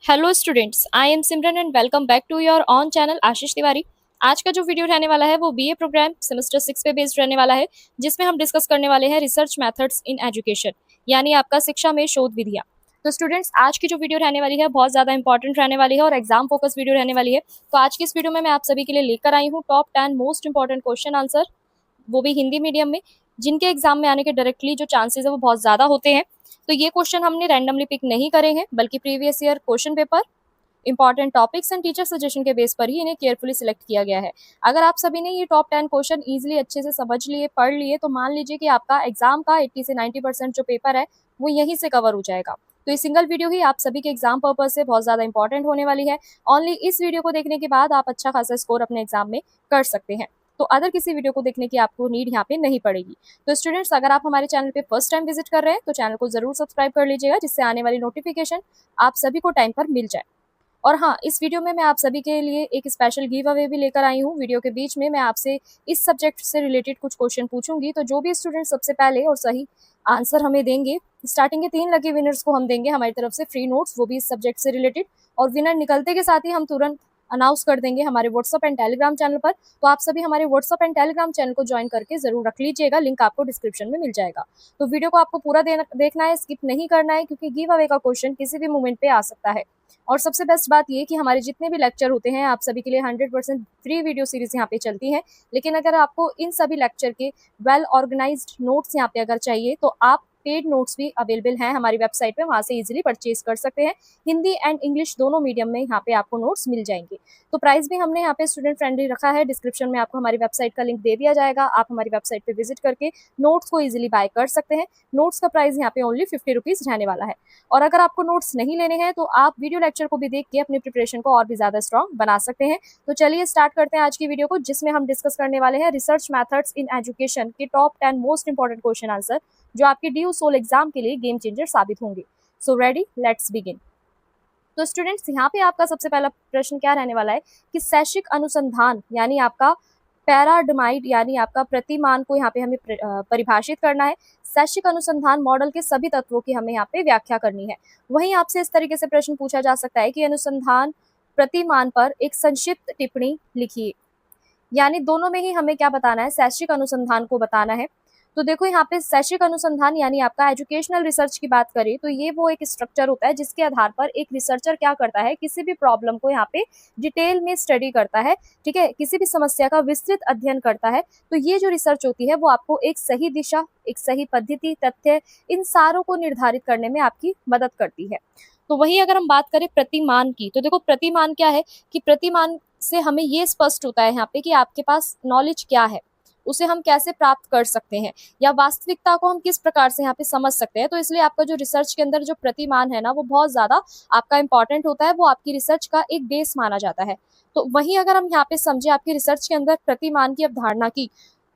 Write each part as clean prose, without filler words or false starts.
Hello students, I am Simran and welcome back to your own channel Ashish Tiwari. आज का जो video रहने वाला है वो बीए प्रोग्राम सेमेस्टर 6 पे बेस्ड रहने वाला है, जिसमें हम डिस्कस करने वाले हैं रिसर्च मेथड्स इन एजुकेशन, यानी आपका शिक्षा में शोध विधियाँ। तो स्टूडेंट्स, आज की जो वीडियो रहने वाली है बहुत ज़्यादा इंपॉर्टेंट रहने वाली है और एग्जाम फोकस वीडियो रहने वाली है। तो आज की इस वीडियो में मैं आप सभी के लिए लेकर आई हूँ top 10 most important question answer, वो भी हिंदी मीडियम में, जिनके एग्जाम में आने के डायरेक्टली जो चांसेस है वो बहुत ज़्यादा होते हैं। तो ये क्वेश्चन हमने रैंडमली पिक नहीं करे हैं, बल्कि previous year question paper, important topics and teacher suggestion के बेस पर ही इन्हें केयरफुली सिलेक्ट किया गया है। अगर आप सभी ने ये टॉप 10 क्वेश्चन इजीली अच्छे से समझ लिए, पढ़ लिए, तो मान लीजिए कि आपका एग्जाम का 80 से 90% जो पेपर है वो यहीं से कवर हो जाएगा। तो ये सिंगल वीडियो ही आप सभी के एग्जाम पर्पज से बहुत ज़्यादा इंपॉर्टेंट होने वाली है। ओनली इस वीडियो को देखने के बाद आप अच्छा खासा स्कोर अपने एग्जाम में कर सकते हैं। तो अदर किसी वीडियो को देखने की आपको नीड यहाँ पे नहीं पड़ेगी। तो स्टूडेंट्स, अगर आप हमारे चैनल पे फर्स्ट टाइम विजिट कर रहे हैं तो चैनल को जरूर सब्सक्राइब कर लीजिएगा, जिससे आने वाली नोटिफिकेशन आप सभी को टाइम पर मिल जाए। और हाँ, इस वीडियो में मैं आप सभी के लिए एक स्पेशल गिव अवे भी लेकर आई हूँ। वीडियो के बीच में मैं आपसे इस सब्जेक्ट से रिलेटेड कुछ क्वेश्चन पूछूंगी, तो जो भी स्टूडेंट सबसे पहले और सही आंसर हमें देंगे, स्टार्टिंग के 3 लकी विनर्स को हम देंगे हमारी तरफ से फ्री नोट्स, वो भी इस सब्जेक्ट से रिलेटेड। और विनर निकलते के साथ ही हम तुरंत अनाउंस कर देंगे हमारे व्हाट्सअप एंड टेलीग्राम चैनल पर। तो आप सभी हमारे व्हाट्सअप एंड टेलीग्राम चैनल को ज्वाइन करके जरूर रख लीजिएगा, लिंक आपको डिस्क्रिप्शन में मिल जाएगा। तो वीडियो को आपको पूरा देखना है, स्किप नहीं करना है, क्योंकि गिव अवे का क्वेश्चन किसी भी मोमेंट पे आ सकता है। और सबसे बेस्ट बात ये कि हमारे जितने भी लेक्चर होते हैं आप सभी के लिए 100% फ्री वीडियो सीरीज यहाँ पे चलती है। लेकिन अगर आपको इन सभी लेक्चर के वेल ऑर्गेनाइज्ड नोट्स यहाँ पे अगर चाहिए, तो आप पेड नोट्स भी अवेलेबल हैं हमारी वेबसाइट पे, वहाँ से इजीली परचेज कर सकते हैं। हिंदी एंड इंग्लिश दोनों मीडियम में यहाँ पे आपको नोट्स मिल जाएंगे। तो प्राइस भी हमने यहाँ पे स्टूडेंट फ्रेंडली रखा है। डिस्क्रिप्शन में आपको हमारी वेबसाइट का लिंक दे दिया जाएगा, आप हमारी वेबसाइट पे विजिट करके नोट्स को इजीली बाय कर सकते हैं। नोट्स का प्राइस यहाँ पे ओनली 50 रुपीज़ रहने वाला है। और अगर आपको नोट्स नहीं लेने हैं तो आप वीडियो लेक्चर को भी देख के अपनी प्रिपरेशन को और भी ज़्यादा स्ट्रॉन्ग बना सकते हैं। तो चलिए स्टार्ट करते हैं आज की वीडियो को, जिसमें हम डिस्कस करने वाले हैं रिसर्च मेथड्स इन एजुकेशन के top 10 most important question answer, जो आपके ड्यू सोल एग्जाम के लिए गेम चेंजर साबित होंगे। So ready, let's begin. तो स्टूडेंट्स, यहाँ पे आपका सबसे पहला प्रश्न क्या रहने वाला है कि शैक्षिक अनुसंधान यानी आपका पैराडाइमाइड यानी आपका प्रतिमान को यहाँ पे हमें परिभाषित करना है। शैक्षिक अनुसंधान मॉडल के सभी तत्वों की हमें यहाँ पे व्याख्या करनी है। वहीं आपसे इस तरीके से प्रश्न पूछा जा सकता है कि अनुसंधान प्रतिमान पर एक संक्षिप्त टिप्पणी लिखिए। यानी दोनों में ही हमें क्या बताना है, शैक्षिक अनुसंधान को बताना है। तो देखो, यहाँ पे शैक्षिक अनुसंधान यानी आपका एजुकेशनल रिसर्च की बात करें तो ये वो एक स्ट्रक्चर होता है जिसके आधार पर एक रिसर्चर क्या करता है, किसी भी प्रॉब्लम को यहाँ पे डिटेल में स्टडी करता है, ठीक है, किसी भी समस्या का विस्तृत अध्ययन करता है। तो ये जो रिसर्च होती है वो आपको एक सही दिशा, एक सही पद्धति, तथ्य, इन सारों को निर्धारित करने में आपकी मदद करती है। तो वही अगर हम बात करें प्रतिमान की, तो देखो प्रतिमान क्या है कि प्रतिमान से हमें ये स्पष्ट होता है यहाँ पे कि आपके पास नॉलेज क्या है, उसे हम कैसे प्राप्त कर सकते हैं, या वास्तविकता को हम किस प्रकार से यहाँ पे समझ सकते हैं। तो इसलिए आपका जो रिसर्च के अंदर जो प्रतिमान है ना, वो बहुत ज़्यादा आपका इंपॉर्टेंट होता है, वो आपकी रिसर्च का एक बेस माना जाता है। तो वहीं अगर हम यहाँ पे समझे आपकी रिसर्च के अंदर प्रतिमान की अवधारणा की,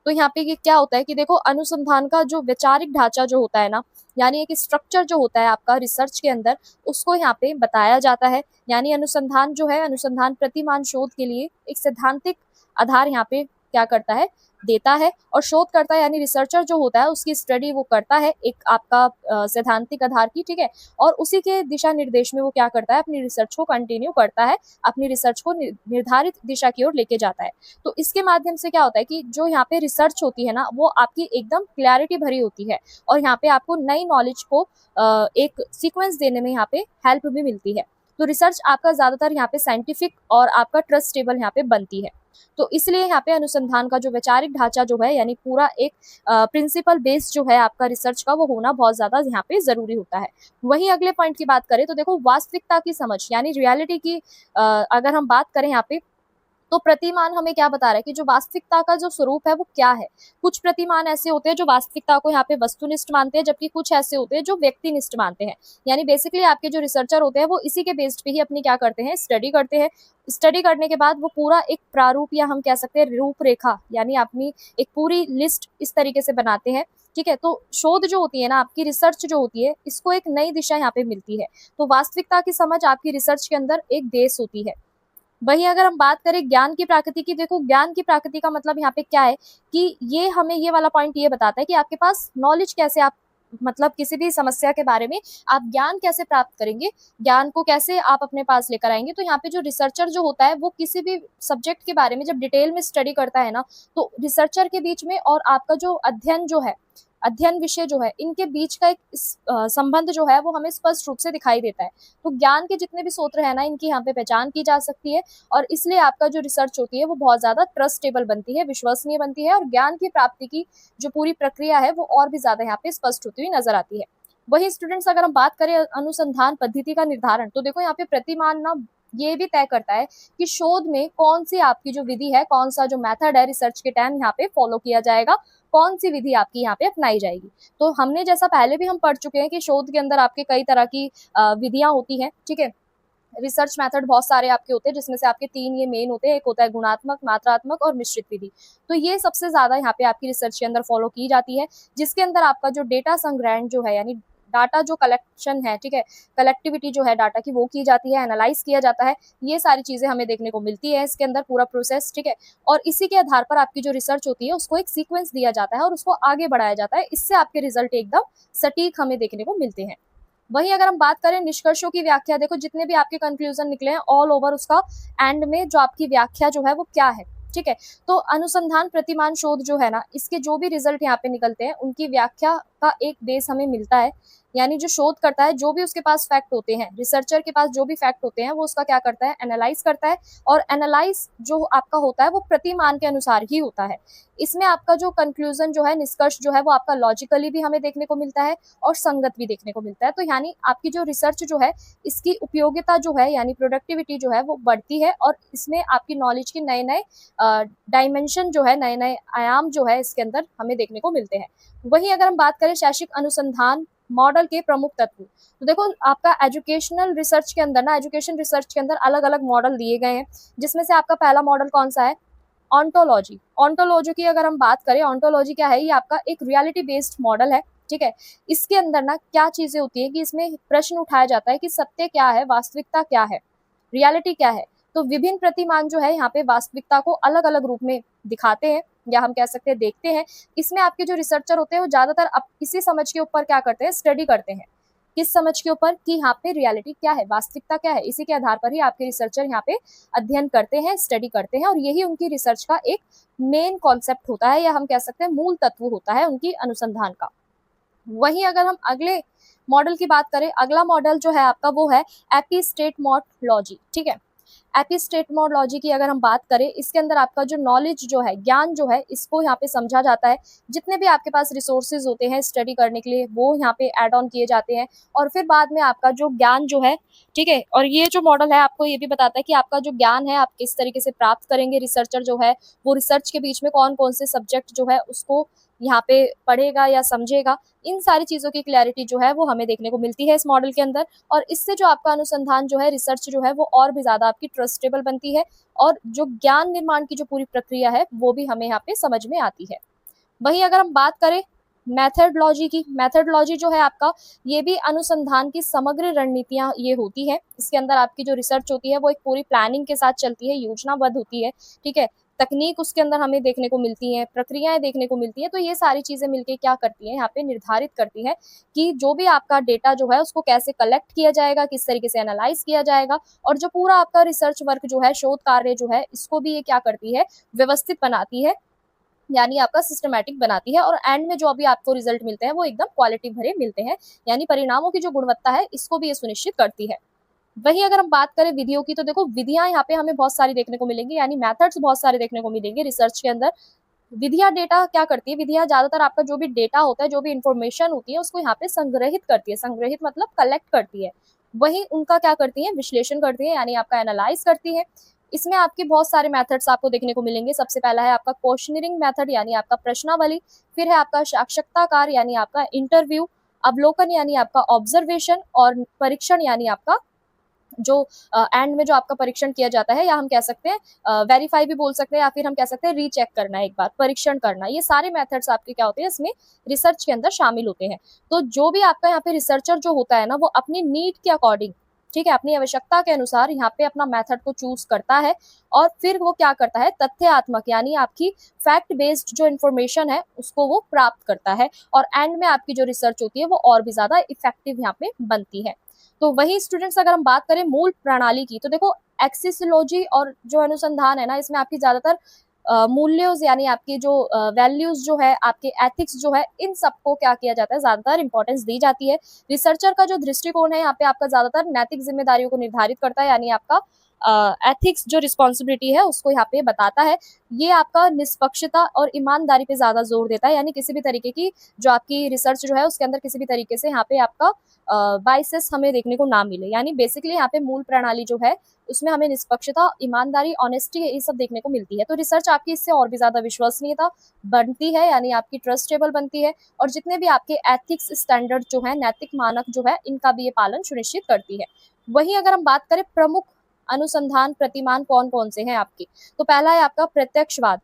तो यहाँ पे ये क्या होता है कि देखो, अनुसंधान का जो वैचारिक ढांचा जो होता है ना, यानी एक स्ट्रक्चर जो होता है आपका रिसर्च के अंदर, उसको यहाँ पे बताया जाता है। यानी अनुसंधान जो है, अनुसंधान प्रतिमान शोध के लिए एक सैद्धांतिक आधार यहाँ पे क्या करता है, देता है। और शोधकर्ता यानी रिसर्चर जो होता है उसकी स्टडी वो करता है एक आपका सैद्धांतिक आधार की, ठीक है, और उसी के दिशा निर्देश में वो क्या करता है, अपनी रिसर्च को कंटिन्यू करता है, अपनी रिसर्च को निर्धारित दिशा की ओर लेके जाता है। तो इसके माध्यम से क्या होता है कि जो यहाँ पे रिसर्च होती है ना, वो आपकी एकदम क्लैरिटी भरी होती है, और यहाँ पे आपको नई नॉलेज को एक सीक्वेंस देने में यहाँ पे हेल्प भी मिलती है। तो रिसर्च आपका ज्यादातर यहाँ पे साइंटिफिक और आपका ट्रस्टेबल यहाँ पे बनती है। तो इसलिए यहाँ पे अनुसंधान का जो वैचारिक ढांचा जो है, यानी पूरा एक प्रिंसिपल बेस जो है आपका रिसर्च का, वो होना बहुत ज्यादा यहाँ पे जरूरी होता है। वहीं अगले पॉइंट की बात करें तो देखो, वास्तविकता की समझ यानी रियलिटी की अगर हम बात करें यहाँ पे, तो प्रतिमान हमें क्या बता रहा है कि जो वास्तविकता का जो स्वरूप है वो क्या है। कुछ प्रतिमान ऐसे होते हैं जो वास्तविकता को यहाँ पे वस्तुनिष्ठ मानते हैं, जबकि कुछ ऐसे होते हैं जो व्यक्तिनिष्ठ मानते हैं। यानी बेसिकली आपके जो रिसर्चर होते हैं वो इसी के बेस्ड पे ही अपनी क्या करते हैं, स्टडी करते हैं। स्टडी करने के बाद वो पूरा एक प्रारूप, या हम कह सकते हैं रूपरेखा, यानी अपनी एक पूरी लिस्ट इस तरीके से बनाते हैं, ठीक है। तो शोध जो होती है ना, आपकी रिसर्च जो होती है, इसको एक नई दिशा यहाँ पे मिलती है। तो वास्तविकता की समझ आपकी रिसर्च के अंदर एक बेस होती है। वहीं अगर हम बात करें ज्ञान की प्राकृति की, देखो ज्ञान की प्राकृति का मतलब यहाँ पे क्या है कि ये हमें ये वाला पॉइंट ये बताता है कि आपके पास नॉलेज कैसे आप मतलब किसी भी समस्या के बारे में आप ज्ञान कैसे प्राप्त करेंगे, ज्ञान को कैसे आप अपने पास लेकर आएंगे। तो यहाँ पे जो रिसर्चर जो होता है वो किसी भी सब्जेक्ट के बारे में जब डिटेल में स्टडी करता है ना, तो रिसर्चर के बीच में और आपका जो अध्ययन जो है, अध्ययन विषय जो है, इनके बीच का एक संबंध जो है वो हमें स्पष्ट रूप से दिखाई देता है। तो ज्ञान के जितने भी स्रोत है ना, इनकी यहाँ पे पहचान की जा सकती है और इसलिए आपका जो रिसर्च होती है वो बहुत ज्यादा ट्रस्टेबल बनती है, विश्वसनीय बनती है और ज्ञान की प्राप्ति की जो पूरी प्रक्रिया है वो और भी ज्यादा यहाँ पे स्पष्ट होती हुई नजर आती है। वही स्टूडेंट्स, अगर हम बात करें अनुसंधान पद्धति का निर्धारण, तो देखो यहाँ पे प्रतिमान ना ये भी तय करता है कि शोध में कौन सी आपकी जो विधि है, कौन सा जो मेथड है रिसर्च के टाइम यहाँ पे फॉलो किया जाएगा, कौन सी विधि आपकी यहाँ पे अपनाई जाएगी। तो हमने जैसा पहले भी हम पढ़ चुके हैं कि शोध के अंदर आपके कई तरह की विधियां होती हैं, ठीक है। रिसर्च मेथड बहुत सारे आपके होते हैं, जिसमें से आपके 3 ये मेन होते हैं। एक होता है गुणात्मक, मात्रात्मक और मिश्रित विधि। तो ये सबसे ज्यादा यहाँ पे आपकी रिसर्च के अंदर फॉलो की जाती है, जिसके अंदर आपका जो डेटा संग्रहण जो है, यानी डाटा जो कलेक्शन है, ठीक है, कलेक्टिविटी जो है डाटा की, वो की जाती है, एनालाइज किया जाता है। ये सारी चीजें हमें देखने को मिलती है इसके अंदर, पूरा प्रोसेस, ठीक है। और इसी के आधार पर आपकी जो रिसर्च होती है उसको एक सीक्वेंस दिया जाता है और उसको आगे बढ़ाया जाता है। इससे आपके रिजल्ट एकदम सटीक हमें देखने को मिलते हैं। वही अगर हम बात करें निष्कर्षों की व्याख्या, देखो जितने भी आपके कंक्लूजन निकले हैं ऑल ओवर, उसका एंड में जो आपकी व्याख्या जो है वो क्या है, ठीक है। तो अनुसंधान प्रतिमान शोध जो है ना, इसके जो भी रिजल्ट यहाँ पे निकलते हैं उनकी व्याख्या का एक बेस हमें मिलता है। यानी जो शोध करता है, जो भी उसके पास फैक्ट होते हैं, रिसर्चर के पास जो भी फैक्ट होते हैं, वो उसका क्या करता है, एनालाइज करता है। और एनालाइज जो आपका होता है वो प्रतिमान के अनुसार ही होता है। इसमें आपका जो कंक्लूजन जो है, निष्कर्ष जो है, वो आपका लॉजिकली भी हमें देखने को मिलता है और संगत भी देखने को मिलता है। तो यानी आपकी जो रिसर्च जो है, इसकी उपयोगिता जो है, यानी प्रोडक्टिविटी जो है वो बढ़ती है और इसमें आपकी नॉलेज के नए नए डायमेंशन जो है, नए नए आयाम जो है इसके अंदर हमें देखने को मिलते हैं। वही अगर हम बात करें शैक्षिक अनुसंधान मॉडल के प्रमुख तत्व, तो देखो आपका एजुकेशनल रिसर्च के अंदर ना, एजुकेशन रिसर्च के अंदर अलग अलग मॉडल दिए गए हैं, जिसमें से आपका पहला मॉडल कौन सा है, ऑन्टोलॉजी। ऑन्टोलॉजी की अगर हम बात करें, ऑन्टोलॉजी क्या है, ये आपका एक रियलिटी बेस्ड मॉडल है, ठीक है। इसके अंदर ना क्या चीजें होती है कि इसमें प्रश्न उठाया जाता है कि सत्य क्या है, वास्तविकता क्या है, रियलिटी क्या है। तो विभिन्न प्रतिमान जो है यहाँ पे वास्तविकता को अलग अलग रूप में दिखाते हैं, या हम कह सकते हैं देखते हैं। इसमें आपके जो रिसर्चर होते हैं वो ज्यादातर इसी समझ के ऊपर क्या करते हैं, स्टडी करते हैं। किस समझ के ऊपर, कि यहाँ पे रियलिटी क्या है, वास्तविकता क्या है, इसी के आधार पर ही आपके रिसर्चर यहाँ पे अध्ययन करते हैं, स्टडी करते हैं और यही उनकी रिसर्च का एक मेन कॉन्सेप्ट होता है, या हम कह सकते हैं मूल तत्व होता है उनकी अनुसंधान का। वही अगर हम अगले मॉडल की बात करें, अगला मॉडल जो है आपका वो है एपिस्टेमोलॉजी, ठीक है। एपिस्टेमोलॉजी की अगर हम बात करें, इसके अंदर आपका जो नॉलेज जो है, ज्ञान जो है, इसको यहाँ पे समझा जाता है। जितने भी आपके पास रिसोर्सेज होते हैं स्टडी करने के लिए, वो यहाँ पे ऐड ऑन किए जाते हैं और फिर बाद में आपका जो ज्ञान जो है, ठीक है। और ये जो मॉडल है आपको ये भी बताता है कि आपका जो ज्ञान है आप किस तरीके से प्राप्त करेंगे। रिसर्चर जो है वो रिसर्च के बीच में कौन कौन से सब्जेक्ट जो है उसको यहाँ पे पढ़ेगा या समझेगा, इन सारी चीजों की क्लैरिटी जो है वो हमें देखने को मिलती है इस मॉडल के अंदर। और इससे जो आपका अनुसंधान जो है, रिसर्च जो है, वो और भी ज्यादा आपकी ट्रस्टेबल बनती है और जो ज्ञान निर्माण की जो पूरी प्रक्रिया है वो भी हमें यहाँ पे समझ में आती है। वही अगर हम बात करें मेथडलॉजी की, मेथडलॉजी जो है आपका, ये भी अनुसंधान की समग्र रणनीतियां ये होती है। इसके अंदर आपकी जो रिसर्च होती है वो एक पूरी प्लानिंग के साथ चलती है, योजनाबद्ध होती है, ठीक है। तकनीक उसके अंदर हमें देखने को मिलती है, प्रक्रियाएं देखने को मिलती है। तो ये सारी चीजें मिलके क्या करती हैं, यहाँ पे निर्धारित करती है कि जो भी आपका डेटा जो है उसको कैसे कलेक्ट किया जाएगा, किस तरीके से एनालाइज किया जाएगा और जो पूरा आपका रिसर्च वर्क जो है, शोध कार्य जो है, इसको भी ये क्या करती है, व्यवस्थित बनाती है, यानी आपका सिस्टमैटिक बनाती है। और एंड में जो अभी आपको रिजल्ट मिलते हैं वो एकदम क्वालिटी भरे मिलते हैं, यानी परिणामों की जो गुणवत्ता है इसको भी ये सुनिश्चित करती है। वही अगर हम बात करें विधियों की, तो देखो विधियां यहाँ पे हमें बहुत सारी देखने को मिलेंगी, यानी मेथड्स बहुत सारे देखने को मिलेंगे रिसर्च के अंदर। विधियां डेटा क्या करती है, विधियां ज्यादातर आपका जो भी डेटा होता है, जो भी इंफॉर्मेशन होती है, उसको यहाँ पे संग्रहित करती है। संग्रहित मतलब कलेक्ट करती है। वही उनका क्या करती है, विश्लेषण करती है, यानी आपका एनालाइज करती है। इसमें आपके बहुत सारे मेथड्स आपको देखने को मिलेंगे। सबसे पहला है आपका क्वेश्चनिंग मेथड, यानी आपका प्रश्नावली। फिर है आपका साक्षात्कार, यानी आपका इंटरव्यू। अवलोकन, यानी आपका ऑब्जर्वेशन। और परीक्षण, यानी आपका जो एंड में जो आपका परीक्षण किया जाता है, या हम कह सकते हैं वेरीफाई भी बोल सकते हैं, या फिर हम कह सकते हैं रीचेक करना, एक बार परीक्षण करना। ये सारे मेथड्स आपके क्या होते हैं, इसमें रिसर्च के अंदर शामिल होते हैं। तो जो भी आपका यहाँ पे रिसर्चर जो होता है ना, वो अपनी नीड के अकॉर्डिंग ठीक है, अपनी आवश्यकता के अनुसार यहाँ पे अपना मेथड को चूज करता है और फिर वो क्या करता है, तथ्यात्मक यानी आपकी फैक्ट बेस्ड जो इन्फॉर्मेशन है उसको वो प्राप्त करता है और एंड में आपकी जो रिसर्च होती है वो और भी ज्यादा इफेक्टिव यहाँ पे बनती है। तो वही स्टूडेंट्स अगर हम बात करें मूल प्रणाली की, तो देखो एक्सियोलॉजी और जो अनुसंधान है ना, इसमें आपकी ज्यादातर मूल्यों यानी आपकी जो वैल्यूज जो है, आपके एथिक्स जो है, इन सबको क्या किया जाता है, ज्यादातर इंपॉर्टेंस दी जाती है। रिसर्चर का जो दृष्टिकोण है यहाँ पे आपका ज्यादातर नैतिक जिम्मेदारियों को निर्धारित करता है, यानी आपका एथिक्स जो रिस्पॉन्सिबिलिटी है उसको यहाँ पे बताता है। ये आपका निष्पक्षता और ईमानदारी पे ज्यादा जोर देता है, यानी किसी भी तरीके की जो आपकी रिसर्च जो है उसके अंदर किसी भी तरीके से यहाँ पे आपका बाइसेस हमें देखने को ना मिले। यानी बेसिकली यहाँ पे मूल प्रणाली जो है उसमें हमें निष्पक्षता, ईमानदारी, ऑनेस्टी ये सब देखने को मिलती है। तो रिसर्च आपकी इससे और भी ज्यादा विश्वसनीयता बनती है, यानी आपकी ट्रस्टेबल बनती है और जितने भी आपके एथिक्स स्टैंडर्ड जो है, नैतिक मानक जो है, इनका भी ये पालन सुनिश्चित करती है। वहीं अगर हम बात करें प्रमुख अनुसंधान प्रतिमान कौन कौन से हैं आपके, तो पहला है आपका प्रत्यक्षवाद।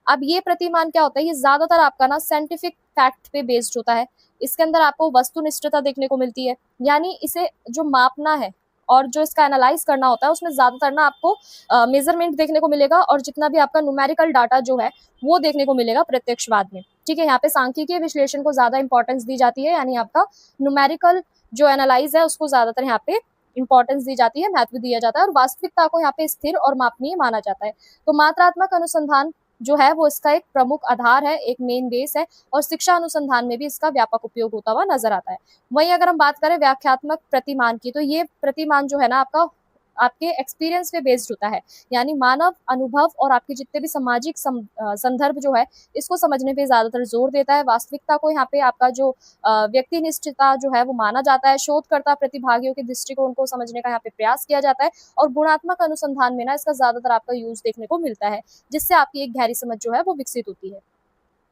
अब ये प्रतिमान क्या होता है, ये ज्यादातर आपका ना साइंटिफिक फैक्ट पे बेस्ड होता है। इसके अंदर आपको वस्तुनिष्ठता देखने को मिलती है, यानी इसे जो मापना है और जो इसका एनालाइज करना होता है उसमें ज्यादातर ना आपको मेजरमेंट देखने को मिलेगा और जितना भी आपका न्यूमेरिकल डाटा जो है वो देखने को मिलेगा प्रत्यक्षवाद में। ठीक है, यहाँ पे सांख्यिकीय विश्लेषण को ज्यादा इंपॉर्टेंस दी जाती है, यानी आपका न्यूमेरिकल जो एनालाइज है उसको ज्यादातर यहाँ पे इंपॉर्टेंस दी जाती है, महत्व दिया जाता है और वास्तविकता को यहाँ पे स्थिर और मापनीय माना जाता है। तो मात्रात्मक अनुसंधान जो है वो इसका एक प्रमुख आधार है, एक मेन बेस है और शिक्षा अनुसंधान में भी इसका व्यापक उपयोग होता हुआ नजर आता है। वहीं अगर हम बात करें व्याख्यात्मक प्रतिमान की, तो ये प्रतिमान जो है ना आपका आपके एक्सपीरियंस पे बेस्ड होता है, यानी मानव अनुभव और आपके जितने भी सामाजिक संदर्भ जो है इसको समझने पे ज्यादातर जोर देता है। वास्तविकता को यहाँ पे आपका जो व्यक्तिनिष्ठता जो है वो माना जाता है। शोधकर्ता प्रतिभागियों के दृष्टिकोण को समझने का यहाँ पे प्रयास किया जाता है और गुणात्मक अनुसंधान में ना इसका ज्यादातर आपका यूज देखने को मिलता है, जिससे आपकी एक गहरी समझ जो है वो विकसित होती है।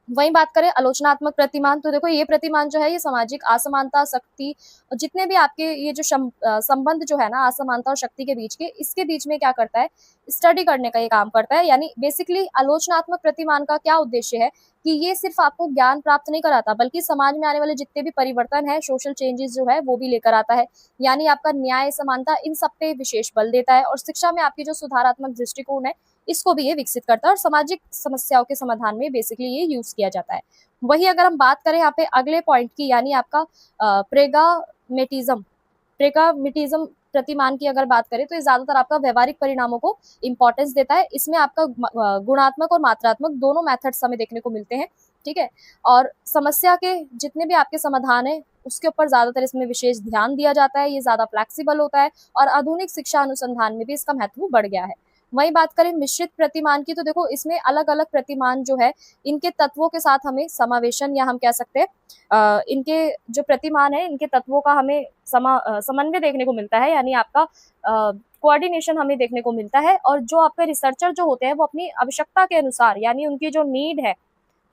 वहीं बात करें आलोचनात्मक प्रतिमान, तो देखो ये प्रतिमान जो है ये सामाजिक असमानता, शक्ति और जितने भी आपके ये जो संबंध जो है ना असमानता और शक्ति के बीच के, इसके बीच में क्या करता है, स्टडी करने का ये काम करता है। यानी बेसिकली आलोचनात्मक प्रतिमान का क्या उद्देश्य है कि ये सिर्फ आपको ज्ञान प्राप्त नहीं कराता बल्कि समाज में आने वाले जितने भी परिवर्तन है, सोशल चेंजेस जो है वो भी लेकर आता है। यानी आपका न्याय, समानता, इन सब पे विशेष बल देता है और शिक्षा में आपकी जो सुधारात्मक दृष्टिकोण है इसको भी ये विकसित करता है और सामाजिक समस्याओं के समाधान में बेसिकली ये यूज किया जाता है। वही अगर हम बात करें यहाँ पे अगले पॉइंट की, यानी आपका प्रेगामेटिज्म प्रतिमान की अगर बात करें, तो ये ज्यादातर आपका व्यवहारिक परिणामों को इंपॉर्टेंस देता है। इसमें आपका गुणात्मक और मात्रात्मक दोनों मेथड्स हमें देखने को मिलते हैं। ठीक है, और समस्या के जितने भी आपके समाधान है उसके ऊपर ज्यादातर इसमें विशेष ध्यान दिया जाता है। ये ज्यादा फ्लेक्सिबल होता है और आधुनिक शिक्षा अनुसंधान में भी इसका महत्व बढ़ गया है। वही बात करें मिश्रित प्रतिमान की, तो देखो इसमें अलग अलग प्रतिमान जो है इनके तत्वों के साथ हमें समावेशन, या हम कह सकते हैं इनके जो प्रतिमान है इनके तत्वों का हमें समन्वय देखने को मिलता है, यानी आपका कोऑर्डिनेशन हमें देखने को मिलता है। और जो आपके रिसर्चर जो होते हैं वो अपनी आवश्यकता के अनुसार, यानी उनकी जो नीड है,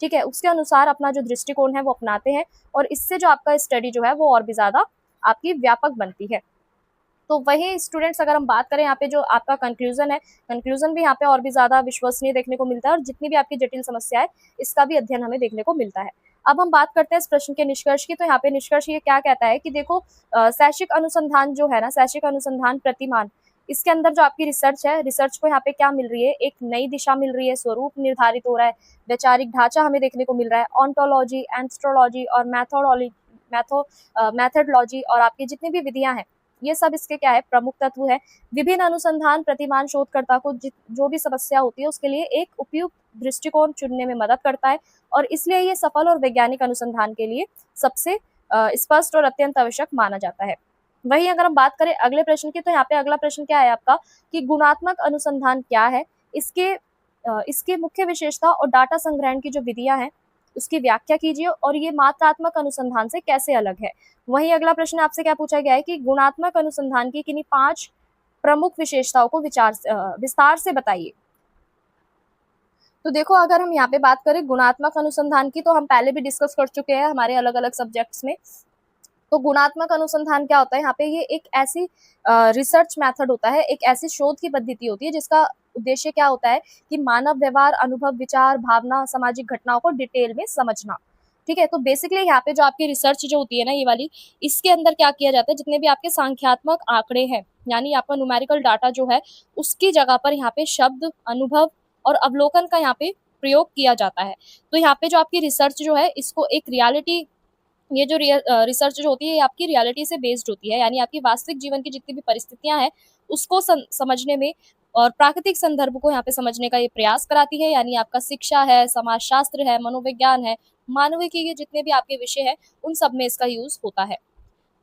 ठीक है, उसके अनुसार अपना जो दृष्टिकोण है वो अपनाते हैं और इससे जो आपका स्टडी जो है वो और भी ज्यादा आपकी व्यापक बनती है। तो वही स्टूडेंट्स अगर हम बात करें यहाँ पे जो आपका कंक्लूजन है, कंक्लूजन भी यहाँ पे और भी ज्यादा विश्वसनीय देखने को मिलता है और जितनी भी आपकी जटिल समस्या है इसका भी अध्ययन हमें देखने को मिलता है। अब हम बात करते हैं इस प्रश्न के निष्कर्ष की, तो यहाँ पे निष्कर्ष ये क्या कहता है कि देखो शैक्षिक अनुसंधान जो है ना, शैक्षिक अनुसंधान प्रतिमान, इसके अंदर जो आपकी रिसर्च है, रिसर्च को यहाँ पे क्या मिल रही है, एक नई दिशा मिल रही है, स्वरूप निर्धारित हो रहा है, वैचारिक ढांचा हमें देखने को मिल रहा है, ऑन्टोलॉजी, एंथ्रोलॉजी और मैथोडोलॉजी और आपकी जितनी भी विधियां हैं ये सब इसके क्या है, प्रमुख तत्व है। विभिन्न अनुसंधान प्रतिमान शोधकर्ता को जो भी समस्या होती है उसके लिए एक उपयुक्त दृष्टिकोण चुनने में मदद करता है और इसलिए ये सफल और वैज्ञानिक अनुसंधान के लिए सबसे स्पष्ट और अत्यंत आवश्यक माना जाता है। वही अगर हम बात करें अगले प्रश्न की, तो यहाँ पे अगला प्रश्न क्या है आपका कि गुणात्मक अनुसंधान क्या है, इसके मुख्य विशेषता और डाटा संग्रहण की जो विधियां हैं उसकी व्याख्या कीजिए और ये मात्रात्मक अनुसंधान से कैसे अलग है। वही अगला प्रश्न आपसे क्या पूछा गया है कि गुणात्मक अनुसंधान की किन्हीं 5 प्रमुख विशेषताओं को विस्तार से बताइए। तो देखो अगर हम यहाँ पे बात करें गुणात्मक अनुसंधान की, तो हम पहले भी डिस्कस कर चुके हैं हमारे अलग अलग सब्जेक्ट्स में। तो गुणात्मक अनुसंधान क्या होता है, यहाँ पे ये एक ऐसी रिसर्च मेथड होता है, एक ऐसी शोध की पद्धति होती है जिसका उद्देश्य क्या होता है कि मानव व्यवहार, अनुभव, विचार, भावना, सामाजिक घटनाओं को डिटेल में समझना। ठीक है। तो बेसिकली यहाँ पे जो आपकी रिसर्च जो होती है ना ये वाली, इसके अंदर क्या किया जाता है, जितने भी आपके सांख्यात्मक आंकड़े हैं यानी आपका न्यूमेरिकल डाटा जो है, उसकी जगह पर यहाँ पे शब्द, अनुभव और अवलोकन का यहाँ पे प्रयोग किया जाता है। तो यहाँ पे जो आपकी रिसर्च जो है, इसको एक रियलिटी, ये जो रिसर्च जो होती है ये आपकी रियलिटी से बेस्ड होती है, यानी आपकी वास्तविक जीवन की जितनी भी परिस्थितियां हैं उसको समझने में और प्राकृतिक संदर्भ को यहाँ पे समझने का ये प्रयास कराती है। यानी आपका शिक्षा है, समाजशास्त्र है, मनोविज्ञान है, मानविकी के जितने भी आपके विषय हैं उन सब में इसका यूज होता है।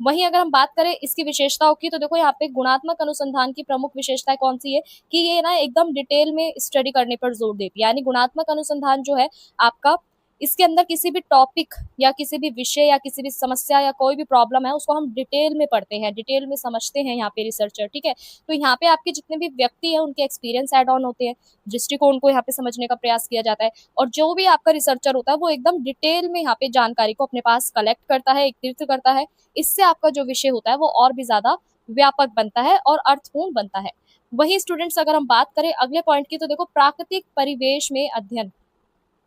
वहीं अगर हम बात करें इसकी विशेषताओं की, तो देखो यहाँ पे गुणात्मक अनुसंधान की प्रमुख विशेषताएं कौन सी है कि ये ना एकदम डिटेल में स्टडी करने पर जोर देती है। यानी गुणात्मक अनुसंधान जो है आपका, इसके अंदर किसी भी टॉपिक या किसी भी विषय या किसी भी समस्या या कोई भी प्रॉब्लम है उसको हम डिटेल में पढ़ते हैं, डिटेल में समझते हैं यहाँ पे रिसर्चर। ठीक है। तो यहाँ पे आपके जितने भी व्यक्ति हैं उनके एक्सपीरियंस एड ऑन होते हैं, दृष्टिकोण को यहाँ पे समझने का प्रयास किया जाता है, और जो भी आपका रिसर्चर होता है वो एकदम डिटेल में यहाँ पे जानकारी को अपने पास कलेक्ट करता है, एकत्रित करता है। इससे आपका जो विषय होता है वो और भी ज्यादा व्यापक बनता है और अर्थपूर्ण बनता है। वही स्टूडेंट्स अगर हम बात करें अगले पॉइंट की, तो देखो प्राकृतिक परिवेश में अध्ययन,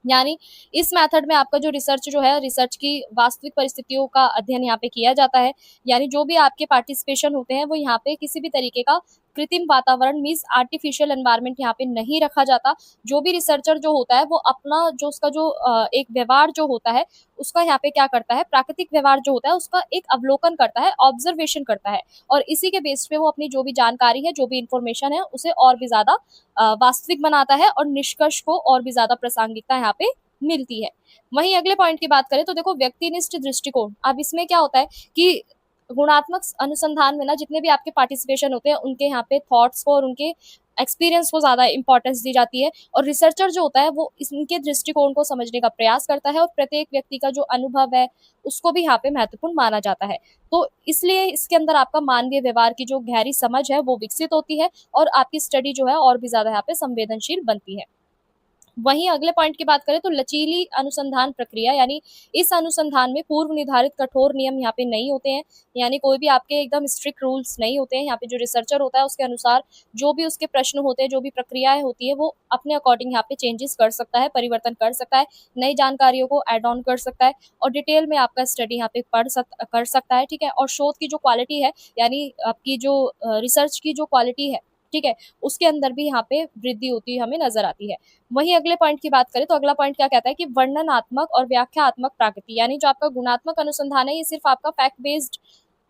यानी इस मेथड में आपका जो रिसर्च जो है, रिसर्च की वास्तविक परिस्थितियों का अध्ययन यहाँ पे किया जाता है। यानी जो भी आपके पार्टिसिपेशन होते हैं वो यहाँ पे किसी भी तरीके का कृत्रिम वातावरण मीन्स आर्टिफिशियल एनवायरनमेंट यहाँ पे नहीं रखा जाता। जो भी रिसर्चर जो होता है वो अपना जो उसका जो एक व्यवहार जो होता है उसका यहाँ पे क्या करता है, प्राकृतिक व्यवहार जो होता है उसका एक अवलोकन करता है, ऑब्जर्वेशन करता है, और इसी के बेस पे वो अपनी जो भी जानकारी है, जो भी इंफॉर्मेशन है उसे और भी ज्यादा वास्तविक बनाता है और निष्कर्ष को और भी ज्यादा प्रासंगिकता यहाँ पे मिलती है। वहीं अगले पॉइंट की बात करें तो देखो व्यक्तिनिष्ठ दृष्टिकोण। अब इसमें क्या होता है कि गुणात्मक अनुसंधान में ना जितने भी आपके पार्टिसिपेशन होते हैं उनके यहाँ पे थॉट्स को और उनके एक्सपीरियंस को ज्यादा इंपॉर्टेंस दी जाती है, और रिसर्चर जो होता है वो इनके दृष्टिकोण को समझने का प्रयास करता है और प्रत्येक व्यक्ति का जो अनुभव है उसको भी यहाँ पे महत्वपूर्ण माना जाता है। तो इसलिए इसके अंदर आपका मानवीय व्यवहार की जो गहरी समझ है वो विकसित होती है और आपकी स्टडी जो है और भी ज्यादा यहाँ पे संवेदनशील बनती है। वहीं अगले पॉइंट की बात करें तो लचीली अनुसंधान प्रक्रिया, यानी इस अनुसंधान में पूर्व निर्धारित कठोर नियम यहाँ पे नहीं होते हैं, यानी कोई भी आपके एकदम स्ट्रिक्ट रूल्स नहीं होते हैं। यहाँ पे जो रिसर्चर होता है उसके अनुसार जो भी उसके प्रश्न होते हैं, जो भी प्रक्रियाएं होती है वो अपने अकॉर्डिंग यहाँ पे चेंजेस कर सकता है, परिवर्तन कर सकता है, नई जानकारियों को एड ऑन कर सकता है और डिटेल में आपका स्टडी यहाँ पे कर सकता है। ठीक है। और शोध की जो क्वालिटी है, यानी आपकी जो रिसर्च की जो क्वालिटी है, ठीक है, उसके अंदर भी यहाँ पे वृद्धि होती हमें नजर आती है। वहीं अगले पॉइंट की बात करें तो अगला पॉइंट क्या कहता है कि वर्णनात्मक और व्याख्यात्मक प्रकृति, यानी जो आपका गुणात्मक अनुसंधान है ये सिर्फ आपका फैक्ट बेस्ड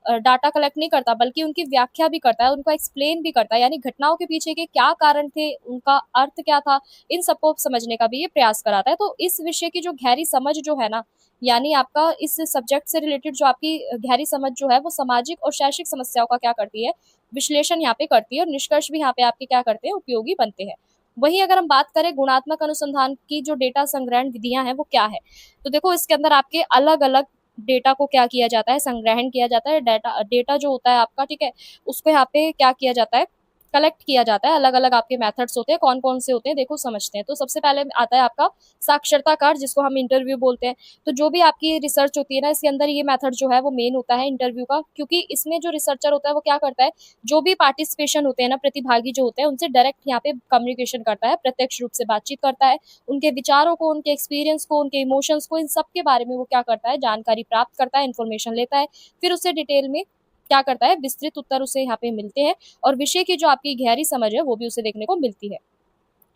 डाटा कलेक्ट नहीं करता बल्कि उनकी व्याख्या भी करता है, उनको एक्सप्लेन भी करता है, यानी घटनाओं के पीछे के क्या कारण थे, उनका अर्थ क्या था, इन सबको समझने का भी ये प्रयास कराता है। तो इस विषय की जो गहरी समझ जो है ना, यानी आपका इस सब्जेक्ट से रिलेटेड जो आपकी गहरी समझ जो है वो सामाजिक और शैक्षिक समस्याओं का क्या करती है, विश्लेषण यहाँ पे करती है, और निष्कर्ष भी यहाँ पे आपके क्या करते हैं, उपयोगी बनते हैं। वहीं अगर हम बात करें गुणात्मक अनुसंधान की जो डेटा संग्रहण विधियां हैं वो क्या है, तो देखो इसके अंदर आपके अलग अलग डेटा को क्या किया जाता है, संग्रहण किया जाता है। डेटा डेटा जो होता है आपका, ठीक है, उसको यहाँ पे क्या किया जाता है, कलेक्ट किया जाता है। अलग अलग आपके मेथड्स होते हैं, कौन कौन से होते हैं देखो समझते हैं। तो सबसे पहले आता है आपका साक्षरता कार्ड, जिसको हम इंटरव्यू बोलते हैं। तो जो भी आपकी रिसर्च होती है ना इसके अंदर ये मेथड जो है वो मेन होता है इंटरव्यू का, क्योंकि इसमें जो रिसर्चर होता है वो क्या करता है, जो भी पार्टिसिपेशन होते हैं ना, प्रतिभागी जो होते हैं उनसे डायरेक्ट यहाँ पे कम्युनिकेशन करता है, प्रत्यक्ष रूप से बातचीत करता है, उनके विचारों को, उनके एक्सपीरियंस को, उनके इमोशंस को, इन सब के बारे में वो क्या करता है, जानकारी प्राप्त करता है, इन्फॉर्मेशन लेता है, फिर उसे डिटेल में क्या करता है, विस्तृत उत्तर उसे यहाँ पे मिलते हैं, और विषय की जो आपकी गहरी समझ है वो भी उसे देखने को मिलती है।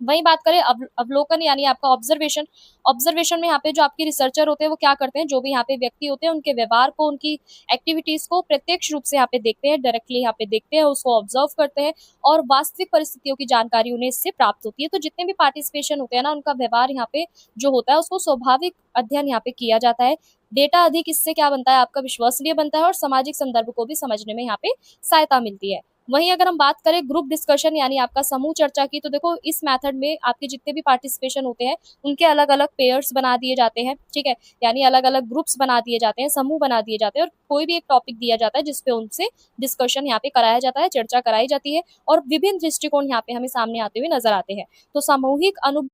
वहीं बात करें अवलोकन, यानी आपका ऑब्जर्वेशन। ऑब्जर्वेशन में यहाँ पे जो आपके रिसर्चर होते हैं वो क्या करते हैं, जो भी यहाँ पे व्यक्ति होते हैं उनके व्यवहार को, उनकी एक्टिविटीज को प्रत्यक्ष रूप से यहाँ पे देखते हैं, डायरेक्टली यहाँ पे देखते हैं, उसको ऑब्जर्व करते हैं और वास्तविक परिस्थितियों की जानकारी उन्हें इससे प्राप्त होती है। तो जितने भी पार्टिसिपेशन होते हैं ना उनका व्यवहार यहाँ पे जो होता है उसको स्वाभाविक अध्ययन यहाँ पे किया जाता है। डेटा अधिक इससे क्या बनता है, आपका विश्वसनीय बनता है और सामाजिक संदर्भ को भी समझने में यहाँ पे सहायता मिलती है। वहीं अगर हम बात करें ग्रुप डिस्कशन यानी आपका समूह चर्चा की, तो देखो इस मेथड में आपके जितने भी पार्टिसिपेशन होते हैं उनके अलग अलग पेयर्स बना दिए जाते हैं, ठीक है, यानी अलग अलग ग्रुप्स बना दिए जाते हैं, समूह बना दिए जाते हैं, और कोई भी एक टॉपिक दिया जाता है जिसपे उनसे डिस्कशन यहाँ पे कराया जाता है, चर्चा कराई जाती है, और विभिन्न दृष्टिकोण यहाँ पे हमें सामने आते हुए नजर आते हैं। तो सामूहिक अनु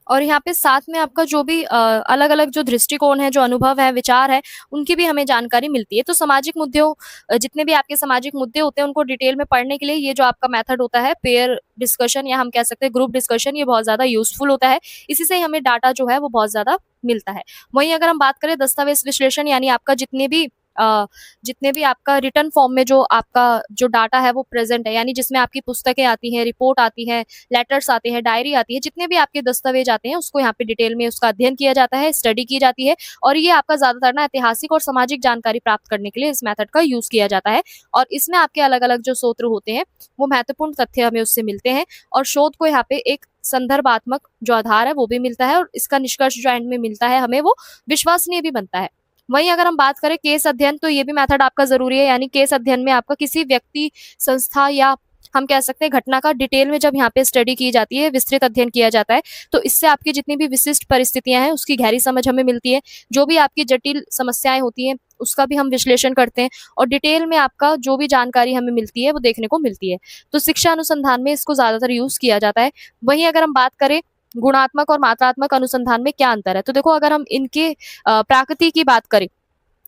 और यहाँ पे साथ में आपका जो भी अलग-अलग जो दृष्टिकोण है, जो अनुभव है, विचार है, उनकी भी हमें जानकारी मिलती है। तो सामाजिक मुद्दों जितने भी आपके सामाजिक मुद्दे होते हैं, उनको डिटेल में पढ़ने के लिए ये जो आपका मेथड होता है, पेयर डिस्कशन या हम कह सकते हैं ग्रुप डिस्कशन, ये बहुत ज़्यादा यूज़फुल होता है। इसी से हमें डाटा जो है वो बहुत ज़्यादा मिलता है। वहीं अगर हम बात करें दस्तावेज़ विश्लेषण, यानी आपका जितने भी आपका रिटन फॉर्म में जो आपका जो डाटा है वो प्रेज़ेंट है, यानी जिसमें आपकी पुस्तकें आती हैं, रिपोर्ट आती है, लेटर्स आते हैं, डायरी आती है, जितने भी आपके दस्तावेज आते हैं उसको यहाँ पे डिटेल में उसका अध्ययन किया जाता है, स्टडी की जाती है और ये आपका ज़्यादातर ना ऐतिहासिक और सामाजिक जानकारी प्राप्त करने के लिए इस मेथड का यूज़ किया जाता है। और इसमें आपके अलग-अलग जो सूत्र होते हैं, वो महत्वपूर्ण तथ्य हमें उससे मिलते हैं और शोध को यहाँ पे एक संदर्भात्मक जो आधार है वो भी मिलता है और इसका निष्कर्ष जो एंड में मिलता है हमें वो विश्वसनीय भी बनता है। वहीं अगर हम बात करें केस अध्ययन, तो ये भी मेथड आपका ज़रूरी है, यानी केस अध्ययन में आपका किसी व्यक्ति, संस्था या हम कह सकते हैं घटना का डिटेल में जब यहाँ पे स्टडी की जाती है, विस्तृत अध्ययन किया जाता है, तो इससे आपकी जितनी भी विशिष्ट परिस्थितियाँ हैं, उसकी गहरी समझ हमें मिलती है। जो भी आपकी जटिल समस्याएँ होती हैं, उसका भी हम विश्लेषण करते हैं और डिटेल में आपका जो भी जानकारी हमें मिलती है, वो देखने को मिलती है। तो शिक्षा अनुसंधान में इसको ज़्यादातर यूज़ किया जाता है। वहीं अगर हम बात करें गुणात्मक और मात्रात्मक अनुसंधान में क्या अंतर है, तो देखो अगर हम इनके प्रकृति की बात करें,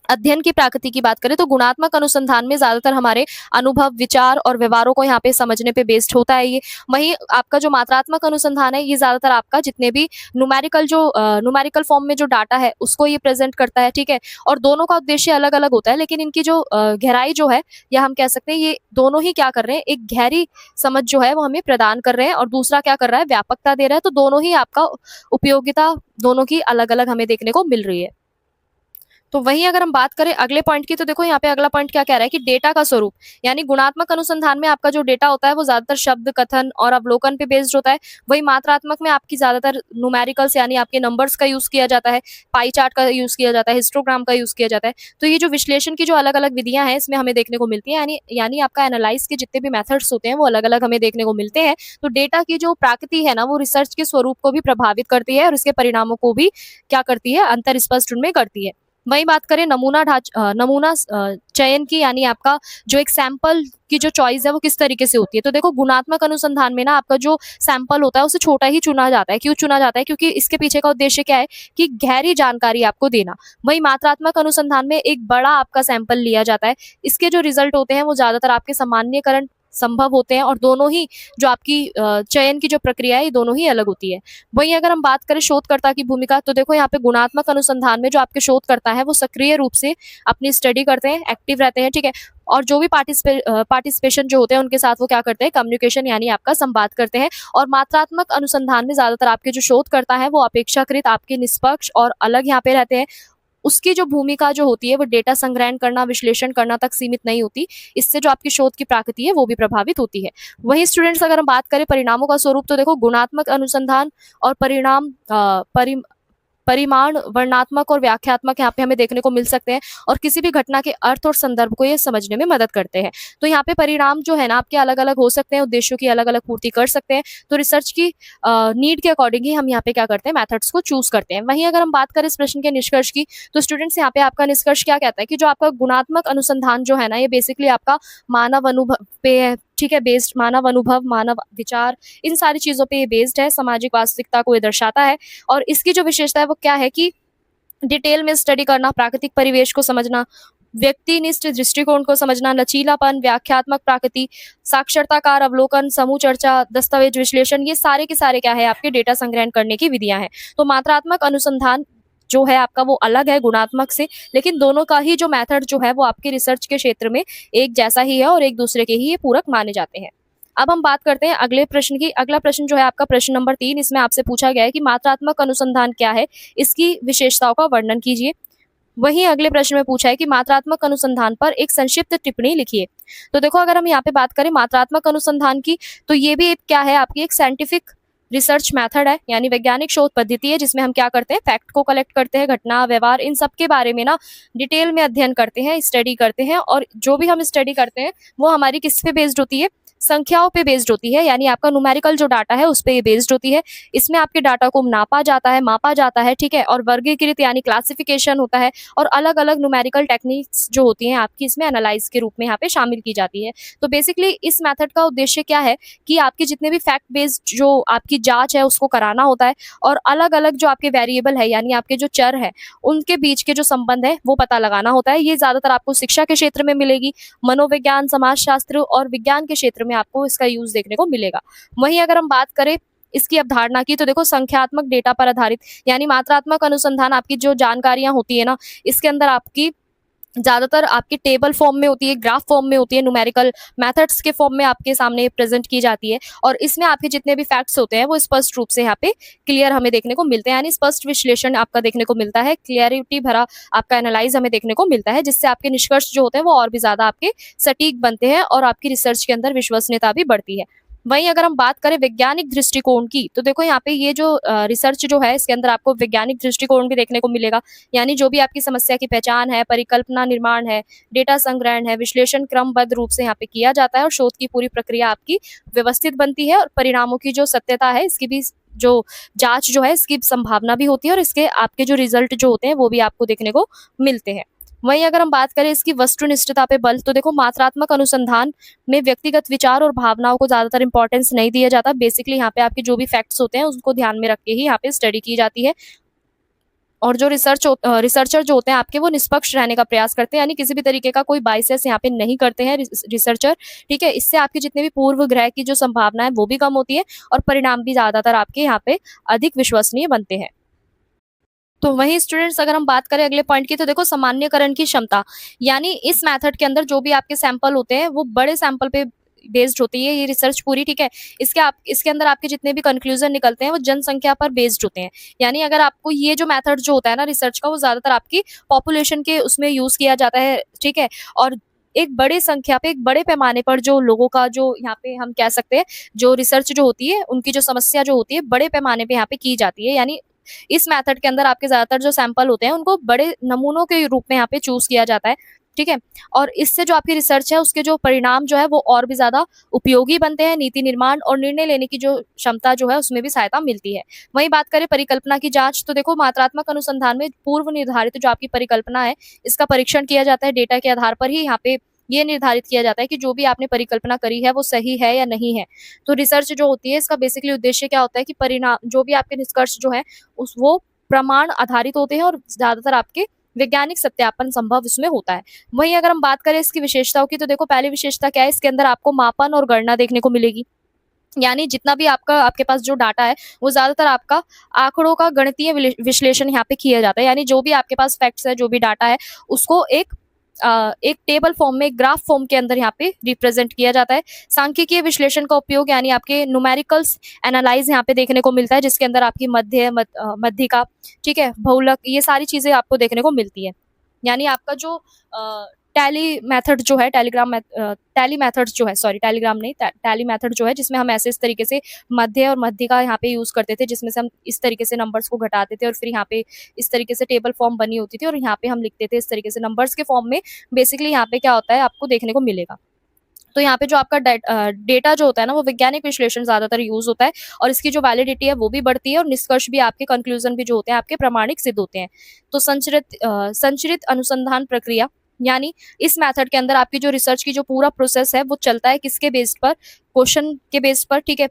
अध्ययन की प्रकृति की बात करें, तो गुणात्मक अनुसंधान में ज्यादातर हमारे अनुभव, विचार और व्यवहारों को यहाँ पे समझने पे बेस्ड होता है ये। वहीं आपका जो मात्रात्मक अनुसंधान है, ये ज्यादातर आपका जितने भी न्यूमेरिकल फॉर्म में जो डाटा है उसको ये प्रेजेंट करता है, ठीक है। और दोनों का उद्देश्य अलग अलग होता है, लेकिन इनकी जो गहराई जो है, या हम कह सकते हैं ये दोनों ही क्या कर रहे हैं, एक गहरी समझ जो है वो हमें प्रदान कर रहे हैं और दूसरा क्या कर रहा है, व्यापकता दे रहा है। तो दोनों ही आपका उपयोगिता दोनों की अलग अलग हमें देखने को मिल रही है। तो वहीं अगर हम बात करें अगले पॉइंट की, तो देखो यहाँ पे अगला पॉइंट क्या कह रहा है कि डेटा का स्वरूप, यानी गुणात्मक अनुसंधान में आपका जो डेटा होता है वो ज्यादातर शब्द, कथन और अवलोकन पे बेस्ड होता है। वहीं मात्रात्मक में आपकी ज्यादातर न्यूमेरिकल्स यानी आपके नंबर्स का यूज किया जाता है, पाई चार्ट का यूज किया जाता है, हिस्टोग्राम का यूज किया जाता है। तो ये जो विश्लेषण की जो अलग अलग विधियां हैं इसमें हमें देखने को मिलती है, यानी आपका एनालाइज के जितने भी मेथड्स होते हैं वो अलग अलग हमें देखने को मिलते हैं। तो डेटा की जो प्रकृति है ना, वो रिसर्च के स्वरूप को भी प्रभावित करती है और इसके परिणामों को भी क्या करती है, अंतर स्पष्ट उनमें करती है। वहीं बात करें नमूना चयन की, यानी आपका जो एक सैंपल की जो चॉइस है वो किस तरीके से होती है। तो देखो गुणात्मक अनुसंधान में ना आपका जो सैंपल होता है उसे छोटा ही चुना जाता है। क्यों चुना जाता है? क्योंकि इसके पीछे का उद्देश्य क्या है कि गहरी जानकारी आपको देना। वहीं मात्रात्मक अनुसंधान में एक बड़ा आपका सैंपल लिया जाता है, इसके जो रिजल्ट होते हैं वो ज्यादातर आपके सामान्यकरण संभव होते हैं और दोनों ही जो आपकी चयन की जो प्रक्रिया है ये दोनों ही अलग होती है। वहीं अगर हम बात करें शोधकर्ता की भूमिका, तो देखो यहाँ पे गुणात्मक अनुसंधान में जो आपके शोधकर्ता है वो सक्रिय रूप से अपनी स्टडी करते हैं, एक्टिव रहते हैं, ठीक है। और जो भी पार्टिसिपेशन जो होते हैं उनके साथ वो क्या करते हैं, कम्युनिकेशन यानी आपका संवाद करते हैं। और मात्रात्मक अनुसंधान में ज्यादातर आपके जो शोधकर्ता है वो अपेक्षाकृत आपके निष्पक्ष और अलग यहाँ पे रहते हैं। उसकी जो भूमिका जो होती है वो डेटा संग्रहण करना, विश्लेषण करना तक सीमित नहीं होती। इससे जो आपकी शोध की प्रकृति है वो भी प्रभावित होती है। वहीं स्टूडेंट्स अगर हम बात करें परिणामों का स्वरूप, तो देखो गुणात्मक अनुसंधान और परिमाण वर्णनात्मक और व्याख्यात्मक यहाँ पे हमें देखने को मिल सकते हैं और किसी भी घटना के अर्थ और संदर्भ को ये समझने में मदद करते हैं। तो यहाँ पे परिणाम जो है ना आपके अलग अलग हो सकते हैं, उद्देश्यों की अलग अलग पूर्ति कर सकते हैं। तो रिसर्च की नीड के अकॉर्डिंग ही हम यहाँ पे क्या करते हैं, मेथड्स को चूज करते हैं। वहीं अगर हम बात करें इस प्रश्न के निष्कर्ष की, तो स्टूडेंट्स यहाँ पे आपका निष्कर्ष क्या कहता है कि जो आपका गुणात्मक अनुसंधान जो है ना, ये बेसिकली आपका मानव अनुभव पे है, ठीक है, बेस्ड, मानव अनुभव, मानव विचार, इन सारी चीजों पे ये बेस्ड है, सामाजिक वास्तविकता को ये दर्शाता है। और इसकी जो विशेषता है वो क्या है कि डिटेल में स्टडी करना, प्राकृतिक परिवेश को समझना, व्यक्तिनिष्ठ दृष्टिकोण को समझना, लचीलापन, व्याख्यात्मक प्रकृति, साक्षरताकार अवलोकन, समूह चर्चा, दस्तावेज विश्लेषण, ये सारे के सारे क्या है, आपके डेटा संग्रहण करने की विधियां हैं। तो मात्रात्मक अनुसंधान जो है आपका वो अलग है गुणात्मक से, लेकिन दोनों का ही जो मेथड जो है वो आपके रिसर्च के क्षेत्र में एक जैसा ही है और एक दूसरे के ही ये पूरक माने जाते हैं। अब हम बात करते हैं अगले प्रश्न की। अगला प्रश्न जो है आपका प्रश्न नंबर 3, इसमें आपसे पूछा गया है कि मात्रात्मक अनुसंधान क्या है, इसकी विशेषताओं का वर्णन कीजिए। वहीं अगले प्रश्न में पूछा है कि मात्रात्मक अनुसंधान पर एक संक्षिप्त टिप्पणी लिखिए। तो देखो अगर हम यहाँ पे बात करें मात्रात्मक अनुसंधान की, तो ये भी एक क्या है, आपकी एक साइंटिफिक रिसर्च मेथड है, यानी वैज्ञानिक शोध पद्धति है, जिसमें हम क्या करते हैं, फैक्ट को कलेक्ट करते हैं, घटना, व्यवहार, इन सब के बारे में ना डिटेल में अध्ययन करते हैं, स्टडी करते हैं। और जो भी हम स्टडी करते हैं वो हमारी किस पे बेस्ड होती है, संख्याओं पे बेस्ड होती है, यानी आपका न्यूमेरिकल जो डाटा है उस पे ये बेस्ड होती है। इसमें आपके डाटा को नापा जाता है, मापा जाता है, ठीक है, और वर्गीकृत यानी क्लासिफिकेशन होता है, और अलग अलग न्यूमेरिकल टेक्निक्स जो होती हैं आपकी इसमें एनालाइज के रूप में यहाँ पे शामिल की जाती है। तो बेसिकली इस मेथड का उद्देश्य क्या है कि आपके जितने भी फैक्ट बेस्ड जो आपकी जांच है उसको कराना होता है, और अलग अलग जो आपके वेरिएबल है यानी आपके जो चर है उनके बीच के जो संबंध है वो पता लगाना होता है। ये ज्यादातर आपको शिक्षा के क्षेत्र में मिलेगी, मनोविज्ञान, समाजशास्त्र और विज्ञान के क्षेत्र में आपको इसका यूज देखने को मिलेगा। वहीं अगर हम बात करें इसकी अवधारणा की, तो देखो संख्यात्मक डेटा पर आधारित यानी मात्रात्मक अनुसंधान, आपकी जो जानकारियां होती है ना इसके अंदर आपकी ज्यादातर आपकी टेबल फॉर्म में होती है, ग्राफ फॉर्म में होती है, न्यूमेरिकल मेथड्स के फॉर्म में आपके सामने प्रेजेंट की जाती है, और इसमें आपके जितने भी फैक्ट्स होते हैं वो स्पष्ट रूप से यहाँ पे क्लियर हमें देखने को मिलते हैं, यानी स्पष्ट विश्लेषण आपका देखने को मिलता है, क्लियरिटी भरा आपका एनालाइज हमें देखने को मिलता है, जिससे आपके निष्कर्ष जो होते हैं वो और भी ज्यादा आपके सटीक बनते हैं और आपकी रिसर्च के अंदर विश्वसनीयता भी बढ़ती है। वहीं अगर हम बात करें वैज्ञानिक दृष्टिकोण की, तो देखो यहाँ पे ये जो रिसर्च जो है इसके अंदर आपको वैज्ञानिक दृष्टिकोण भी देखने को मिलेगा, यानी जो भी आपकी समस्या की पहचान है, परिकल्पना निर्माण है, डेटा संग्रहण है, विश्लेषण क्रमबद्ध रूप से यहाँ पे किया जाता है, और शोध की पूरी प्रक्रिया आपकी व्यवस्थित बनती है, और परिणामों की जो सत्यता है इसकी भी जो जांच जो है इसकी संभावना भी होती है, और इसके आपके जो रिजल्ट जो होते हैं वो भी आपको देखने को मिलते हैं। वहीं अगर हम बात करें इसकी वस्तुनिष्ठता पे बल, तो देखो मात्रात्मक अनुसंधान में व्यक्तिगत विचार और भावनाओं को ज्यादातर इंपॉर्टेंस नहीं दिया जाता। बेसिकली यहाँ पे आपके जो भी फैक्ट्स होते हैं उसको ध्यान में रख के ही यहाँ पे स्टडी की जाती है, और जो रिसर्चर जो होते हैं आपके वो निष्पक्ष रहने का प्रयास करते हैं, यानी किसी भी तरीके का कोई बाइसेस यहाँ पे नहीं करते हैं रिसर्चर, ठीक है। इससे आपके जितने भी पूर्व ग्रह की जो संभावना है वो भी कम होती है, और परिणाम भी ज्यादातर आपके यहाँ पे अधिक विश्वसनीय बनते हैं। तो वहीं स्टूडेंट्स अगर हम बात करें अगले पॉइंट की, तो देखो सामान्यकरण की क्षमता, यानी इस मेथड के अंदर जो भी आपके सैंपल होते हैं वो बड़े सैंपल पे बेस्ड होती है ये रिसर्च पूरी, ठीक है। इसके अंदर आपके जितने भी कंक्लूजन निकलते हैं वो जनसंख्या पर बेस्ड होते हैं, यानी अगर आपको ये जो मेथड जो होता है ना रिसर्च का वो ज्यादातर आपकी पॉपुलेशन के उसमें यूज किया जाता है, ठीक है, और एक बड़े संख्या पे, एक बड़े पैमाने पर जो लोगों का जो यहाँ पे हम कह सकते हैं जो रिसर्च जो होती है उनकी जो समस्या जो होती है बड़े पैमाने पे यहाँ पे की जाती है, यानी इस मेथड के अंदर आपके ज्यादातर जो सैंपल होते हैं उनको बड़े नमूनों के रूप में यहाँ पे चूज किया जाता है, ठीक है, और इससे जो आपकी रिसर्च है उसके जो परिणाम जो है वो और भी ज्यादा उपयोगी बनते हैं, नीति निर्माण और निर्णय लेने की जो क्षमता जो है उसमें भी सहायता मिलती है। वहीं बात करें परिकल्पना की जांच, तो देखो मात्रात्मक अनुसंधान में पूर्व निर्धारित जो आपकी परिकल्पना है इसका परीक्षण किया जाता है, डेटा के आधार पर ही यहाँ पे ये निर्धारित किया जाता है कि जो भी आपने परिकल्पना करी है वो सही है या नहीं है। तो रिसर्च जो होती है इसका बेसिकली उद्देश्य क्या होता है कि परिणाम जो भी आपके निष्कर्ष जो है उस वो प्रमाण आधारित होते हैं, और ज्यादातर आपके वैज्ञानिक सत्यापन संभव इसमें होता है। वहीं अगर हम बात करें इसकी विशेषताओं की, तो देखो पहली विशेषता क्या है, इसके अंदर आपको मापन और गणना देखने को मिलेगी, यानी जितना भी आपके पास जो डाटा है वो ज्यादातर आपका आंकड़ों का गणितीय विश्लेषण यहाँ पे किया जाता है, यानी जो भी आपके पास फैक्ट्स है, जो भी डाटा है उसको एक टेबल फॉर्म में, एक ग्राफ फॉर्म के अंदर यहाँ पे रिप्रेजेंट किया जाता है। सांख्यिकीय विश्लेषण का उपयोग यानी आपके न्यूमेरिकल्स एनालाइज यहाँ पे देखने को मिलता है, जिसके अंदर आपकी मध्यिका, ठीक है, बहुलक, ये सारी चीजें आपको देखने को मिलती है। यानी आपका जो टैली मेथड जो है, टैली मेथड जो है, सॉरी टेलीग्राम नहीं, टैली मेथड जो है जिसमें हम ऐसे इस तरीके से मध्य और मध्यिका यहाँ पे यूज करते थे, जिसमें से हम इस तरीके से नंबर्स को घटाते थे और फिर यहाँ पे इस तरीके से टेबल फॉर्म बनी होती थी और यहाँ पे हम लिखते थे इस तरीके से नंबर्स के फॉर्म में। बेसिकली यहाँ पे क्या होता है आपको देखने को मिलेगा। तो यहाँ पे जो आपका डेटा जो होता है ना वो वैज्ञानिक विश्लेषण ज्यादातर यूज होता है, और इसकी जो वैलिडिटी है वो भी बढ़ती है, और निष्कर्ष भी आपके कंक्लूजन भी जो होते हैं आपके प्रमाणिक सिद्ध होते हैं। तो संचरित अनुसंधान प्रक्रिया, यानी इस मेथड के अंदर आपकी जो रिसर्च की जो पूरा प्रोसेस है वो चलता है किसके बेस पर, क्वेश्चन के बेस पर, ठीक है,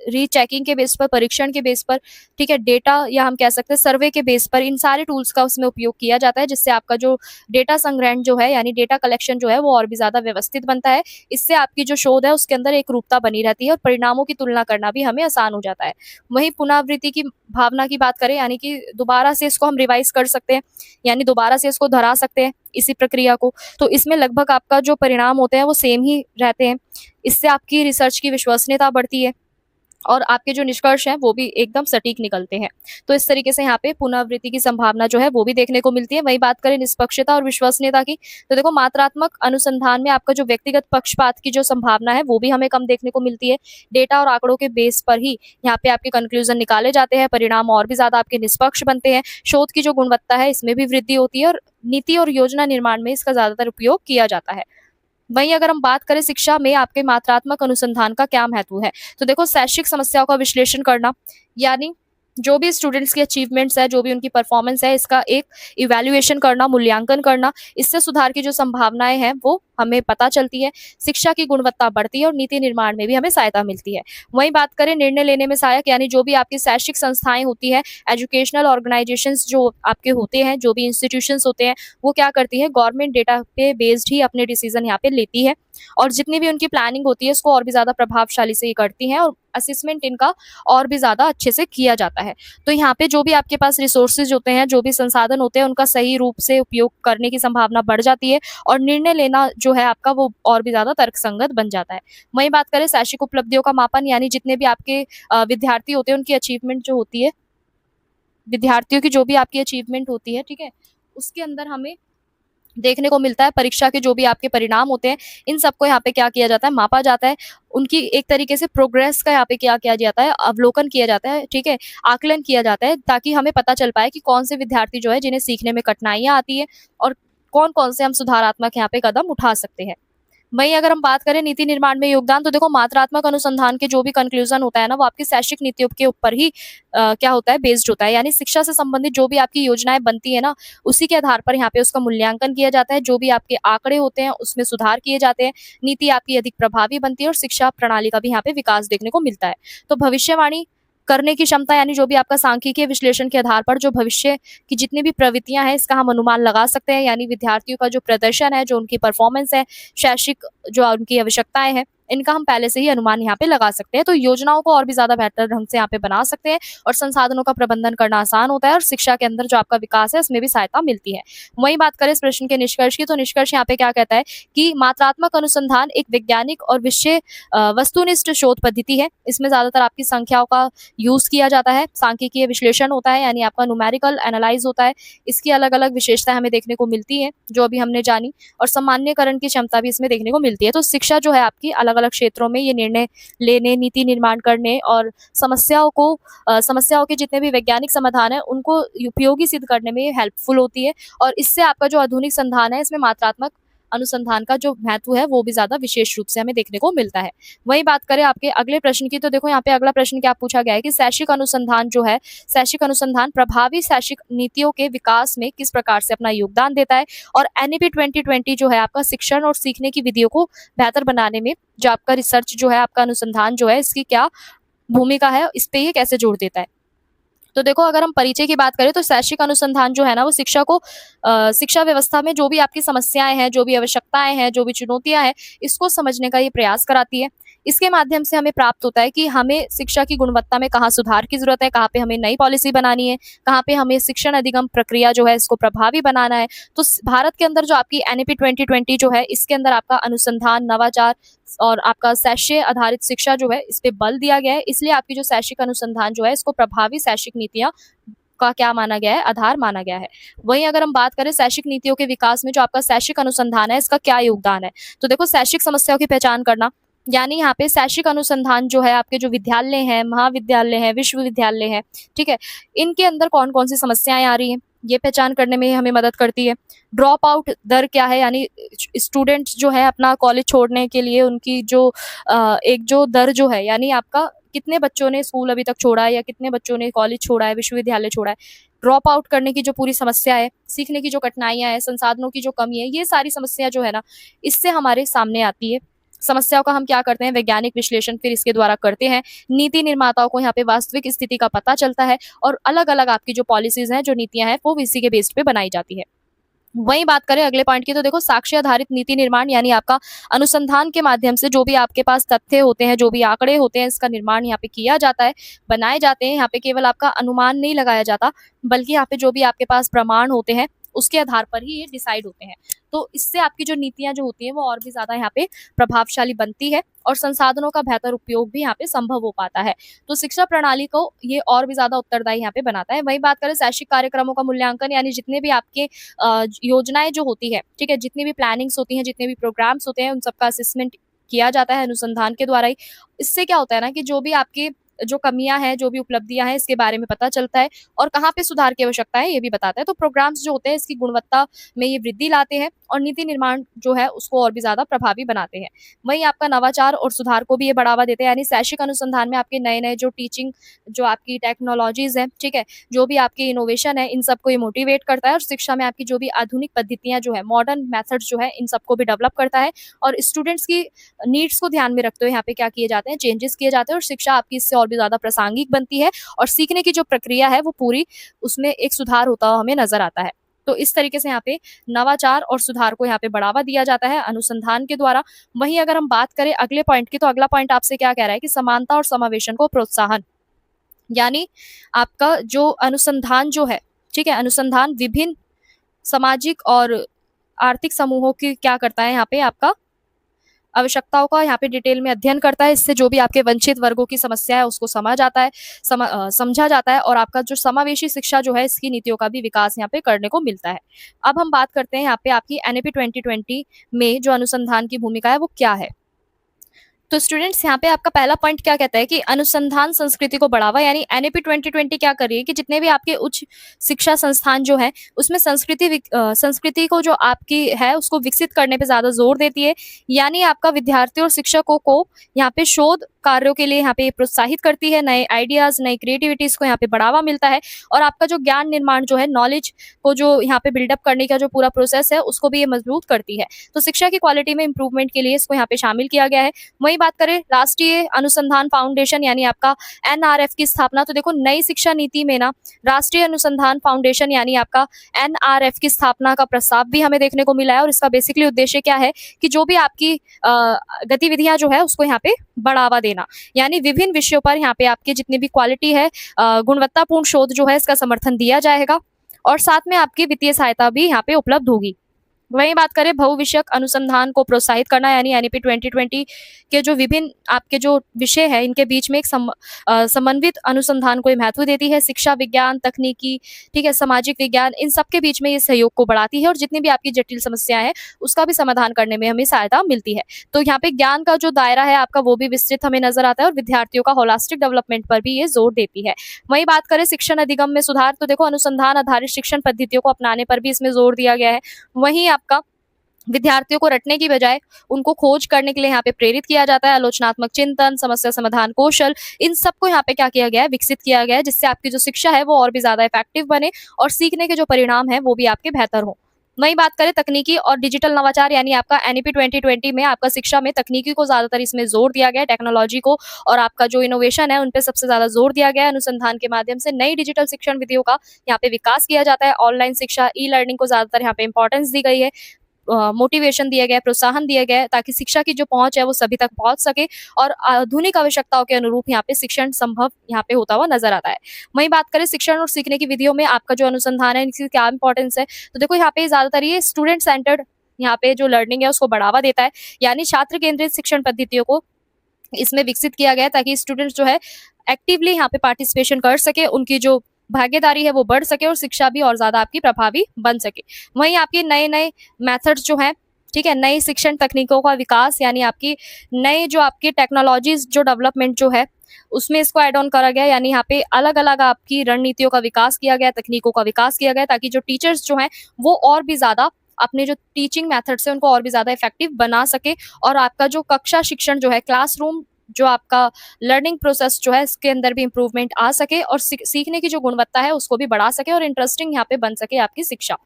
रीचेकिंग के बेस पर, परीक्षण के बेस पर, ठीक है, डेटा या हम कह सकते हैं सर्वे के बेस पर, इन सारे टूल्स का उसमें उपयोग किया जाता है, जिससे आपका जो डेटा संग्रहण जो है यानी डेटा कलेक्शन जो है वो और भी ज्यादा व्यवस्थित बनता है। इससे आपकी जो शोध है उसके अंदर एक रूपता बनी रहती है और परिणामों की तुलना करना भी हमें आसान हो जाता है। वहीं पुनरावृत्ति की भावना की बात करें, यानी कि दोबारा से इसको हम रिवाइज कर सकते हैं, यानी दोबारा से इसको दोहरा सकते हैं इसी प्रक्रिया को, तो इसमें लगभग आपका जो परिणाम होते हैं वो सेम ही रहते हैं। इससे आपकी रिसर्च की विश्वसनीयता बढ़ती है और आपके जो निष्कर्ष हैं वो भी एकदम सटीक निकलते हैं। तो इस तरीके से यहाँ पे पुनरावृत्ति की संभावना जो है वो भी देखने को मिलती है। वही बात करें निष्पक्षता और विश्वसनीयता की, तो देखो मात्रात्मक अनुसंधान में आपका जो व्यक्तिगत पक्षपात की जो संभावना है वो भी हमें कम देखने को मिलती है। डेटा और आंकड़ों के बेस पर ही यहाँ पे आपके कंक्लूजन निकाले जाते हैं, परिणाम और भी ज्यादा आपके निष्पक्ष बनते हैं। शोध की जो गुणवत्ता है इसमें भी वृद्धि होती है और नीति और योजना निर्माण में इसका ज्यादातर उपयोग किया जाता है। वहीं अगर हम बात करें शिक्षा में आपके मात्रात्मक अनुसंधान का क्या महत्व है, तो देखो शैक्षिक समस्याओं का विश्लेषण करना, यानी जो भी स्टूडेंट्स की अचीवमेंट्स है, जो भी उनकी परफॉर्मेंस है, इसका एक इवैल्यूएशन करना, मूल्यांकन करना, इससे सुधार की जो संभावनाएं हैं वो हमें पता चलती है, शिक्षा की गुणवत्ता बढ़ती है और नीति निर्माण में भी हमें सहायता मिलती है। वहीं बात करें निर्णय लेने में सहायक, यानी जो भी आपकी शैक्षिक संस्थाएं होती है, एजुकेशनल ऑर्गेनाइजेशंस जो आपके होते हैं, जो भी इंस्टीट्यूशंस होते हैं, वो क्या करती है, गवर्नमेंट डेटा पे बेस्ड ही अपने डिसीजन यहाँ पे लेती है, और जितनी भी उनकी प्लानिंग होती है इसको और भी ज़्यादा प्रभावशाली से ये करती हैं, और असेसमेंट इनका और भी ज़्यादा अच्छे से किया जाता है। तो यहाँ पे जो भी आपके पास रिसोर्सेज होते हैं, जो भी संसाधन होते हैं, उनका सही रूप से उपयोग करने की संभावना बढ़ जाती है, और निर्णय लेना जो है आपका वो और भी ज़्यादा तर्कसंगत बन जाता है। वहीं बात करें शैक्षिक उपलब्धियों का मापन, यानी जितने भी आपके विद्यार्थी होते हैं उनकी अचीवमेंट जो होती है, विद्यार्थियों की जो भी आपकी अचीवमेंट होती है, ठीक है, उसके अंदर हमें देखने को मिलता है परीक्षा के जो भी आपके परिणाम होते हैं, इन सबको यहाँ पे क्या किया जाता है, मापा जाता है। उनकी एक तरीके से प्रोग्रेस का यहाँ पे क्या किया जाता है, अवलोकन किया जाता है, ठीक है, आकलन किया जाता है, ताकि हमें पता चल पाए कि कौन से विद्यार्थी जो है जिन्हें सीखने में कठिनाइयाँ आती है, और कौन कौन से हम सुधारात्मक यहाँ पे कदम उठा सकते हैं। वहीं अगर हम बात करें नीति निर्माण में योगदान, तो देखो मात्रात्मक अनुसंधान के जो भी कंक्लूजन होता है ना, वो आपकी शैक्षिक नीतियों के ऊपर ही क्या होता है, बेस्ड होता है, यानी शिक्षा से संबंधित जो भी आपकी योजनाएं बनती है ना, उसी के आधार पर यहाँ पे उसका मूल्यांकन किया जाता है, जो भी आपके आंकड़े होते हैं उसमें सुधार किए जाते हैं, नीति आपकी अधिक प्रभावी बनती है, और शिक्षा प्रणाली का भी यहाँ पे विकास देखने को मिलता है। तो भविष्यवाणी करने की क्षमता, यानी जो भी आपका सांख्यिकीय विश्लेषण के आधार पर जो भविष्य की जितनी भी प्रवृत्तियां हैं, इसका हम अनुमान लगा सकते हैं, यानी विद्यार्थियों का जो प्रदर्शन है, जो उनकी परफॉर्मेंस है, शैक्षिक जो उनकी आवश्यकताएं हैं, इनका हम पहले से ही अनुमान यहाँ पे लगा सकते हैं। तो योजनाओं को और भी ज्यादा बेहतर ढंग से यहाँ पे बना सकते हैं, और संसाधनों का प्रबंधन करना आसान होता है, और शिक्षा के अंदर जो आपका विकास है उसमें भी सहायता मिलती है। वहीं बात करें इस प्रश्न के निष्कर्ष की, तो निष्कर्ष यहाँ पे क्या कहता है कि मात्रात्मक अनुसंधान एक वैज्ञानिक और विषय वस्तुनिष्ठ शोध पद्धति है। इसमें ज्यादातर आपकी संख्याओं का यूज किया जाता है, सांख्यिकीय विश्लेषण होता है, यानी आपका न्यूमेरिकल एनालाइज होता है, इसकी अलग अलग विशेषताएं हमें देखने को मिलती है जो अभी हमने जानी, और सामान्यकरण की क्षमता भी इसमें देखने को मिलती है। तो शिक्षा जो है आपकी अलग अलग क्षेत्रों में ये निर्णय लेने, नीति निर्माण करने, और समस्याओं के जितने भी वैज्ञानिक समाधान है उनको उपयोगी सिद्ध करने में हेल्पफुल होती है, और इससे आपका जो आधुनिक संधान है, इसमें मात्रात्मक अनुसंधान का जो महत्व है वो भी ज्यादा विशेष रूप से हमें देखने को मिलता है। वही बात करें आपके अगले प्रश्न की, तो देखो यहाँ पे अगला प्रश्न क्या पूछा गया है कि शैक्षिक अनुसंधान जो है, शैक्षिक अनुसंधान प्रभावी शैक्षिक नीतियों के विकास में किस प्रकार से अपना योगदान देता है, और एनईपी 2020 जो है आपका शिक्षण और सीखने की विधियों को बेहतर बनाने में जो आपका रिसर्च जो है, आपका अनुसंधान जो है, इसकी क्या भूमिका है, इस पे ये कैसे जोड़ देता है। तो देखो अगर हम परिचय की बात करें, तो शैक्षिक अनुसंधान जो है ना, वो शिक्षा को शिक्षा व्यवस्था में जो भी आपकी समस्याएं हैं, जो भी आवश्यकताएं हैं, जो भी चुनौतियां हैं, इसको समझने का ये प्रयास कराती है। इसके माध्यम से हमें प्राप्त होता है कि हमें शिक्षा की गुणवत्ता में कहाँ सुधार की जरूरत है, कहाँ पे हमें नई पॉलिसी बनानी है, कहाँ पे हमें शिक्षण अधिगम प्रक्रिया जो है इसको प्रभावी बनाना है। तो भारत के अंदर जो आपकी एनईपी 2020 जो है, इसके अंदर आपका अनुसंधान, नवाचार और आपका शैक्षिक आधारित शिक्षा जो है, इस पे बल दिया गया है। इसलिए आपकी जो शैक्षिक अनुसंधान जो है, इसको प्रभावी शैक्षिक नीतियां का क्या माना गया है, आधार माना गया है। वहीं अगर हम बात करें शैक्षिक नीतियों के विकास में जो आपका शैक्षिक अनुसंधान है, इसका क्या योगदान है, तो देखो शैक्षिक समस्याओं की पहचान करना, यानी यहाँ पे शैक्षिक अनुसंधान जो है, आपके जो विद्यालय हैं, महाविद्यालय हैं, विश्वविद्यालय हैं, ठीक है, इनके अंदर कौन कौन सी समस्याएं आ रही हैं, ये पहचान करने में हमें मदद करती है। ड्रॉप आउट दर क्या है, यानी स्टूडेंट्स जो है अपना कॉलेज छोड़ने के लिए उनकी जो एक जो दर जो है, यानी आपका कितने बच्चों ने स्कूल अभी तक छोड़ा है, या कितने बच्चों ने कॉलेज छोड़ा है, विश्वविद्यालय छोड़ा है, ड्रॉप आउट करने की जो पूरी समस्या है, सीखने की जो कठिनाइयां है, संसाधनों की जो कमी है, ये सारी समस्या जो है ना, इससे हमारे सामने आती है। समस्याओं का हम क्या करते हैं, वैज्ञानिक विश्लेषण फिर इसके द्वारा करते हैं। नीति निर्माताओं को यहाँ पे वास्तविक स्थिति का पता चलता है, और अलग अलग आपकी जो पॉलिसीज हैं, जो नीतियां हैं, वो इसी के बेस्ड पे बनाई जाती है। वहीं बात करें अगले पॉइंट की, तो देखो साक्ष्य आधारित नीति निर्माण, यानी आपका अनुसंधान के माध्यम से जो भी आपके पास तथ्य होते हैं, जो भी आंकड़े होते हैं, इसका निर्माण यहाँ पे किया जाता है, बनाए जाते हैं। यहाँ पे केवल आपका अनुमान नहीं लगाया जाता, बल्कि यहाँ पे जो भी आपके पास प्रमाण होते हैं, उसके आधार पर ही ये डिसाइड होते हैं। तो इससे आपकी जो नीतियां जो होती हैं, वो और भी ज्यादा यहाँ पे प्रभावशाली बनती है, और संसाधनों का बेहतर उपयोग भी यहाँ पे संभव हो पाता है। तो शिक्षा प्रणाली को ये और भी ज्यादा उत्तरदायी यहाँ पे बनाता है। वही बात करें शैक्षिक कार्यक्रमों का मूल्यांकन, यानी जितने भी आपके योजनाएं जो होती है, ठीक है, जितनी भी प्लानिंग्स होती हैं, जितने भी प्रोग्राम्स होते हैं, उन सबका असेसमेंट किया जाता है अनुसंधान के द्वारा ही। इससे क्या होता है ना, कि जो भी आपके जो कमियां हैं, जो भी उपलब्धियां हैं, इसके बारे में पता चलता है और कहाँ पे सुधार की आवश्यकता है ये भी बताता है। तो प्रोग्राम्स जो होते हैं इसकी गुणवत्ता में ये वृद्धि लाते हैं और नीति निर्माण जो है उसको और भी ज्यादा प्रभावी बनाते हैं। वहीं आपका नवाचार और सुधार को भी ये बढ़ावा देते हैं, यानी शैक्षिक अनुसंधान में आपके नए नए जो टीचिंग, जो आपकी टेक्नोलॉजीज है, ठीक है, जो भी आपकी इनोवेशन है, इन सबको ये मोटिवेट करता है और शिक्षा में आपकी जो भी आधुनिक पद्धतियां जो है, मॉडर्न मेथड्स जो है, इन सबको भी डेवलप करता है और स्टूडेंट्स की नीड्स को ध्यान में रखते हुए यहाँ पे क्या किए जाते हैं, चेंजेस किए जाते हैं और शिक्षा आपकी इससे और भी ज्यादा प्रासंगिक बनती है और सीखने की जो प्रक्रिया है वो पूरी उसमें एक सुधार होता हुआ हमें नजर आता है। तो इस तरीके से यहाँ पे नवाचार और सुधार को यहाँ पे बढ़ावा दिया जाता है अनुसंधान के द्वारा। वहीं अगर हम बात करें अगले पॉइंट की, तो अगला पॉइंट आपसे क्या कह रहा है कि समानता और समावेशन को प्रोत्साहन, यानी आपका जो अनुसंधान जो है, ठीक है, अनुसंधान विभिन्न सामाजिक और आर्थिक समूहों की क्या करता है, यहाँ पे आपका आवश्यकताओं का यहाँ पे डिटेल में अध्ययन करता है। इससे जो भी आपके वंचित वर्गों की समस्या है उसको समझा जाता है और आपका जो समावेशी शिक्षा जो है इसकी नीतियों का भी विकास यहाँ पे करने को मिलता है। अब हम बात करते हैं यहाँ पे आपकी एनईपी 2020 में जो अनुसंधान की भूमिका है वो क्या है। तो स्टूडेंट्स यहाँ पे आपका पहला पॉइंट क्या कहता है कि अनुसंधान संस्कृति को बढ़ावा, यानी एनईपी 2020 क्या कर रही है कि जितने भी आपके उच्च शिक्षा संस्थान जो है उसमें संस्कृति को जो आपकी है उसको विकसित करने पे ज्यादा जोर देती है। यानी आपका विद्यार्थियों और शिक्षकों को यहाँ पे शोध कार्यों के लिए यहाँ पे प्रोत्साहित करती है, नए आइडियाज, नई क्रिएटिविटीज को यहाँ पे बढ़ावा मिलता है और आपका जो ज्ञान निर्माण जो है, नॉलेज को जो यहाँ पे बिल्डअप करने का जो पूरा प्रोसेस है उसको भी ये मजबूत करती है। तो शिक्षा की क्वालिटी में इंप्रूवमेंट के लिए इसको यहाँ पे शामिल किया गया है। वहीं बात करें राष्ट्रीय अनुसंधान फाउंडेशन यानी आपका एनआरएफ की स्थापना, तो देखो नई शिक्षा नीति में ना राष्ट्रीय अनुसंधान फाउंडेशन यानी आपका एनआरएफ की स्थापना का प्रस्ताव भी हमें देखने को मिला है और इसका बेसिकली उद्देश्य क्या है कि जो भी आपकी गतिविधियां जो है उसको यहाँ पे बढ़ावा देना, यानी विभिन्न विषयों पर यहाँ पे आपकी जितनी भी क्वालिटी है, गुणवत्तापूर्ण शोध जो है इसका समर्थन दिया जाएगा और साथ में आपकी वित्तीय सहायता भी यहाँ पे उपलब्ध होगी। वहीं बात करें भविष्यक अनुसंधान को प्रोत्साहित करना, यानी एनईपी 2020 के जो विभिन्न आपके जो विषय है इनके बीच में एक समन्वित अनुसंधान को महत्व देती है। शिक्षा, विज्ञान, तकनीकी, ठीक है, सामाजिक विज्ञान, इन सब के बीच में ये सहयोग को बढ़ाती है और जितनी भी आपकी जटिल समस्याएं हैं उसका भी समाधान करने में हमें सहायता मिलती है। तो यहाँ पे ज्ञान का जो दायरा है आपका वो भी विस्तृत हमें नजर आता है और विद्यार्थियों का होलिस्टिक डेवलपमेंट पर भी ये जोर देती है। वहीं बात करें शिक्षण अधिगम में सुधार, तो देखो अनुसंधान आधारित शिक्षण पद्धतियों को अपनाने पर भी इसमें जोर दिया गया है। वहीं आपका विद्यार्थियों को रटने की बजाय उनको खोज करने के लिए यहाँ पे प्रेरित किया जाता है। आलोचनात्मक चिंतन, समस्या समाधान कौशल, इन सबको यहाँ पे क्या किया गया है, विकसित किया गया है, जिससे आपकी जो शिक्षा है वो और भी ज्यादा इफेक्टिव बने और सीखने के जो परिणाम है वो भी आपके बेहतर हो। वहीं बात करें तकनीकी और डिजिटल नवाचार, यानी आपका एनईपी 2020 में आपका शिक्षा में तकनीकी को ज्यादातर इसमें जोर दिया गया है, टेक्नोलॉजी को और आपका जो इनोवेशन है उन पे सबसे ज्यादा जोर दिया गया है। अनुसंधान के माध्यम से नई डिजिटल शिक्षण विधियों का यहाँ पे विकास किया जाता है। ऑनलाइन शिक्षा, ई लर्निंग को ज्यादातर यहाँ पे इंपॉर्टेंस दी गई है, मोटिवेशन दिया गया, प्रोत्साहन दिया गया है ताकि शिक्षा की जो पहुंच है वो सभी तक पहुंच सके और आधुनिक आवश्यकताओं के अनुरूप यहाँ पे शिक्षण संभव यहाँ पे होता हुआ नजर आता है। वहीं बात करें शिक्षण और सीखने की विधियों में आपका जो अनुसंधान है इसकी क्या इंपॉर्टेंस है, तो देखो यहाँ पे ज्यादातर ये स्टूडेंट सेंटर्ड यहाँ पे जो लर्निंग है उसको बढ़ावा देता है, यानी छात्र केंद्रित शिक्षण पद्धतियों को इसमें विकसित किया गया है ताकि स्टूडेंट्स जो है एक्टिवली यहाँ पे पार्टिसिपेशन कर सके, उनकी जो भागीदारी है वो बढ़ सके और शिक्षा भी और ज्यादा आपकी प्रभावी बन सके। वहीं आपकी नए नए मेथड्स जो है, ठीक है, नई शिक्षण तकनीकों का विकास, यानी आपकी नए जो आपकी टेक्नोलॉजीज जो डेवलपमेंट जो है उसमें इसको एड ऑन करा गया, यानी यहाँ पे अलग अलग आपकी रणनीतियों का विकास किया गया, तकनीकों का विकास किया गया ताकि जो टीचर्स जो हैं वो और भी ज्यादा अपने जो टीचिंग मेथड्स है उनको और भी ज्यादा इफेक्टिव बना सके और आपका जो कक्षा शिक्षण जो है, क्लासरूम जो आपका लर्निंग प्रोसेस जो है इसके अंदर भी इंप्रूवमेंट आ सके और सीखने की जो गुणवत्ता है उसको भी बढ़ा सके और इंटरेस्टिंग यहाँ पे बन सके आपकी शिक्षा।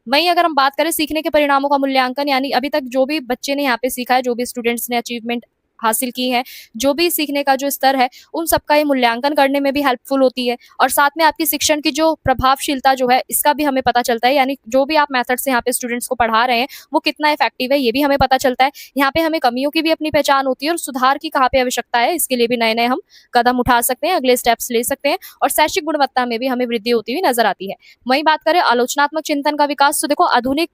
वहीं अगर हम बात करें सीखने के परिणामों का मूल्यांकन, यानी अभी तक जो भी बच्चे ने यहाँ पे सीखा है, जो भी स्टूडेंट्स ने अचीवमेंट हासिल की है, जो भी सीखने का जो स्तर है उन सबका ये मूल्यांकन करने में भी हेल्पफुल होती है और साथ में आपकी शिक्षण की जो प्रभावशीलता जो है इसका भी हमें पता चलता है, यानी जो भी आप मेथड से यहाँ पे स्टूडेंट्स को पढ़ा रहे हैं वो कितना इफेक्टिव है ये भी हमें पता चलता है। यहाँ पे हमें कमियों की भी अपनी पहचान होती है और सुधार की कहाँ पे आवश्यकता है इसके लिए भी नए नए हम कदम उठा सकते हैं, अगले स्टेप्स ले सकते हैं और शैक्षिक गुणवत्ता में भी हमें वृद्धि होती हुई नजर आती है। वहीं बात करें आलोचनात्मक चिंतन का विकास, तो देखो आधुनिक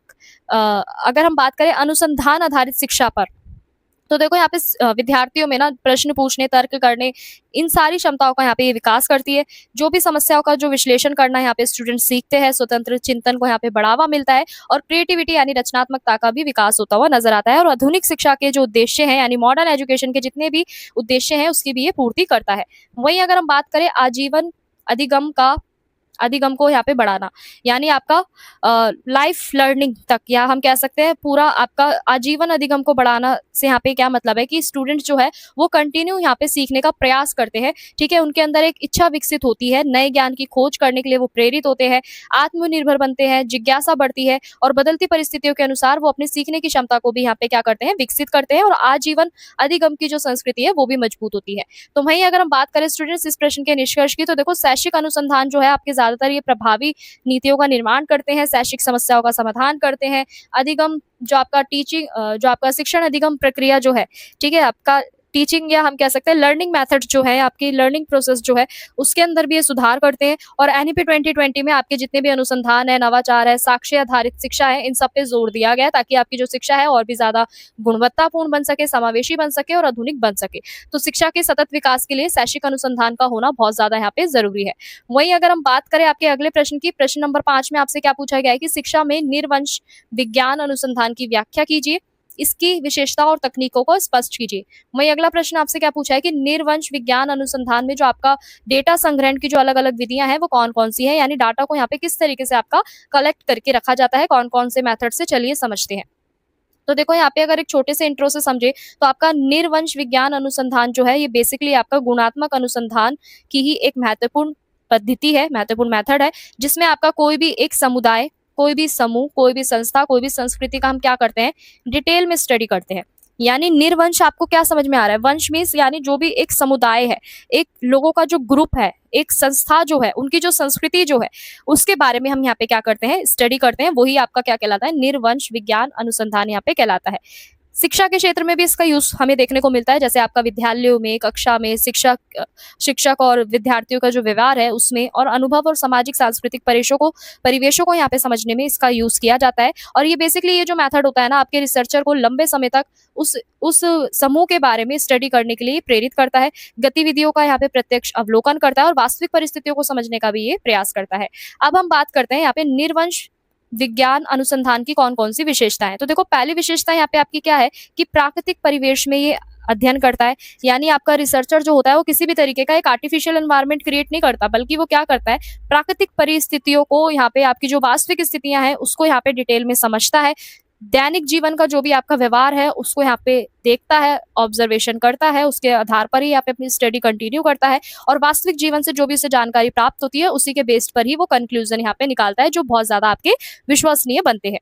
अगर हम बात करें अनुसंधान आधारित शिक्षा पर, तो देखो यहाँ पे विद्यार्थियों में ना प्रश्न पूछने, तर्क करने, इन सारी क्षमताओं का यहाँ पे ये विकास करती है। जो भी समस्याओं का जो विश्लेषण करना है यहाँ पे स्टूडेंट सीखते हैं, स्वतंत्र चिंतन को यहाँ पे बढ़ावा मिलता है और क्रिएटिविटी यानी रचनात्मकता का भी विकास होता हुआ नजर आता है। और आधुनिक शिक्षा के जो उद्देश्य हैं यानी मॉडर्न एजुकेशन के जितने भी उद्देश्य हैं उसकी भी ये पूर्ति करता है। वहीं अगर हम बात करें आजीवन अधिगम को यहाँ पे बढ़ाना, यानी आपका लाइफ लर्निंग तक, या हम कह सकते हैं पूरा आपका आजीवन अधिगम को बढ़ाना से यहाँ पे क्या मतलब है कि स्टूडेंट जो है वो कंटिन्यू यहाँ पे सीखने का प्रयास करते हैं। ठीक है, उनके अंदर एक इच्छा विकसित होती है, नए ज्ञान की खोज करने के लिए वो प्रेरित होते हैं, आत्मनिर्भर बनते हैं, जिज्ञासा बढ़ती है और बदलती परिस्थितियों के अनुसार वो अपनी सीखने की क्षमता को भी यहाँ पे क्या करते हैं, विकसित करते हैं और आजीवन अधिगम की जो संस्कृति है वो भी मजबूत होती है। तो वहीं अगर हम बात करें स्टूडेंट्स इस प्रश्न के निष्कर्ष की, तो देखो शैक्षिक अनुसंधान जो है आपके ज्यादातर ये प्रभावी नीतियों का निर्माण करते हैं, शैक्षिक समस्याओं का समाधान करते हैं। अधिगम जो आपका जो आपका शिक्षण अधिगम प्रक्रिया जो है, ठीक है, आपका टीचिंग या हम कह सकते हैं लर्निंग मेथड जो है, आपकी लर्निंग प्रोसेस जो है उसके अंदर भी ये सुधार करते हैं। और एनईपी 2020 में आपके जितने भी अनुसंधान है, नवाचार है, साक्ष्य आधारित शिक्षा है, इन सब पे जोर दिया गया है ताकि आपकी जो शिक्षा है और भी ज्यादा गुणवत्तापूर्ण बन सके, समावेशी बन सके और आधुनिक बन सके। तो शिक्षा के सतत विकास के लिए शैक्षिक अनुसंधान का होना बहुत ज्यादा यहाँ पे जरूरी है। वहीं अगर हम बात करें आपके अगले प्रश्न की, प्रश्न नंबर 5 में आपसे क्या पूछा गया है कि शिक्षा में निर्वंश विज्ञान अनुसंधान की व्याख्या कीजिए, इसकी विशेषता और तकनीकों को स्पष्ट कीजिए। वहीं अगला प्रश्न आपसे क्या पूछा है कि निर्वंश विज्ञान अनुसंधान में जो आपका डेटा संग्रहण की जो अलग अलग विधियां हैं वो कौन कौन सी है, यानी डाटा को यहाँ पे किस तरीके से आपका कलेक्ट करके रखा जाता है, कौन कौन से मेथड से, चलिए समझते हैं। तो देखो यहाँ पे अगर एक छोटे से इंट्रो से समझे तो आपका निर्वंश विज्ञान अनुसंधान जो है ये बेसिकली आपका गुणात्मक अनुसंधान की ही एक महत्वपूर्ण पद्धति है, महत्वपूर्ण मेथड है, जिसमें आपका कोई भी एक समुदाय, कोई भी समूह, कोई भी संस्था, कोई भी संस्कृति का हम क्या करते हैं, डिटेल में स्टडी करते हैं। यानी निर्वंश आपको क्या समझ में आ रहा है, वंश मीन्स यानी जो भी एक समुदाय है, एक लोगों का जो ग्रुप है, एक संस्था जो है, उनकी जो संस्कृति जो है उसके बारे में हम यहाँ पे क्या करते हैं, स्टडी करते हैं, वही आपका क्या कहलाता है, निर्वंश विज्ञान अनुसंधान यहाँ पे कहलाता है। शिक्षा के क्षेत्र में भी इसका यूज हमें देखने को मिलता है, जैसे आपका विद्यालयों में, कक्षा में शिक्षक और विद्यार्थियों का जो व्यवहार है उसमें, और अनुभव और सामाजिक सांस्कृतिक परिवेशों को यहाँ पे समझने में इसका यूज किया जाता है। और ये बेसिकली ये जो मेथड होता है ना, आपके रिसर्चर को लंबे समय तक उस समूह के बारे में स्टडी करने के लिए प्रेरित करता है, गतिविधियों का यहाँ पे प्रत्यक्ष अवलोकन करता है और वास्तविक परिस्थितियों को समझने का भी ये प्रयास करता है। अब हम बात करते हैं यहाँ पे निर्वंश विज्ञान अनुसंधान की कौन कौन सी विशेषताएं हैं। तो देखो पहली विशेषता यहाँ पे आपकी क्या है कि प्राकृतिक परिवेश में ये अध्ययन करता है, यानी आपका रिसर्चर जो होता है वो किसी भी तरीके का एक आर्टिफिशियल एनवायरनमेंट क्रिएट नहीं करता, बल्कि वो क्या करता है, प्राकृतिक परिस्थितियों को यहाँ पे, आपकी जो वास्तविक स्थितियां हैं उसको यहाँ पे डिटेल में समझता है, दैनिक जीवन का जो भी आपका व्यवहार है उसको यहाँ पे देखता है, ऑब्जर्वेशन करता है, उसके आधार पर ही यहाँ पे अपनी स्टडी कंटिन्यू करता है और वास्तविक जीवन से जो भी उसे जानकारी प्राप्त होती है उसी के बेस पर ही वो कंक्लूजन यहाँ पे निकालता है, जो बहुत ज्यादा आपके विश्वसनीय बनते हैं।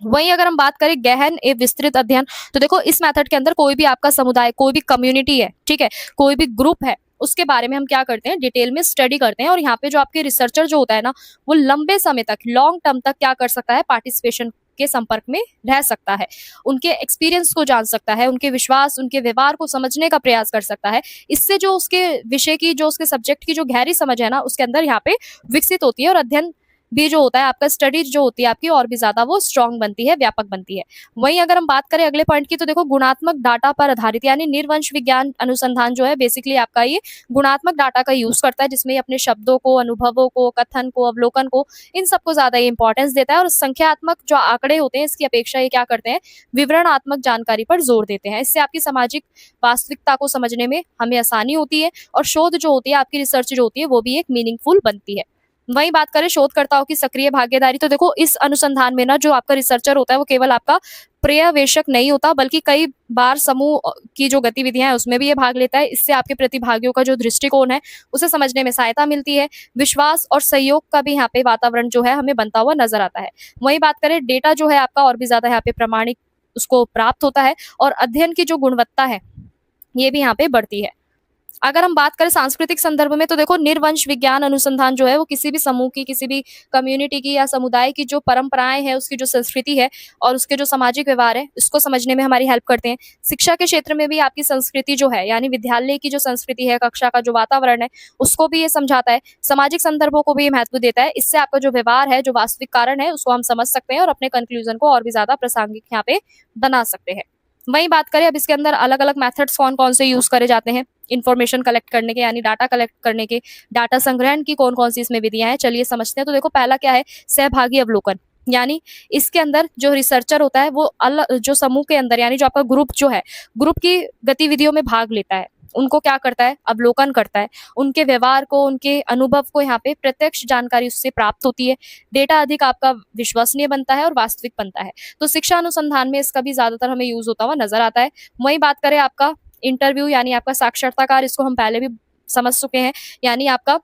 वहीं अगर हम बात करें गहन एवं विस्तृत अध्ययन, तो देखो इस मेथड के अंदर कोई भी आपका समुदाय, कोई भी कम्युनिटी है, ठीक है, कोई भी ग्रुप है, उसके बारे में हम क्या करते हैं, डिटेल में स्टडी करते हैं। और यहाँ पे जो आपके रिसर्चर जो होता है ना, वो लंबे समय तक, लॉन्ग टर्म तक क्या कर सकता है, पार्टिसिपेशन के संपर्क में रह सकता है, उनके एक्सपीरियंस को जान सकता है, उनके विश्वास, उनके व्यवहार को समझने का प्रयास कर सकता है। इससे जो उसके विषय की, जो उसके सब्जेक्ट की जो गहरी समझ है ना, उसके अंदर यहाँ पे विकसित होती है और अध्ययन भी जो होता है आपका, स्टडी जो होती है आपकी और भी ज्यादा वो स्ट्रांग बनती है, व्यापक बनती है। वहीं अगर हम बात करें अगले पॉइंट की, तो देखो गुणात्मक डाटा पर आधारित, यानी निर्वंश विज्ञान अनुसंधान जो है बेसिकली आपका ये गुणात्मक डाटा का यूज करता है, जिसमें अपने शब्दों को, अनुभवों को, कथन को, अवलोकन को, इन सबको ज्यादा इंपॉर्टेंस देता है। और संख्यात्मक जो आंकड़े होते हैं इसकी अपेक्षा ये क्या करते हैं, विवरणात्मक जानकारी पर जोर देते हैं। इससे आपकी सामाजिक वास्तविकता को समझने में हमें आसानी होती है और शोध जो होती है, आपकी रिसर्च जो होती है वो भी एक मीनिंगफुल बनती है। वहीं बात करें शोधकर्ताओं की सक्रिय भागीदारी, तो देखो इस अनुसंधान में ना जो आपका रिसर्चर होता है वो केवल आपका पर्यवेक्षक नहीं होता, बल्कि कई बार समूह की जो गतिविधियां हैं उसमें भी ये भाग लेता है। इससे आपके प्रतिभागियों का जो दृष्टिकोण है उसे समझने में सहायता मिलती है, विश्वास और सहयोग का भी यहाँ पे वातावरण जो है हमें बनता हुआ नजर आता है। वहीं बात करें डेटा जो है आपका और भी ज्यादा यहाँ पे प्रामाणिक उसको प्राप्त होता है और अध्ययन की जो गुणवत्ता है ये भी यहाँ पे बढ़ती है। अगर हम बात करें सांस्कृतिक संदर्भ में, तो देखो निर्वंश विज्ञान अनुसंधान जो है वो किसी भी समूह की, किसी भी कम्युनिटी की या समुदाय की जो परंपराएं हैं, उसकी जो संस्कृति है और उसके जो सामाजिक व्यवहार है, इसको समझने में हमारी हेल्प करते हैं। शिक्षा के क्षेत्र में भी आपकी संस्कृति जो है, यानी विद्यालय की जो संस्कृति है, कक्षा का जो वातावरण है, उसको भी ये समझाता है, सामाजिक संदर्भों को भी ये महत्व देता है। इससे आपका जो व्यवहार है, जो वास्तविक कारण है, उसको हम समझ सकते हैं और अपने कंक्लूजन को और भी ज्यादा प्रासंगिक यहाँ पे बना सकते हैं। वहीं बात करें अब इसके अंदर अलग अलग मेथड्स कौन कौन से यूज करे जाते हैं इन्फॉर्मेशन कलेक्ट करने के, यानी डाटा कलेक्ट करने के, डाटा संग्रहण की कौन कौन सी इसमें विधियां हैं, चलिए समझते हैं। तो देखो पहला क्या है, सहभागी अवलोकन। यानी इसके अंदर जो रिसर्चर होता है वो अलग जो समूह के अंदर, यानी जो आपका ग्रुप जो है, ग्रुप की गतिविधियों में भाग लेता है, उनको क्या करता है, अवलोकन करता है, उनके व्यवहार को, उनके अनुभव को यहाँ पे प्रत्यक्ष जानकारी उससे प्राप्त होती है। डेटा अधिक आपका विश्वसनीय बनता है और वास्तविक बनता है। तो शिक्षा अनुसंधान में इसका भी ज्यादातर हमें यूज होता हुआ नजर आता है। वही बात करें आपका इंटरव्यू, यानी आपका साक्षात्कार, इसको हम पहले भी समझ चुके हैं। यानी आपका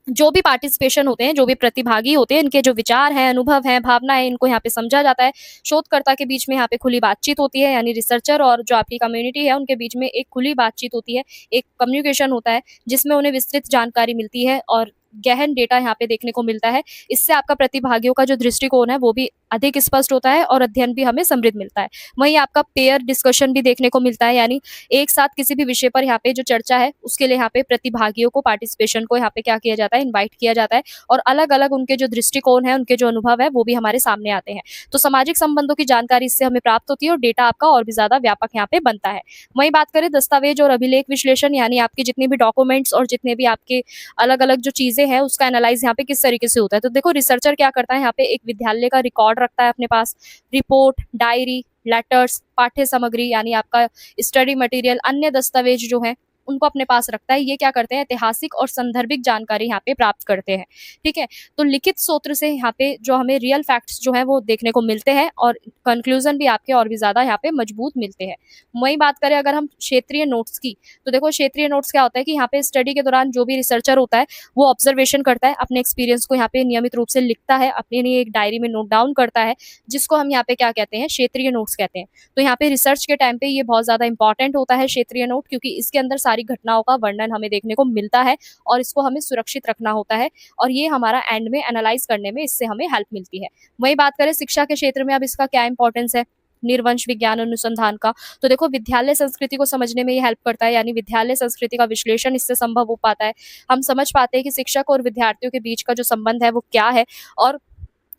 जो भी पार्टिसिपेशन होते हैं, जो भी प्रतिभागी होते हैं, इनके जो विचार हैं, अनुभव हैं, भावना है, इनको यहाँ पे समझा जाता है। शोधकर्ता के बीच में यहाँ पे खुली बातचीत होती है, यानी रिसर्चर और जो आपकी कम्युनिटी है उनके बीच में एक खुली बातचीत होती है, एक कम्युनिकेशन होता है जिसमें उन्हें विस्तृत जानकारी मिलती है और गहन डेटा यहाँ पे देखने को मिलता है। इससे आपका प्रतिभागियों का जो दृष्टिकोण है वो भी अधिक स्पष्ट होता है और अध्ययन भी हमें समृद्ध मिलता है। वहीं आपका पेयर डिस्कशन भी देखने को मिलता है, यानी एक साथ किसी भी विषय पर यहाँ पे जो चर्चा है उसके लिए यहाँ पे प्रतिभागियों को, पार्टिसिपेशन को यहाँ पे क्या किया जाता है, इन्वाइट किया जाता है, और अलग अलग उनके जो दृष्टिकोण है, उनके जो अनुभव है वो भी हमारे सामने आते हैं। तो सामाजिक संबंधों की जानकारी इससे हमें प्राप्त होती है और डेटा आपका और भी ज्यादा व्यापक यहाँ पे बनता है। वहीं बात करें दस्तावेज और अभिलेख विश्लेषण, यानी आपके जितने भी डॉक्यूमेंट्स और जितने भी आपके अलग अलग जो चीजें हैं उसका एनालाइज यहाँ पे किस तरीके से होता है। तो देखो रिसर्चर क्या करता है, यहाँ पे एक विद्यालय का रिकॉर्ड रखता है अपने पास, रिपोर्ट, डायरी, लेटर्स, पाठ्य सामग्री, यानी आपका स्टडी मटेरियल, अन्य दस्तावेज जो है उनको अपने पास रखता है। ये क्या करते हैं, ऐतिहासिक और संदर्भिक जानकारी यहाँ पे प्राप्त करते हैं। ठीक है, तो लिखित सूत्र से यहाँ पे जो हमें रियल फैक्ट्स जो है वो देखने को मिलते हैं और कंक्लूजन भी आपके और भी ज्यादा यहाँ पे मजबूत मिलते हैं। वही बात करें अगर हम क्षेत्रीय नोट्स की, तो देखो क्षेत्रीय नोट्स क्या होता है कि यहाँ पे स्टडी के दौरान जो भी रिसर्चर होता है वो ऑब्जर्वेशन करता है, अपने एक्सपीरियंस को यहाँ पे नियमित रूप से लिखता है, अपने लिए एक डायरी में नोट डाउन करता है, जिसको हम यहाँ पे क्या कहते हैं, क्षेत्रीय नोट्स कहते हैं। तो यहाँ पे रिसर्च के टाइम पे ये बहुत ज्यादा इंपॉर्टेंट होता है क्षेत्रीय नोट, क्योंकि इसके अंदर सारी घटनाओं का वर्णन हमें देखने को मिलता है और इसको हमें सुरक्षित रखना होता है और ये हमारा एंड में एनालाइज करने में इससे हमें हेल्प मिलती है। वही बात करें शिक्षा के क्षेत्र में, अब इसका क्या इंपॉर्टेंस है निर्वंश विज्ञान अनुसंधान का, तो देखो विद्यालय संस्कृति को समझने में ये हेल्प करता है, यानी विद्यालय संस्कृति का विश्लेषण इससे संभव हो पाता है। हम समझ पाते हैं कि शिक्षक और विद्यार्थियों के बीच का जो संबंध है वो क्या है और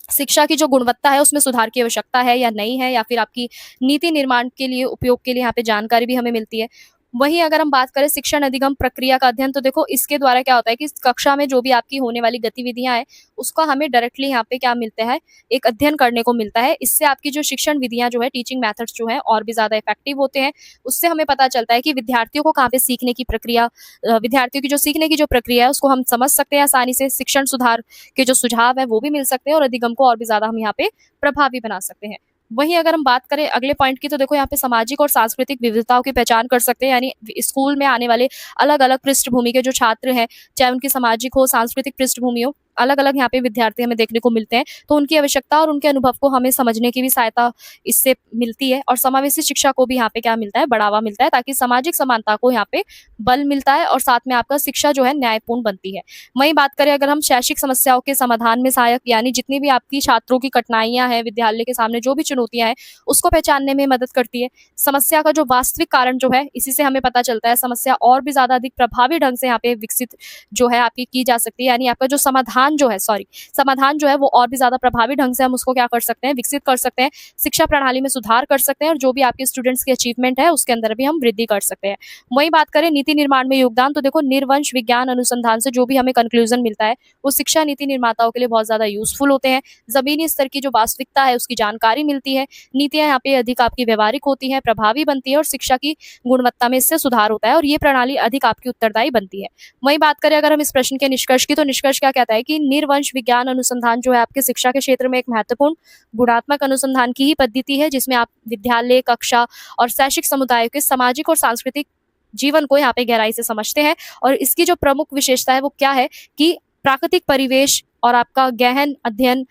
शिक्षा की जो गुणवत्ता है उसमें सुधार की आवश्यकता है या नहीं है, या फिर आपकी नीति निर्माण के लिए उपयोग के लिए यहाँ पे जानकारी भी हमें मिलती है। वहीं अगर हम बात करें शिक्षण अधिगम प्रक्रिया का अध्ययन, तो देखो इसके द्वारा क्या होता है कि कक्षा में जो भी आपकी होने वाली गतिविधियां हैं उसका हमें डायरेक्टली यहाँ पे क्या मिलता है, एक अध्ययन करने को मिलता है। इससे आपकी जो शिक्षण विधियां जो है, टीचिंग मेथड्स जो है और भी ज्यादा इफेक्टिव होते हैं। उससे हमें पता चलता है कि विद्यार्थियों को कहाँ पे सीखने की प्रक्रिया, विद्यार्थियों की जो सीखने की जो प्रक्रिया है उसको हम समझ सकते हैं आसानी से, शिक्षण सुधार के जो सुझाव है वो भी मिल सकते हैं और अधिगम को और भी ज्यादा हम यहाँ पे प्रभावी बना सकते हैं। वहीं अगर हम बात करें अगले पॉइंट की, तो देखो यहाँ पे सामाजिक और सांस्कृतिक विविधताओं की पहचान कर सकते हैं, यानी स्कूल में आने वाले अलग अलग पृष्ठभूमि के जो छात्र हैं, चाहे उनकी सामाजिक हो, सांस्कृतिक पृष्ठभूमि हो, अलग अलग यहाँ पे विद्यार्थी हमें देखने को मिलते हैं। तो उनकी आवश्यकता और उनके अनुभव को हमें समझने की भी सहायता इससे मिलती है और समावेशी शिक्षा को भी यहाँ पे क्या मिलता है, बढ़ावा मिलता है, ताकि सामाजिक समानता को यहाँ पे बल मिलता है और साथ में आपका शिक्षा जो है न्यायपूर्ण बनती है। वहीं बात करें अगर हम शैक्षिक समस्याओं के समाधान में सहायक, यानी जितनी भी आपकी छात्रों की कठिनाइयां हैं, विद्यालय के सामने जो भी चुनौतियां हैं उसको पहचानने में मदद करती है। समस्या का जो वास्तविक कारण जो है इसी से हमें पता चलता है, समस्या और भी ज्यादा अधिक प्रभावी ढंग से यहाँ पे विकसित जो है आपकी की जा सकती है, यानी आपका जो समाधान जो है, समाधान जो है वो और भी ज्यादा प्रभावी ढंग से हम उसको क्या कर सकते हैं, विकसित कर सकते हैं, शिक्षा प्रणाली में सुधार कर सकते हैं और जो भी आपके स्टूडेंट्स की अचीवमेंट है उसके अंदर भी हम वृद्धि कर सकते हैं। वही बात करें नीति निर्माण में योगदान, तो देखो निर्वंश विज्ञान अनुसंधान से जो भी हमें कंक्लूजन मिलता है वो शिक्षा नीति निर्माताओं के लिए बहुत ज्यादा यूजफुल होते हैं। जमीनी स्तर की जो वास्तविकता है उसकी जानकारी मिलती है, नीतियां यहाँ पे अधिक आपकी व्यवहारिक होती है, प्रभावी बनती है और शिक्षा की गुणवत्ता में इससे सुधार होता है और ये प्रणाली अधिक आपकी उत्तरदायी बनती है। वही बात करें अगर हम इस प्रश्न के निष्कर्ष की, तो निष्कर्ष क्या कहता है कि निर्वंश विज्ञान अनुसंधान जो है आपके शिक्षा के क्षेत्र में एक महत्वपूर्ण गुणात्मक अनुसंधान की ही पद्धति है, जिसमें आप विद्यालय, कक्षा और शैक्षिक समुदाय के सामाजिक और सांस्कृतिक जीवन को यहाँ पे गहराई से समझते हैं। और इसकी जो प्रमुख विशेषता है वो क्या है कि प्राकृतिक परिवेश और आपका गहन अध्ययन,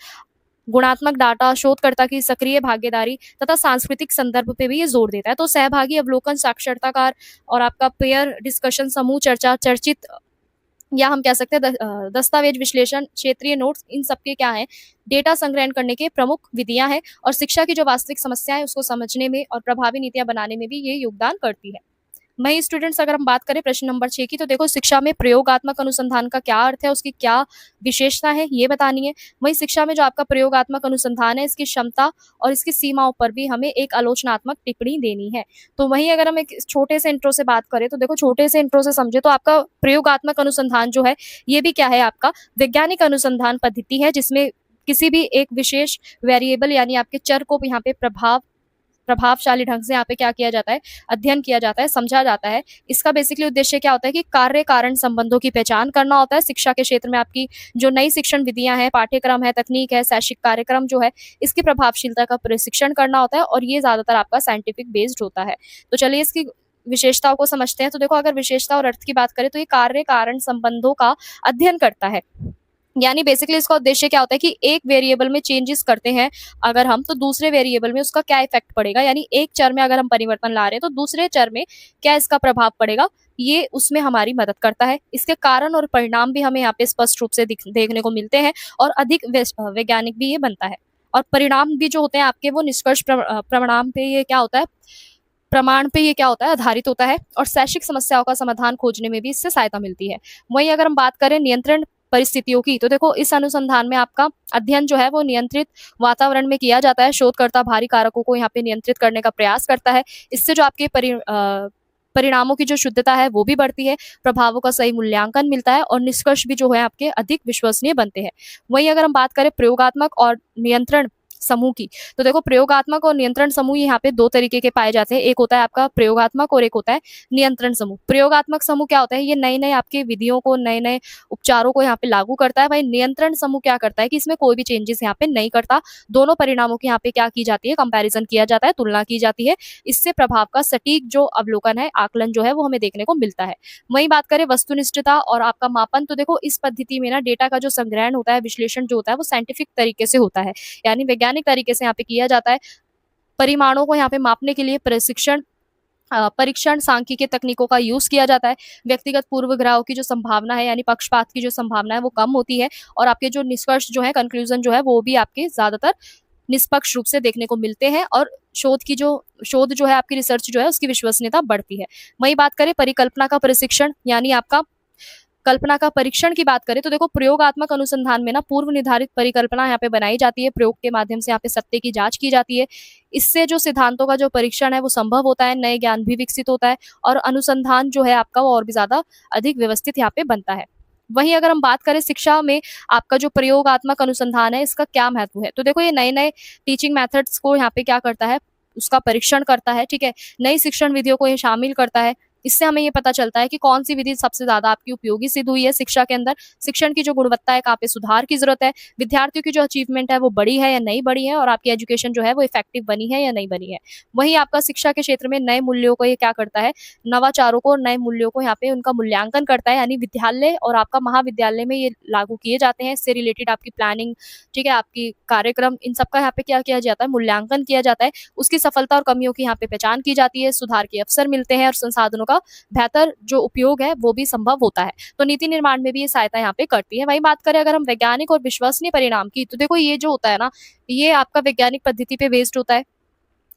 गुणात्मक डाटा, शोधकर्ता की सक्रिय भागीदारी तथा सांस्कृतिक संदर्भ पे भी ये जोर देता है। तो सहभागी अवलोकन, साक्षरताकार और आपका पेयर डिस्कशन, समूह चर्चा, चर्चित या हम कह सकते हैं दस्तावेज विश्लेषण, क्षेत्रीय नोट्स, इन सबके क्या है, डेटा संग्रहण करने के प्रमुख विधियां हैं और शिक्षा की जो वास्तविक समस्या है उसको समझने में और प्रभावी नीतियां बनाने में भी ये योगदान करती है। वहीं स्टूडेंट्स अगर हम बात करें प्रश्न नंबर 6 की, तो देखो शिक्षा में प्रयोगात्मक अनुसंधान का क्या अर्थ है, उसकी क्या विशेषता है, ये बतानी है। वहीं शिक्षा में जो आपका प्रयोगात्मक अनुसंधान है, इसकी क्षमता और इसकी सीमाओं पर भी हमें एक आलोचनात्मक टिप्पणी देनी है। तो वहीं अगर हम एक छोटे से इंट्रो से बात करें, तो देखो छोटे से इंट्रो से समझे तो आपका प्रयोगात्मक अनुसंधान जो है, ये भी क्या है, आपका वैज्ञानिक अनुसंधान पद्धति है, जिसमें किसी भी एक विशेष वेरिएबल यानी आपके चर को यहाँ पे प्रभावशाली ढंग से यहाँ पे क्या किया जाता है, अध्ययन किया जाता है, समझा जाता है। इसका बेसिकली उद्देश्य क्या होता है कि कार्य कारण संबंधों की पहचान करना होता है। शिक्षा के क्षेत्र में आपकी जो नई शिक्षण विधियां हैं, पाठ्यक्रम है, तकनीक है, शैक्षिक कार्यक्रम जो है, इसकी प्रभावशीलता का प्रशिक्षण करना होता है, और ये ज्यादातर आपका साइंटिफिक बेस्ड होता है। तो चलिए इसकी विशेषताओं को समझते हैं। तो देखो अगर विशेषता और अर्थ की बात करें, तो ये कार्य कारण संबंधों का अध्ययन करता है। यानी बेसिकली इसका उद्देश्य क्या होता है कि एक वेरिएबल में चेंजेस करते हैं अगर हम, तो दूसरे वेरिएबल में उसका क्या इफेक्ट पड़ेगा, यानी एक चर में अगर हम परिवर्तन ला रहे हैं तो दूसरे चर में क्या इसका प्रभाव पड़ेगा, ये उसमें हमारी मदद करता है। इसके कारण और परिणाम भी हमें यहाँ पे स्पष्ट रूप से देखने को मिलते हैं, और अधिक वैज्ञानिक भी ये बनता है। और परिणाम भी जो होते हैं आपके, वो निष्कर्ष प्रमाण पे ये क्या होता है, प्रमाण पे ये क्या होता है, आधारित होता है, और शैक्षिक समस्याओं का समाधान खोजने में भी इससे सहायता मिलती है। वहीं अगर हम बात करें नियंत्रण परिस्थितियों की, तो देखो इस अनुसंधान में आपका अध्ययन जो है वो नियंत्रित वातावरण में किया जाता है। शोधकर्ता भारी कारकों को यहाँ पे नियंत्रित करने का प्रयास करता है। इससे जो आपके परिणामों की जो शुद्धता है वो भी बढ़ती है, प्रभावों का सही मूल्यांकन मिलता है, और निष्कर्ष भी जो है आपके अधिक विश्वसनीय बनते हैं। वहीं अगर हम बात करें प्रयोगात्मक और नियंत्रण समूह की, तो देखो प्रयोगात्मक और नियंत्रण समूह यहाँ पे दो तरीके के पाए जाते हैं। एक होता है आपका प्रयोगात्मक और एक होता है नियंत्रण समूह। प्रयोगात्मक समूह क्या होता है, ये नए नए आपके विधियों को, नए नए उपचारों को यहाँ पे लागू करता है। वही नियंत्रण समूह क्या करता है कि इसमें कोई भी चेंजेस यहाँ पे नहीं करता। दोनों परिणामों की यहाँ पे क्या की जाती है, कंपैरिजन किया जाता है, तुलना की जाती है। इससे प्रभाव का सटीक जो अवलोकन है, आकलन जो है वो हमें देखने को मिलता है। वहीं बात करें वस्तुनिष्ठता और आपका मापन, तो देखो इस पद्धति में ना डेटा का जो संग्रहण होता है, विश्लेषण जो होता है, वो साइंटिफिक तरीके से होता है, यानी वैज्ञानिक तरीके से यहाँ पे किया जाता है। परिमाणों को यहाँ पे मापने के लिए परीक्षण सांख्यिकीय तकनीकों का यूज किया जाता है। व्यक्तिगत पूर्वग्रहों की जो संभावना है, यानी पक्षपात की जो संभावना है, वो कम होती है, और आपके जो निष्कर्ष जो है, कंक्लूजन जो है, वो भी आपके ज्यादातर निष्पक्ष रूप से देखने को मिलते हैं, और शोध जो है आपकी रिसर्च जो है उसकी विश्वसनीयता बढ़ती है। वही बात करें परिकल्पना का प्रशिक्षण, यानी आपका कल्पना का परीक्षण की बात करें, तो देखो प्रयोगात्मक अनुसंधान में ना पूर्व निर्धारित परिकल्पना यहाँ पे बनाई जाती है। प्रयोग के माध्यम से यहाँ पे सत्य की जांच की जाती है। इससे जो सिद्धांतों का जो परीक्षण है वो संभव होता है, नए ज्ञान भी विकसित होता है, और अनुसंधान जो है आपका वो और भी ज्यादा अधिक व्यवस्थित यहाँ पे बनता है। वहीं अगर हम बात करें शिक्षा में आपका जो प्रयोगात्मक अनुसंधान है, इसका क्या महत्व है, तो देखो ये नए नए टीचिंग मेथड्स को यहाँ पे क्या करता है, उसका परीक्षण करता है। ठीक है, नई शिक्षण विधियों को ये शामिल करता है। इससे हमें ये पता चलता है कि कौन सी विधि सबसे ज्यादा आपकी उपयोगी सिद्ध हुई है शिक्षा के अंदर, शिक्षण की जो गुणवत्ता है, कहाँ पे सुधार की जरूरत है, विद्यार्थियों की जो अचीवमेंट है वो बड़ी है या नहीं बड़ी है, और आपकी एजुकेशन जो है वो इफेक्टिव बनी है या नहीं बनी है। वहीं आपका शिक्षा के क्षेत्र में नए मूल्यों को ये क्या करता है, नवाचारों को और नए मूल्यों को यहाँ पे उनका मूल्यांकन करता है, यानी विद्यालय और आपका महाविद्यालय में ये लागू किए जाते हैं। इससे रिलेटेड आपकी प्लानिंग, ठीक है, आपकी कार्यक्रम, इन सबका यहाँ पे क्या किया जाता है, मूल्यांकन किया जाता है। उसकी सफलता और कमियों की यहाँ पे पहचान की जाती है, सुधार के अवसर मिलते हैं, और संसाधनों का बेहतर जो उपयोग है वो भी संभव होता है। तो नीति निर्माण में भी ये सहायता यहाँ पे करती है। वही बात करें अगर हम वैज्ञानिक और विश्वसनीय परिणाम की, तो देखो ये जो होता है ना, ये आपका वैज्ञानिक पद्धति पे बेस्ड होता है,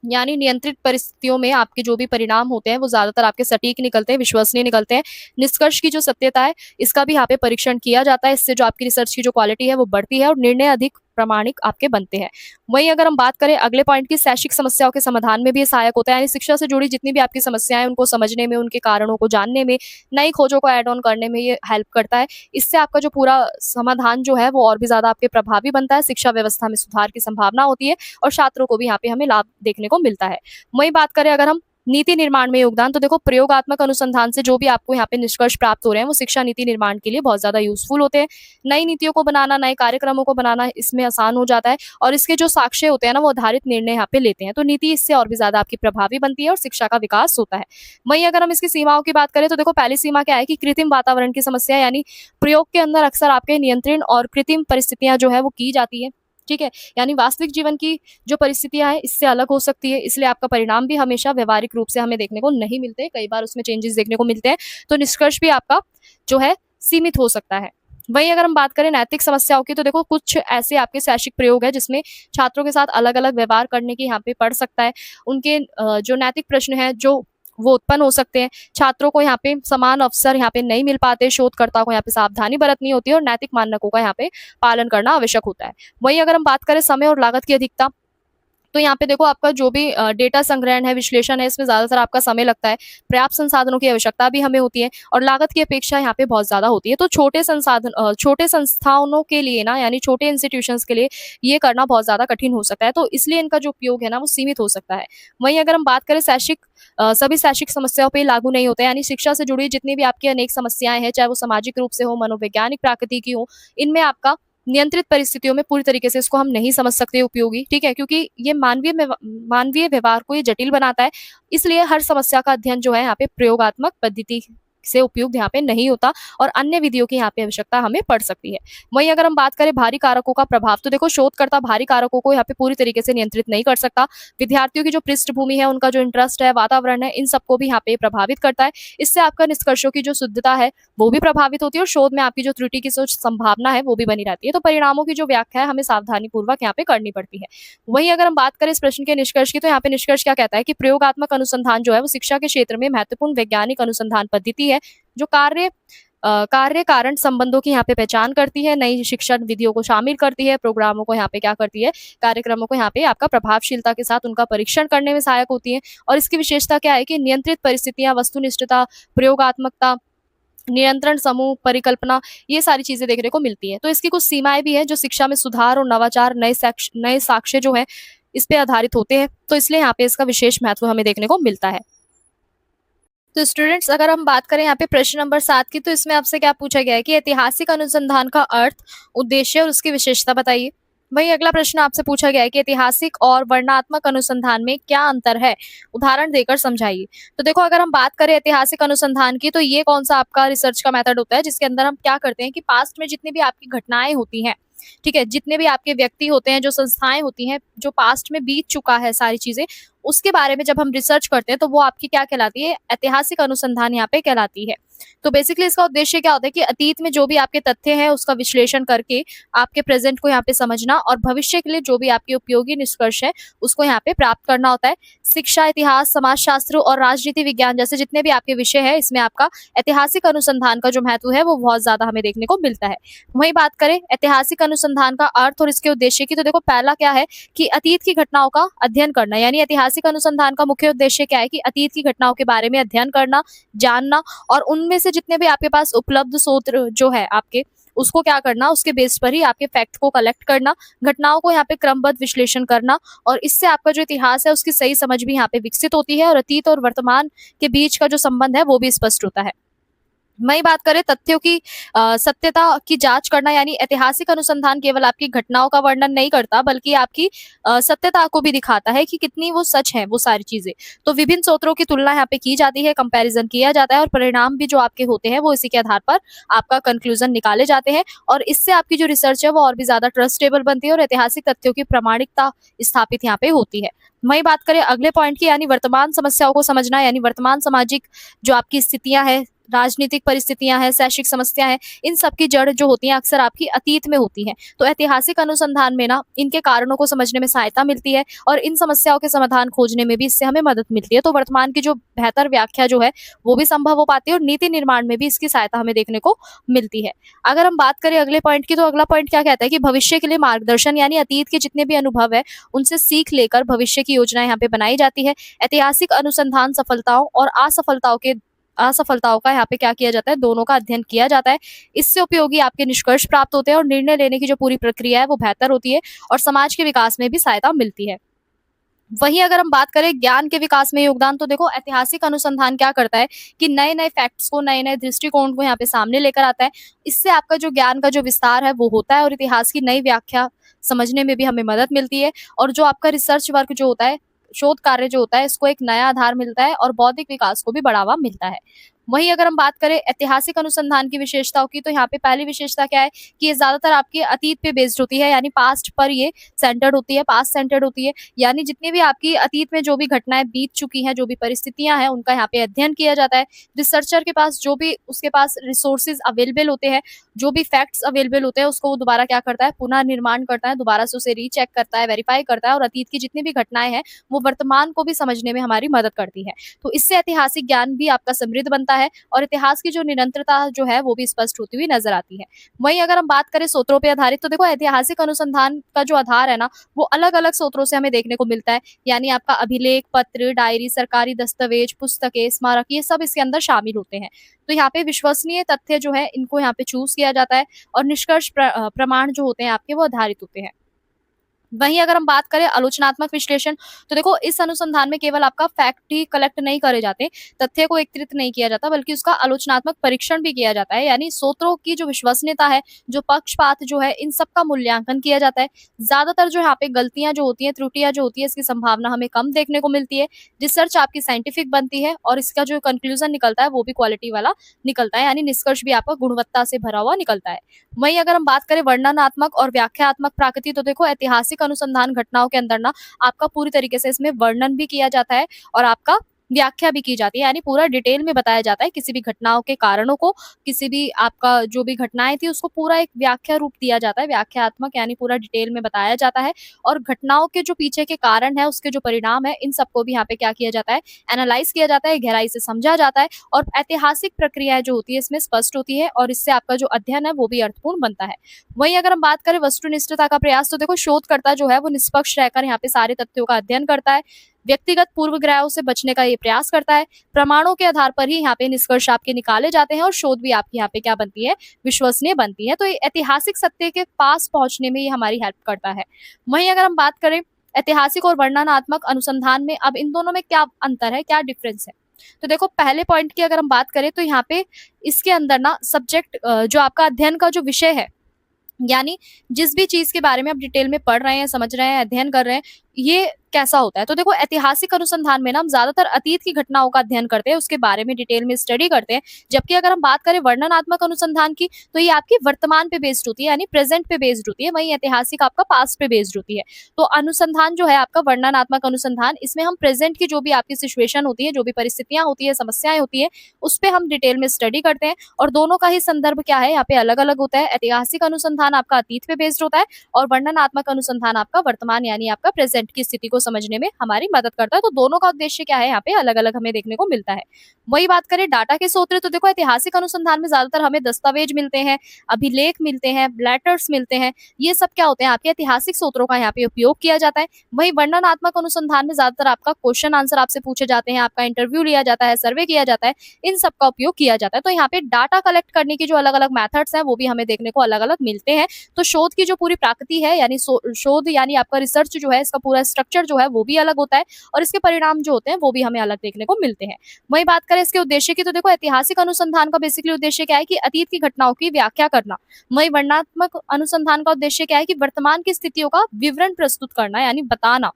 यानी नियंत्रित परिस्थितियों में आपके जो भी परिणाम होते हैं वो ज्यादातर आपके सटीक निकलते हैं, विश्वसनीय निकलते हैं। निष्कर्ष की जो सत्यता है, इसका भी यहाँ पे परीक्षण किया जाता है। इससे जो आपकी रिसर्च की जो क्वालिटी है वो बढ़ती है, और निर्णय अधिक प्रामाणिक आपके बनते हैं। वहीं अगर हम बात करें अगले पॉइंट की, शैक्षिक समस्याओं के समाधान में भी ये सहायक होता है, यानी शिक्षा से जुड़ी जितनी भी आपकी समस्याएं उनको समझने में, उनके कारणों को जानने में, नई खोजों को ऐड ऑन करने में ये हेल्प करता है। इससे आपका जो पूरा समाधान जो है वो और भी ज्यादा आपके प्रभावी बनता है, शिक्षा व्यवस्था में सुधार की संभावना होती है, और छात्रों को भी यहाँ पे हमें लाभ देखने को मिलता है। वही बात करें अगर हम नीति निर्माण में योगदान, तो देखो प्रयोगात्मक अनुसंधान से जो भी आपको यहाँ पे निष्कर्ष प्राप्त हो रहे हैं वो शिक्षा नीति निर्माण के लिए बहुत ज्यादा यूजफुल होते हैं। नई नीतियों को बनाना, नए कार्यक्रमों को बनाना इसमें आसान हो जाता है, और इसके जो साक्ष्य होते हैं ना वो आधारित निर्णय यहाँ पे लेते हैं। तो नीति इससे और भी ज्यादा आपकी प्रभावी बनती है, और शिक्षा का विकास होता है। वहीं अगर हम इसकी सीमाओं की बात करें, तो देखो पहली सीमा क्या है कि कृत्रिम वातावरण की समस्या, यानी प्रयोग के अंदर अक्सर आपके नियंत्रण और कृत्रिम परिस्थितियां जो है वो की जाती है। ठीक है, यानी वास्तविक जीवन की जो परिस्थितियां हैं इससे अलग हो सकती है, इसलिए आपका परिणाम भी हमेशा व्यवहारिक रूप से हमें देखने को नहीं मिलते, कई बार उसमें चेंजेस देखने को मिलते हैं, तो निष्कर्ष भी आपका जो है सीमित हो सकता है। वहीं अगर हम बात करें नैतिक समस्याओं की, तो देखो कुछ ऐसे आपके शैक्षिक प्रयोग है जिसमें छात्रों के साथ अलग अलग व्यवहार करने की यहाँ पे पड़ सकता है। उनके जो नैतिक प्रश्न है जो वो उत्पन्न हो सकते हैं। छात्रों को यहाँ पे समान अवसर यहाँ पे नहीं मिल पाते, शोधकर्ता को यहाँ पे सावधानी बरतनी होती है और नैतिक मानकों का यहाँ पे पालन करना आवश्यक होता है। वहीं अगर हम बात करें समय और लागत की अधिकता, तो यहाँ पे देखो आपका जो भी डेटा संग्रहण है, विश्लेषण है, इसमें ज्यादातर आपका समय लगता है। पर्याप्त संसाधनों की आवश्यकता भी हमें होती है और लागत की अपेक्षा यहाँ पे बहुत ज्यादा होती है। तो छोटे संस्थानों के लिए ना, यानी छोटे इंस्टीट्यूशंस के लिए ये करना बहुत ज्यादा कठिन हो सकता है, तो इसलिए इनका जो उपयोग है ना वो सीमित हो सकता है। वहीं अगर हम बात करें सभी शैक्षिक समस्याओं पे लागू नहीं होता है, यानी शिक्षा से जुड़ी जितनी भी आपकी अनेक समस्याएं हैं, चाहे वो सामाजिक रूप से हो, मनोवैज्ञानिक प्रकृति की हो, इनमें आपका नियंत्रित परिस्थितियों में पूरी तरीके से इसको हम नहीं समझ सकते उपयोगी, ठीक है, क्योंकि ये मानवीय व्यवहार को ये जटिल बनाता है। इसलिए हर समस्या का अध्ययन जो है यहाँ पे प्रयोगात्मक पद्धति से उपयुक्त यहाँ पे नहीं होता और अन्य विधियों की यहाँ पे आवश्यकता हमें पड़ सकती है। वहीं अगर हम बात करें भारी कारकों का प्रभाव, तो देखो शोधकर्ता भारी कारकों को यहाँ पे पूरी तरीके से नियंत्रित नहीं कर सकता। विद्यार्थियों की जो पृष्ठभूमि है, उनका जो इंटरेस्ट है, वातावरण है, इन सबको भी यहाँ पे प्रभावित करता है। इससे आपका निष्कर्षों की जो शुद्धता है वो भी प्रभावित होती है और शोध में आपकी जो त्रुटि की सोच संभावना है वो भी बनी रहती है। तो परिणामों की जो व्याख्या है हमें सावधानी पूर्वक यहाँ पे करनी पड़ती है। वहीं अगर हम बात करें इस प्रश्न के निष्कर्ष की, तो यहाँ पे निष्कर्ष क्या कहता है कि प्रयोगात्मक अनुसंधान जो है वो शिक्षा के क्षेत्र में महत्वपूर्ण वैज्ञानिक अनुसंधान पद्धति है, जो कार्य कारण संबंधों की यहाँ पे पहचान करती है, नई शिक्षण विधियों को शामिल करती है, प्रोग्रामों को यहाँ पे क्या करती है, कार्यक्रमों को यहाँ पे आपका प्रभावशीलता के साथ उनका परीक्षण करने में सहायक होती है। और इसकी विशेषता क्या है कि नियंत्रित परिस्थितियां, वस्तुनिष्ठता, प्रयोगात्मकता, नियंत्रण समूह, परिकल्पना, ये सारी चीजें देखने को मिलती है। तो इसकी कुछ सीमाएं भी है जो शिक्षा में सुधार और नवाचार, नए साक्ष्य जो है इस पे आधारित होते हैं, तो इसलिए यहाँ पे इसका विशेष महत्व हमें देखने को मिलता है। तो स्टूडेंट्स, अगर हम बात करें यहाँ पे प्रश्न नंबर 7 की, तो इसमें आपसे क्या पूछा गया है कि ऐतिहासिक अनुसंधान का अर्थ, उद्देश्य और उसकी विशेषता बताइए। वही अगला प्रश्न आपसे पूछा गया है कि ऐतिहासिक और वर्णनात्मक अनुसंधान में क्या अंतर है, उदाहरण देकर समझाइए। तो देखो, अगर हम बात करें ऐतिहासिक अनुसंधान की, तो ये कौन सा आपका रिसर्च का मेथड होता है जिसके अंदर हम क्या करते हैं कि पास्ट में जितनी भी आपकी घटनाएं होती हैं, ठीक है, जितने भी आपके व्यक्ति होते हैं, जो संस्थाएं होती हैं, जो पास्ट में बीत चुका है सारी चीजें, उसके बारे में जब हम रिसर्च करते हैं तो वो आपकी क्या कहलाती है, ऐतिहासिक अनुसंधान यहाँ पे कहलाती है। तो बेसिकली इसका उद्देश्य क्या होता है कि अतीत में जो भी आपके तथ्य हैं उसका विश्लेषण करके आपके प्रेजेंट को यहाँ पे समझना और भविष्य के लिए जो भी आपके उपयोगी निष्कर्ष है उसको यहाँ पे प्राप्त करना होता है। शिक्षा, इतिहास, समाजशास्त्र और राजनीति विज्ञान जैसे जितने भी आपके विषय है, इसमें आपका ऐतिहासिक अनुसंधान का जो महत्व है वो बहुत ज्यादा हमें देखने को मिलता है। वही बात करें ऐतिहासिक अनुसंधान का अर्थ और इसके उद्देश्य की, तो देखो पहला क्या है कि अतीत की घटनाओं का अध्ययन करना, यानी ऐतिहासिक अनुसंधान का मुख्य उद्देश्य क्या है कि अतीत की घटनाओं के बारे में अध्ययन करना, जानना और उनमें से जितने भी आपके पास उपलब्ध स्रोत जो है आपके, उसको क्या करना, उसके बेस पर ही आपके फैक्ट को कलेक्ट करना, घटनाओं को यहाँ पे क्रमबद्ध विश्लेषण करना और इससे आपका जो इतिहास है उसकी सही समझ भी यहाँ पे विकसित होती है और अतीत और वर्तमान के बीच का जो संबंध है वो भी स्पष्ट होता है। वही बात करें तथ्यों की सत्यता की जांच करना, यानी ऐतिहासिक अनुसंधान केवल आपकी घटनाओं का वर्णन नहीं करता बल्कि आपकी सत्यता को भी दिखाता है कि कितनी वो सच है वो सारी चीजें। तो विभिन्न स्रोतों की तुलना यहाँ पे की जाती है, कंपैरिजन किया जाता है और परिणाम भी जो आपके होते हैं वो इसी के आधार पर आपका कंक्लूजन निकाले जाते हैं और इससे आपकी जो रिसर्च है वो और भी ज्यादा ट्रस्टेबल बनती है और ऐतिहासिक तथ्यों की प्रामाणिकता स्थापित यहाँ पे होती है। वही बात करें अगले पॉइंट की, यानी वर्तमान समस्याओं को समझना, यानी वर्तमान सामाजिक जो आपकी स्थितियां हैं, राजनीतिक परिस्थितियां हैं, शैक्षिक समस्याएं हैं, इन सब की जड़ जो होती हैं अक्सर आपकी अतीत में होती हैं। तो ऐतिहासिक अनुसंधान में ना इनके कारणों को समझने में सहायता मिलती है और इन समस्याओं के समाधान खोजने में भी इससे हमें मदद मिलती है। तो वर्तमान की जो बेहतर व्याख्या जो है वो भी संभव हो पाती है और नीति निर्माण में भी इसकी सहायता हमें देखने को मिलती है। अगर हम बात करें अगले पॉइंट की, तो अगला पॉइंट क्या कहता है कि भविष्य के लिए मार्गदर्शन, यानी अतीत के जितने भी अनुभव है उनसे सीख लेकर भविष्य की योजना यहाँ पे बनाई जाती है। ऐतिहासिक अनुसंधान सफलताओं और असफलताओं का यहाँ पे क्या किया जाता है, दोनों का अध्ययन किया जाता है। इससे उपयोगी आपके निष्कर्ष प्राप्त होते हैं और निर्णय लेने की जो पूरी प्रक्रिया है वो बेहतर होती है और समाज के विकास में भी सहायता मिलती है। वहीं अगर हम बात करें ज्ञान के विकास में योगदान, तो देखो ऐतिहासिक अनुसंधान क्या करता है कि नए नए फैक्ट्स को, नए नए दृष्टिकोण को यहाँ पे सामने लेकर आता है। इससे आपका जो ज्ञान का जो विस्तार है वो होता है और इतिहास की नई व्याख्या समझने में भी हमें मदद मिलती है और जो आपका रिसर्च वर्क जो होता है, शोध कार्य जो होता है, इसको एक नया आधार मिलता है और बौद्धिक विकास को भी बढ़ावा मिलता है। वहीं अगर हम बात करें ऐतिहासिक अनुसंधान की विशेषताओं की, तो यहाँ पे पहली विशेषता क्या है कि ये ज़्यादातर आपके अतीत पे बेस्ड होती है, यानी पास्ट पर ये सेंटर्ड होती है, पास्ट सेंटर्ड होती है। यानी जितनी भी आपकी अतीत में जो भी घटनाएँ बीत चुकी हैं, जो भी परिस्थितियाँ हैं, उनका यहाँ पे अध्ययन किया जाता है। रिसर्चर के पास जो भी उसके पास रिसोर्सेज़ अवेलेबल होते हैं, जो भी फैक्ट्स अवेलेबल होते हैं, उसको वो दोबारा क्या करता है, पुनः निर्माण करता है, दोबारा से उसे रीचेक करता है, वेरीफाई करता है और अतीत की जितनी भी घटनाएँ हैं, वो वर्तमान को भी समझने में हमारी मदद करती है। तो इससे ऐतिहासिक ज्ञान भी आपका समृद्ध बनता है और इतिहास की जो निरंतरता जो है वो भी स्पष्ट होती हुई नजर आती है। वहीं अगर हम बात करें स्रोतों पे आधारित, तो देखो ऐतिहासिक अनुसंधान का जो आधार है ना, वो अलग-अलग स्रोतों से हमें देखने को मिलता है। यानी आपका अभिलेख, पत्र, डायरी, सरकारी दस्तावेज, पुस्तकें, स्मारक, ये सब इसके अंदर शामिल होते हैं। तो यहाँ पे विश्वसनीय तथ्य जो है इनको यहाँ पे चूज़ किया जाता है और निष्कर्ष प्रमाण जो होते हैं आपके वो आधारित होते हैं। वहीं अगर हम बात करें आलोचनात्मक विश्लेषण, तो देखो इस अनुसंधान में केवल आपका फैक्ट ही कलेक्ट नहीं करे जाते, तथ्य को एकत्रित नहीं किया जाता, बल्कि उसका आलोचनात्मक परीक्षण भी किया जाता है। यानी स्रोतों की जो विश्वसनीयता है, जो पक्षपात जो है, इन सब का मूल्यांकन किया जाता है। ज्यादातर जो यहाँ पे गलतियां जो होती हैं, त्रुटियां जो होती है, इसकी संभावना हमें कम देखने को मिलती है। रिसर्च आपकी साइंटिफिक बनती है और इसका जो कंक्लूजन निकलता है वो भी क्वालिटी वाला निकलता है, यानी निष्कर्ष भी आपका गुणवत्ता से भरा हुआ निकलता है। वहीं अगर हम बात करें वर्णनात्मक और व्याख्यात्मक प्रकृति, तो देखो ऐतिहासिक अनुसंधान घटनाओं के अंदर ना आपका पूरी तरीके से इसमें वर्णन भी किया जाता है और आपका व्याख्या भी की जाती है, यानी पूरा डिटेल में बताया जाता है किसी भी घटनाओं के कारणों को, किसी भी आपका जो भी घटनाएं थी उसको पूरा एक व्याख्या रूप दिया जाता है, व्याख्यात्मक, यानी पूरा डिटेल में बताया जाता है और घटनाओं के जो पीछे के कारण है, उसके जो परिणाम है, इन सबको भी यहाँ पे क्या किया जाता है, एनालाइज किया जाता है, गहराई से समझा जाता है और ऐतिहासिक प्रक्रियाएं जो होती है इसमें स्पष्ट होती है और इससे आपका जो अध्ययन है वो भी अर्थपूर्ण बनता है। वहीं अगर हम बात करें वस्तुनिष्ठता का प्रयास, तो देखो शोधकर्ता जो है वो निष्पक्ष रहकर यहाँ पे सारे तथ्यों का अध्ययन करता है, व्यक्तिगत पूर्वग्रहों से बचने का ये प्रयास करता है, प्रमाणों के आधार पर ही यहाँ पे निष्कर्ष आपके निकाले जाते हैं और शोध भी आपकी यहाँ पे क्या बनती है, विश्वसनीय बनती है। तो ये ऐतिहासिक सत्य के पास पहुंचने में ये हमारी हेल्प करता है। वहीं अगर हम बात करें ऐतिहासिक और वर्णनात्मक अनुसंधान में, अब इन दोनों में क्या अंतर है, क्या डिफरेंस है, तो देखो पहले पॉइंट की अगर हम बात करें तो यहाँ पे इसके अंदर ना सब्जेक्ट जो आपका अध्ययन का जो विषय है, यानी जिस भी चीज के बारे में आप डिटेल में पढ़ रहे हैं, समझ रहे हैं, अध्ययन कर रहे हैं, ये कैसा होता है। तो देखो ऐतिहासिक अनुसंधान में ना हम ज्यादातर अतीत की घटनाओं का अध्ययन करते हैं, उसके बारे में डिटेल में स्टडी करते हैं। जबकि अगर हम बात करें वर्णनात्मक अनुसंधान की, तो ये आपकी वर्तमान पे बेस्ड होती है, यानी प्रेजेंट पे बेस्ड होती है। वहीं ऐतिहासिक आपका पास्ट पे बेस्ड होती है। तो अनुसंधान जो है आपका वर्णनात्मक अनुसंधान, इसमें हम प्रेजेंट की जो भी आपकी सिचुएशन होती है, जो भी परिस्थितियां होती है, समस्याएं होती है, उस पर हम डिटेल में स्टडी करते हैं और दोनों का ही संदर्भ क्या है, यहाँ पे अलग अलग होता है। ऐतिहासिक अनुसंधान आपका अतीत पे बेस्ड होता है और वर्णनात्मक अनुसंधान आपका वर्तमान, यानी आपका प्रेजेंट की स्थिति को समझने में हमारी मदद करता है। तो दोनों का उद्देश्य क्या है, यहाँ पे अलग अलग हमें देखने को मिलता है। वही बात करें डाटा के स्रोत, तो देखो ऐतिहासिक अनुसंधान में ज्यादातर हमें दस्तावेज मिलते हैं, अभिलेख मिलते हैं, लेटर्स मिलते हैं, ये सब क्या होते हैं, आपके ऐतिहासिक स्रोतों का यहाँ पे उपयोग किया जाता है। वही वर्णनात्मक अनुसंधान में ज्यादातर आपका क्वेश्चन आंसर आपसे पूछे जाते हैं, आपका इंटरव्यू लिया जाता है, सर्वे किया जाता है, इन सब का उपयोग किया जाता है। तो यहाँ पे डाटा कलेक्ट करने की जो अलग अलग मेथड्स हैं वो भी हमें देखने को अलग अलग मिलते हैं। तो शोध की जो पूरी प्रकृति है, यानी शोध यानी आपका रिसर्च जो है, इसका पूरा स्ट्रक्चर जो है वो भी अलग होता है और इसके परिणाम जो होते हैं वो भी हमें अलग देखने को मिलते हैं। वही बात करें इसके उद्देश्य की, तो देखो ऐतिहासिक अनुसंधान का बेसिकली उद्देश्य क्या है कि अतीत की घटनाओं की व्याख्या करना। वही वर्णनात्मक अनुसंधान का उद्देश्य क्या है कि वर्तमान की स्थितियों का विवरण प्रस्तुत करना, यानी बताना।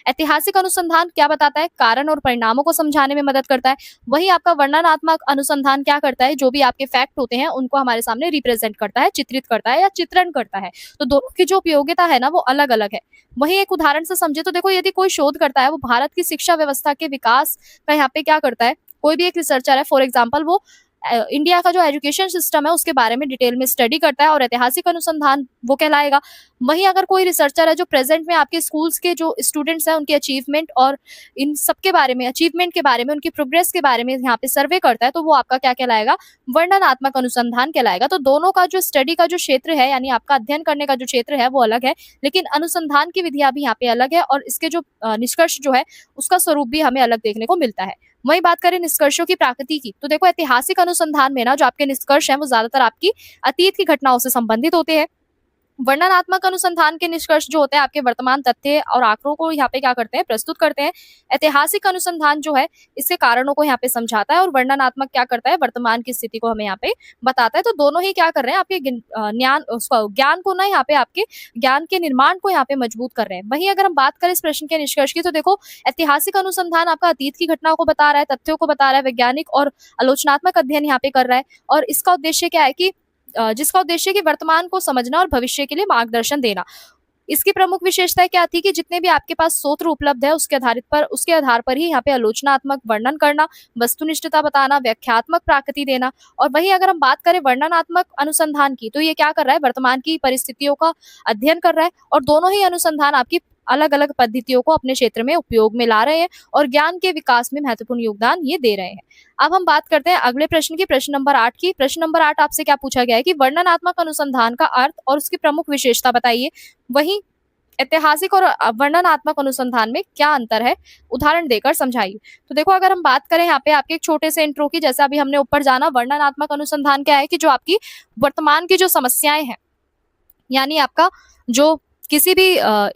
ऐतिहासिक अनुसंधान क्या बताता है, कारण और परिणामों को समझाने में मदद करता है। वही आपका वर्णनात्मक अनुसंधान क्या करता है, जो भी आपके फैक्ट होते हैं उनको हमारे सामने रिप्रेजेंट करता है, चित्रित करता है या चित्रण करता है। तो दोनों की जो उपयोगिता है ना वो अलग अलग है। वही एक उदाहरण से समझे, तो देखो यदि कोई शोध करता है, वो भारत की शिक्षा व्यवस्था के विकास का यहाँ पे क्या करता है, कोई भी एक रिसर्चर है, फॉर एग्जाम्पल वो इंडिया का जो एजुकेशन सिस्टम है उसके बारे में डिटेल में स्टडी करता है और ऐतिहासिक अनुसंधान वो कहलाएगा। वहीं अगर कोई रिसर्चर है जो प्रेजेंट में आपके स्कूल्स के जो स्टूडेंट्स हैं उनके अचीवमेंट और इन सब के बारे में, अचीवमेंट के बारे में, उनकी प्रोग्रेस के बारे में यहाँ पे सर्वे करता है, तो वो आपका क्या कहलाएगा, वर्णनात्मक अनुसंधान कहलाएगा। तो दोनों का जो स्टडी का जो क्षेत्र है, यानी आपका अध्ययन करने का जो क्षेत्र है वो अलग है, लेकिन अनुसंधान की विधियां भी यहाँ पे अलग है और इसके जो निष्कर्ष जो है उसका स्वरूप भी हमें अलग देखने को मिलता है। वही बात करें निष्कर्षों की प्रकृति की, तो देखो ऐतिहासिक अनुसंधान में ना जो आपके निष्कर्ष हैं वो ज्यादातर आपकी अतीत की घटनाओं से संबंधित होते हैं। वर्णनात्मक अनुसंधान के निष्कर्ष जो होते हैं आपके वर्तमान तथ्य और आंकड़ों को यहाँ पे क्या करते हैं, प्रस्तुत करते हैं। ऐतिहासिक अनुसंधान जो है इसके कारणों को यहाँ पे समझाता है, और वर्णनात्मक क्या करता है, वर्तमान की स्थिति को हमें यहाँ पे बताता है। तो दोनों ही क्या कर रहे हैं, आपके ज्ञान को ना यहाँ पे आपके ज्ञान के निर्माण को यहाँ पे मजबूत कर रहे हैं। वहीं अगर हम बात करें इस प्रश्न के निष्कर्ष की, तो देखो ऐतिहासिक अनुसंधान आपका अतीत की घटनाओं को बता रहा है, तथ्यों को बता रहा है, वैज्ञानिक और आलोचनात्मक अध्ययन यहाँ पे कर रहा है, और इसका उद्देश्य क्या है कि जिसका उद्देश्य है कि वर्तमान को समझना और भविष्य के लिए मार्गदर्शन देना। इसकी प्रमुख विशेषताएं क्या थी कि जितने भी आपके पास स्रोत उपलब्ध है उसके आधार पर ही यहाँ पे आलोचनात्मक वर्णन करना, वस्तुनिष्ठता बताना, व्याख्यात्मक प्रकृति देना। और वही अगर हम बात करें वर्णनात्मक अनुसंधान की, तो ये क्या कर रहा है, वर्तमान की परिस्थितियों का अध्ययन कर रहा है, और दोनों ही अनुसंधान आपकी अलग अलग पद्धतियों को अपने क्षेत्र में उपयोग में ला रहे हैं और ज्ञान के विकास में महत्वपूर्ण योगदान ये दे रहे हैं। अब हम बात करते हैं अगले प्रश्न की, प्रश्न नंबर 8 की। प्रश्न नंबर 8 आपसे क्या पूछा गया है कि वर्णनात्मक अनुसंधान का अर्थ और उसकी प्रमुख विशेषता बताइए। वहीं ऐतिहासिक और वर्णनात्मक अनुसंधान में क्या अंतर है, उदाहरण देकर समझाइए। तो देखो अगर हम बात करें यहाँ पे आपके एक छोटे से इंट्रो की, जैसा अभी हमने ऊपर जाना, वर्णनात्मक अनुसंधान क्या है कि जो आपकी वर्तमान की जो समस्याएं हैं, यानी आपका जो किसी भी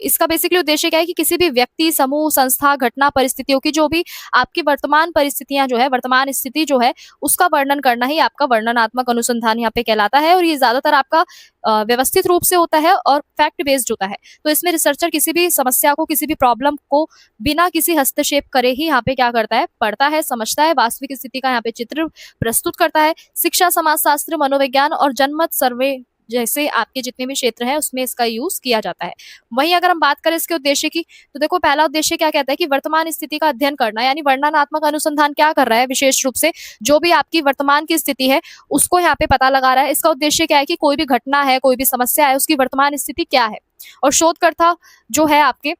इसका बेसिकली उद्देश्य क्या है कि किसी भी व्यक्ति, समूह, संस्था, घटना, परिस्थितियों की जो भी आपकी वर्तमान परिस्थितियां जो है, वर्तमान स्थिति जो है, उसका वर्णन करना ही आपका वर्णनात्मक अनुसंधान यहाँ पे कहलाता है। और ये ज्यादातर आपका व्यवस्थित रूप से होता है और फैक्ट बेस्ड होता है। तो इसमें रिसर्चर किसी भी समस्या को, किसी भी प्रॉब्लम को बिना किसी हस्तक्षेप करे ही यहाँ पे क्या करता है, पढ़ता है, समझता है, वास्तविक स्थिति का यहाँ पे चित्र प्रस्तुत करता है। शिक्षा, समाजशास्त्र, मनोविज्ञान और जनमत सर्वे जैसे आपके जितने भी क्षेत्र हैं उसमें इसका यूज किया जाता है। वहीं अगर हम बात करें इसके उद्देश्य की, तो देखो पहला उद्देश्य क्या कहता है कि वर्तमान स्थिति का अध्ययन करना, यानी वर्णनात्मक अनुसंधान क्या कर रहा है, विशेष रूप से जो भी आपकी वर्तमान की स्थिति है उसको यहाँ पे पता लगा रहा है। इसका उद्देश्य क्या है कि कोई भी घटना है, कोई भी समस्या है, उसकी वर्तमान स्थिति क्या है, और शोधकर्ता जो है आपके,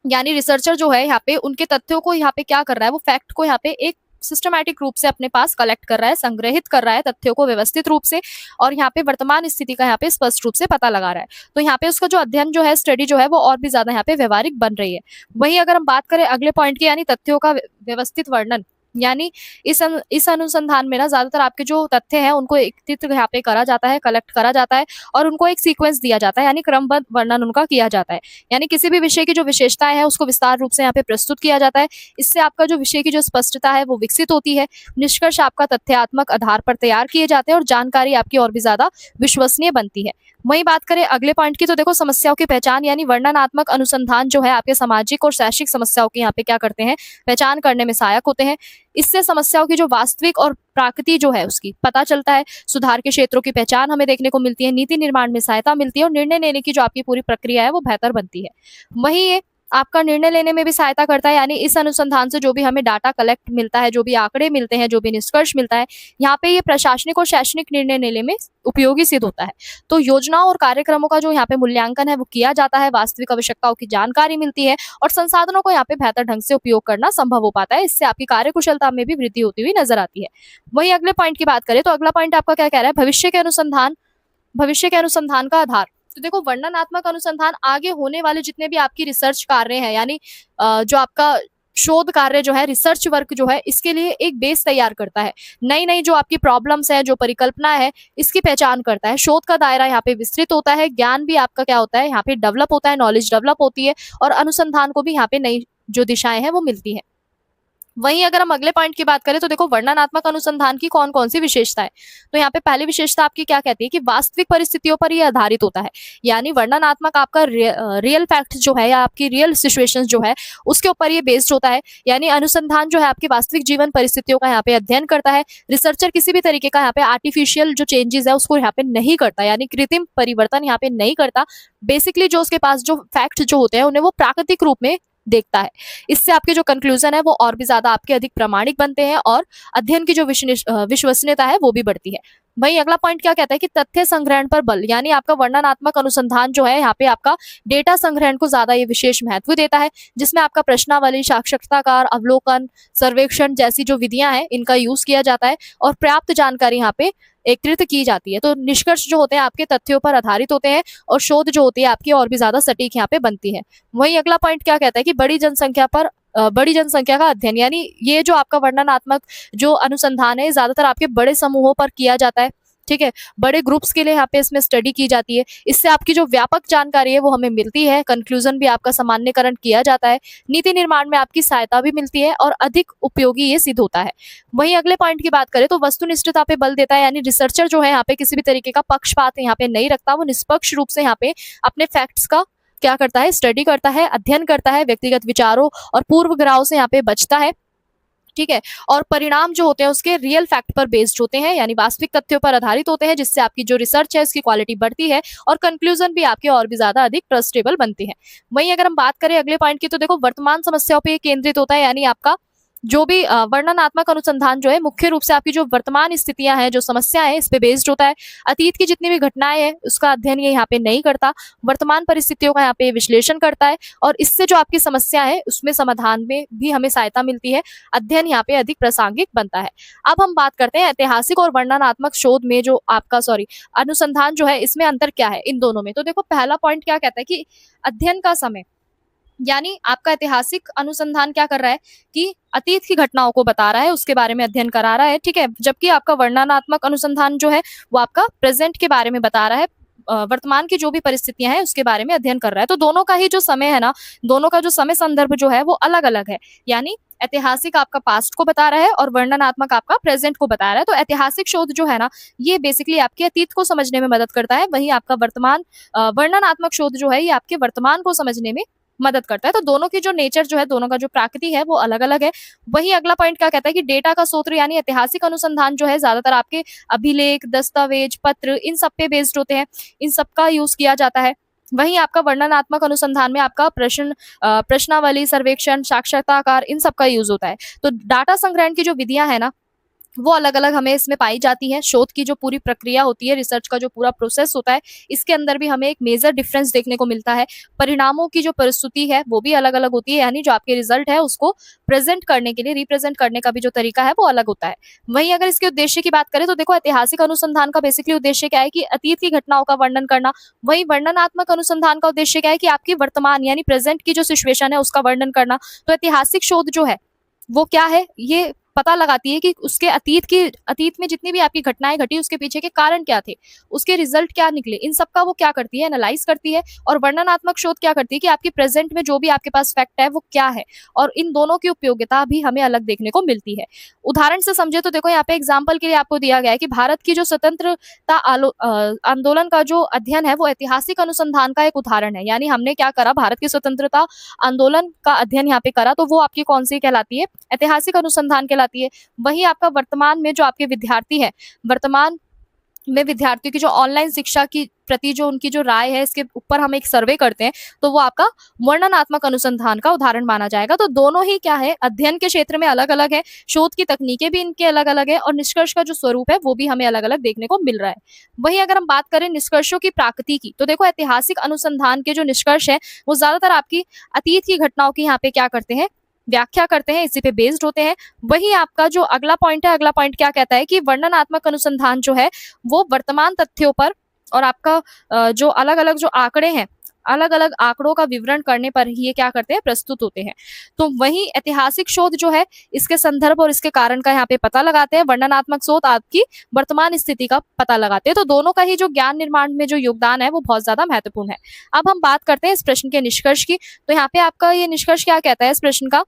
यानी रिसर्चर जो है यहाँ पे उनके तथ्यों को यहाँ पे क्या कर रहा है, वो फैक्ट को यहाँ पे एक सिस्टमैटिक रूप से अपने पास कलेक्ट कर रहा है, संग्रहित कर रहा है तथ्यों को व्यवस्थित रूप से, और यहाँ पे वर्तमान स्थिति का यहाँ पे स्पष्ट रूप से पता लगा रहा है। तो यहाँ पे उसका जो अध्ययन जो है, स्टडी जो है, वो और भी ज्यादा यहाँ पे व्यवहारिक बन रही है। वहीं अगर हम बात करें अगले पॉइंट की, यानी तथ्यों का व्यवस्थित वर्णन, यानी इस अनुसंधान में ना ज्यादातर आपके जो तथ्य हैं उनको एकत्रित यहाँ पे करा जाता है, कलेक्ट करा जाता है, और उनको एक सीक्वेंस दिया जाता है, यानी क्रमबद्ध वर्णन उनका किया जाता है। यानी किसी भी विषय की जो विशेषताएं हैं उसको विस्तार रूप से यहाँ पे प्रस्तुत किया जाता है। इससे आपका जो विषय की जो स्पष्टता है वो विकसित होती है। निष्कर्ष आपका तथ्यात्मक आधार पर तैयार किए जाते हैं और जानकारी आपकी और भी ज्यादा विश्वसनीय बनती है। वहीं बात करें अगले पॉइंट की, तो देखो समस्याओं की पहचान, यानी वर्णनात्मक अनुसंधान जो है आपके सामाजिक और शैक्षिक समस्याओं की यहाँ पे क्या करते हैं, पहचान करने में सहायक होते हैं। इससे समस्याओं की जो वास्तविक और प्रकृति जो है उसकी पता चलता है। सुधार के क्षेत्रों की पहचान हमें देखने को मिलती है, नीति निर्माण में सहायता मिलती है, और निर्णय लेने की जो आपकी पूरी प्रक्रिया है वो बेहतर बनती है। वहीं ये आपका निर्णय लेने में भी सहायता करता है, यानी इस अनुसंधान से जो भी हमें डाटा कलेक्ट मिलता है, जो भी आंकड़े मिलते हैं, जो भी निष्कर्ष मिलता है, यहाँ पे ये प्रशासनिक और शैक्षणिक निर्णय लेने में उपयोगी सिद्ध होता है। तो योजनाओं और कार्यक्रमों का जो यहाँ पे मूल्यांकन है वो किया जाता है, वास्तविक आवश्यकताओं की जानकारी मिलती है, और संसाधनों को यहाँ पे बेहतर ढंग से उपयोग करना संभव हो पाता है। इससे आपकी कार्यकुशलता में भी वृद्धि होती हुई नजर आती है। वहीं अगले पॉइंट की बात करें, तो अगला पॉइंट आपका क्या कह रहा है, भविष्य के अनुसंधान का आधार। तो देखो वर्णनात्मक अनुसंधान आगे होने वाले जितने भी आपकी रिसर्च कार्य हैं, यानी जो आपका शोध कार्य जो है, रिसर्च वर्क जो है, इसके लिए एक बेस तैयार करता है। नई नई जो आपकी प्रॉब्लम्स है, जो परिकल्पना है, इसकी पहचान करता है। शोध का दायरा यहाँ पे विस्तृत होता है, ज्ञान भी आपका क्या होता है, यहाँ पे डेवलप होता है, नॉलेज डेवलप होती है, और अनुसंधान को भी यहाँ पे नई जो दिशाएं हैं वो मिलती है। वहीं अगर हम अगले पॉइंट की बात करें, तो देखो वर्णनात्मक अनुसंधान की कौन कौन सी विशेषता है। तो यहाँ पे पहली विशेषता आपकी क्या कहती है कि वास्तविक परिस्थितियों पर यह आधारित होता है, यानी वर्णनात्मक आपका रियल फैक्ट जो है, या आपकी रियल सिचुएशंस जो है, उसके ऊपर ये बेस्ड होता है। यानी अनुसंधान जो है आपकी वास्तविक जीवन परिस्थितियों का यहाँ पे अध्ययन करता है। रिसर्चर किसी भी तरीके का यहाँ पे आर्टिफिशियल जो चेंजेस है उसको यहाँ पे नहीं करता, यानी कृत्रिम परिवर्तन यहाँ पे नहीं करता। बेसिकली जो उसके पास जो फैक्ट जो होते हैं उन्हें वो प्राकृतिक रूप में देखता है। इससे आपके जो कंक्लूजन है वो और भी ज्यादा आपके अधिक प्रामाणिक बनते हैं, और अध्ययन की जो विश्वसनीयता है वो भी बढ़ती है। वहीं अगला पॉइंट क्या कहता है कि तथ्य संग्रहण पर बल, यानी आपका वर्णनात्मक अनुसंधान जो है यहाँ पे आपका डेटा संग्रहण को ज्यादा ये विशेष महत्व देता है, जिसमें आपका प्रश्नावली, साक्षात्कार, अवलोकन, सर्वेक्षण जैसी जो विधियां हैं इनका यूज किया जाता है, और पर्याप्त जानकारी यहाँ पे एकत्रित की जाती है। तो निष्कर्ष जो होते हैं आपके तथ्यों पर आधारित होते हैं, और शोध जो होती है आपकी और भी ज्यादा सटीक यहाँ पे बनती है। वहीं अगला पॉइंट क्या कहता है कि बड़ी जनसंख्या का अध्ययन, यानी ये जो आपका वर्णनात्मक जो अनुसंधान है ज्यादातर आपके बड़े समूहों पर किया जाता है। ठीक है, बड़े ग्रुप्स के लिए यहाँ पे इसमें स्टडी की जाती है। इससे आपकी जो व्यापक जानकारी है वो हमें मिलती है, कंक्लूजन भी आपका सामान्यकरण किया जाता है, नीति निर्माण में आपकी सहायता भी मिलती है और अधिक उपयोगी ये सिद्ध होता है। वहीं अगले पॉइंट की बात करें तो वस्तुनिष्ठता पे बल देता है, यानी रिसर्चर जो है यहाँ पे किसी भी तरीके का पक्षपात यहाँ पे नहीं रखता, वो निष्पक्ष रूप से यहाँ पे अपने फैक्ट्स का क्या करता है, स्टडी करता है, अध्ययन करता है, व्यक्तिगत विचारों और पूर्वग्रहों से यहाँ पे बचता है। ठीक है, और परिणाम जो होते हैं उसके रियल फैक्ट पर बेस्ड होते हैं, यानी वास्तविक तथ्यों पर आधारित होते हैं, जिससे आपकी जो रिसर्च है उसकी क्वालिटी बढ़ती है और कंक्लूजन भी आपके और भी ज्यादा अधिक ट्रस्टेबल बनते हैं। वहीं अगर हम बात करें अगले पॉइंट की तो देखो वर्तमान समस्याओं पे केंद्रित होता है, यानी आपका जो भी वर्णनात्मक अनुसंधान जो है मुख्य रूप से आपकी जो वर्तमान स्थितियां हैं, जो समस्या है, इस पे बेस्ड होता है। अतीत की जितनी भी घटनाएं हैं उसका अध्ययन ये यहाँ पे नहीं करता, वर्तमान परिस्थितियों का यहाँ पे विश्लेषण करता है और इससे जो आपकी समस्या है उसमें समाधान में भी हमें सहायता मिलती है, अध्ययन यहाँ पे अधिक प्रासंगिक बनता है। अब हम बात करते हैं ऐतिहासिक और वर्णनात्मक शोध में जो आपका अनुसंधान जो है, इसमें अंतर क्या है इन दोनों में। तो देखो पहला पॉइंट क्या कहता है कि अध्ययन का समय, यानी आपका ऐतिहासिक अनुसंधान क्या कर रहा है कि अतीत की घटनाओं को बता रहा है, उसके बारे में अध्ययन करा रहा है। ठीक है, जबकि आपका वर्णनात्मक अनुसंधान जो है वो आपका प्रेजेंट के बारे में बता रहा है, वर्तमान की जो भी परिस्थितियां हैं उसके बारे में अध्ययन कर रहा है। तो दोनों का ही जो समय है ना, दोनों का जो समय संदर्भ जो है वो अलग अलग है, यानी ऐतिहासिक आपका पास्ट को बता रहा है और वर्णनात्मक आपका प्रेजेंट को बता रहा है। तो ऐतिहासिक शोध जो है ना ये बेसिकली आपके अतीत को समझने में मदद करता है, वहीं आपका वर्णनात्मक शोध जो है ये आपके वर्तमान को समझने में मदद करता है। तो दोनों की जो नेचर जो है, दोनों का जो प्रकृति है वो अलग अलग है। वही अगला पॉइंट क्या कहता है कि डेटा का स्रोत, यानी ऐतिहासिक अनुसंधान जो है ज्यादातर आपके अभिलेख, दस्तावेज, पत्र, इन सब पे बेस्ड होते हैं, इन सब का यूज किया जाता है। वहीं आपका वर्णनात्मक अनुसंधान में आपका प्रश्नावली, सर्वेक्षण, साक्षात्कार, इन सब का यूज होता है। तो डाटा संग्रहण की जो विधियां है ना वो अलग अलग हमें इसमें पाई जाती है। शोध की जो पूरी प्रक्रिया होती है, रिसर्च का जो पूरा प्रोसेस होता है, इसके अंदर भी हमें एक मेजर डिफरेंस देखने को मिलता है। परिणामों की जो प्रस्तुति है वो भी अलग अलग होती है, यानी जो आपके रिजल्ट है उसको प्रेजेंट करने के लिए, रिप्रेजेंट करने का भी जो तरीका है वो अलग होता है। वहीं अगर इसके उद्देश्य की बात करें तो देखो ऐतिहासिक अनुसंधान का बेसिकली उद्देश्य क्या है कि अतीत की घटनाओं का वर्णन करना। वहीं वर्णनात्मक अनुसंधान का उद्देश्य क्या है कि आपकी वर्तमान यानी प्रेजेंट की जो सिचुएशन है उसका वर्णन करना। तो ऐतिहासिक शोध जो है वो क्या है, ये पता लगाती है कि उसके अतीत में जितनी भी आपकी घटनाएं घटी उसके पीछे के कारण क्या थे, उसके रिजल्ट क्या निकले, इन सब का वो क्या करती है, एनालाइज करती है। और वर्णनात्मक शोध क्या करती है कि आपकी प्रेजेंट में जो भी आपके पास फैक्ट है वो क्या है, और इन दोनों की उपयोगिता भी हमें अलग देखने को मिलती है। उदाहरण से समझे तो देखो यहाँ पे एग्जाम्पल के लिए आपको दिया गया है कि भारत की जो स्वतंत्रता आंदोलन का जो अध्ययन है वो ऐतिहासिक अनुसंधान का एक उदाहरण है। यानी हमने क्या करा, भारत की स्वतंत्रता आंदोलन का अध्ययन यहाँ पे करा, तो वो आपकी कौन सी कहलाती है, ऐतिहासिक अनुसंधान कहलाती है। वही आपका वर्तमान में जो आपके विद्यार्थी है, वर्तमान में विद्यार्थियों की जो ऑनलाइन शिक्षा की प्रति जो उनकी जो राय है, इसके ऊपर हम एक सर्वे करते हैं, तो वो आपका वर्णनात्मक अनुसंधान का उदाहरण माना जाएगा। तो दोनों ही क्या है, अध्ययन के क्षेत्र में अलग अलग है, शोध की तकनीकें भी इनके अलग अलग है और निष्कर्ष का जो स्वरूप है वो भी हमें अलग अलग देखने को मिल रहा है। वही अगर हम बात करें निष्कर्षों की प्राकृति की, तो देखो ऐतिहासिक अनुसंधान के जो निष्कर्ष है वो ज्यादातर आपकी अतीत की घटनाओं की यहाँ पे क्या करते हैं, व्याख्या करते हैं, इसी पे बेस्ड होते हैं। वही आपका जो अगला पॉइंट है, अगला पॉइंट क्या कहता है कि वर्णनात्मक अनुसंधान जो है वो वर्तमान तथ्यों पर और आपका जो अलग अलग जो आंकड़े हैं, अलग अलग आंकड़ों का विवरण करने पर ही ये क्या करते हैं, प्रस्तुत होते हैं। तो वही ऐतिहासिक शोध जो है इसके संदर्भ और इसके कारण का यहाँ पे पता लगाते हैं, वर्णनात्मक शोध आपकी वर्तमान स्थिति का पता लगाते हैं। तो दोनों का ही जो ज्ञान निर्माण में जो योगदान है वो बहुत ज्यादा महत्वपूर्ण है। अब हम बात करते हैं इस प्रश्न के निष्कर्ष की। तो यहाँ पे आपका ये निष्कर्ष क्या कहता है इस प्रश्न का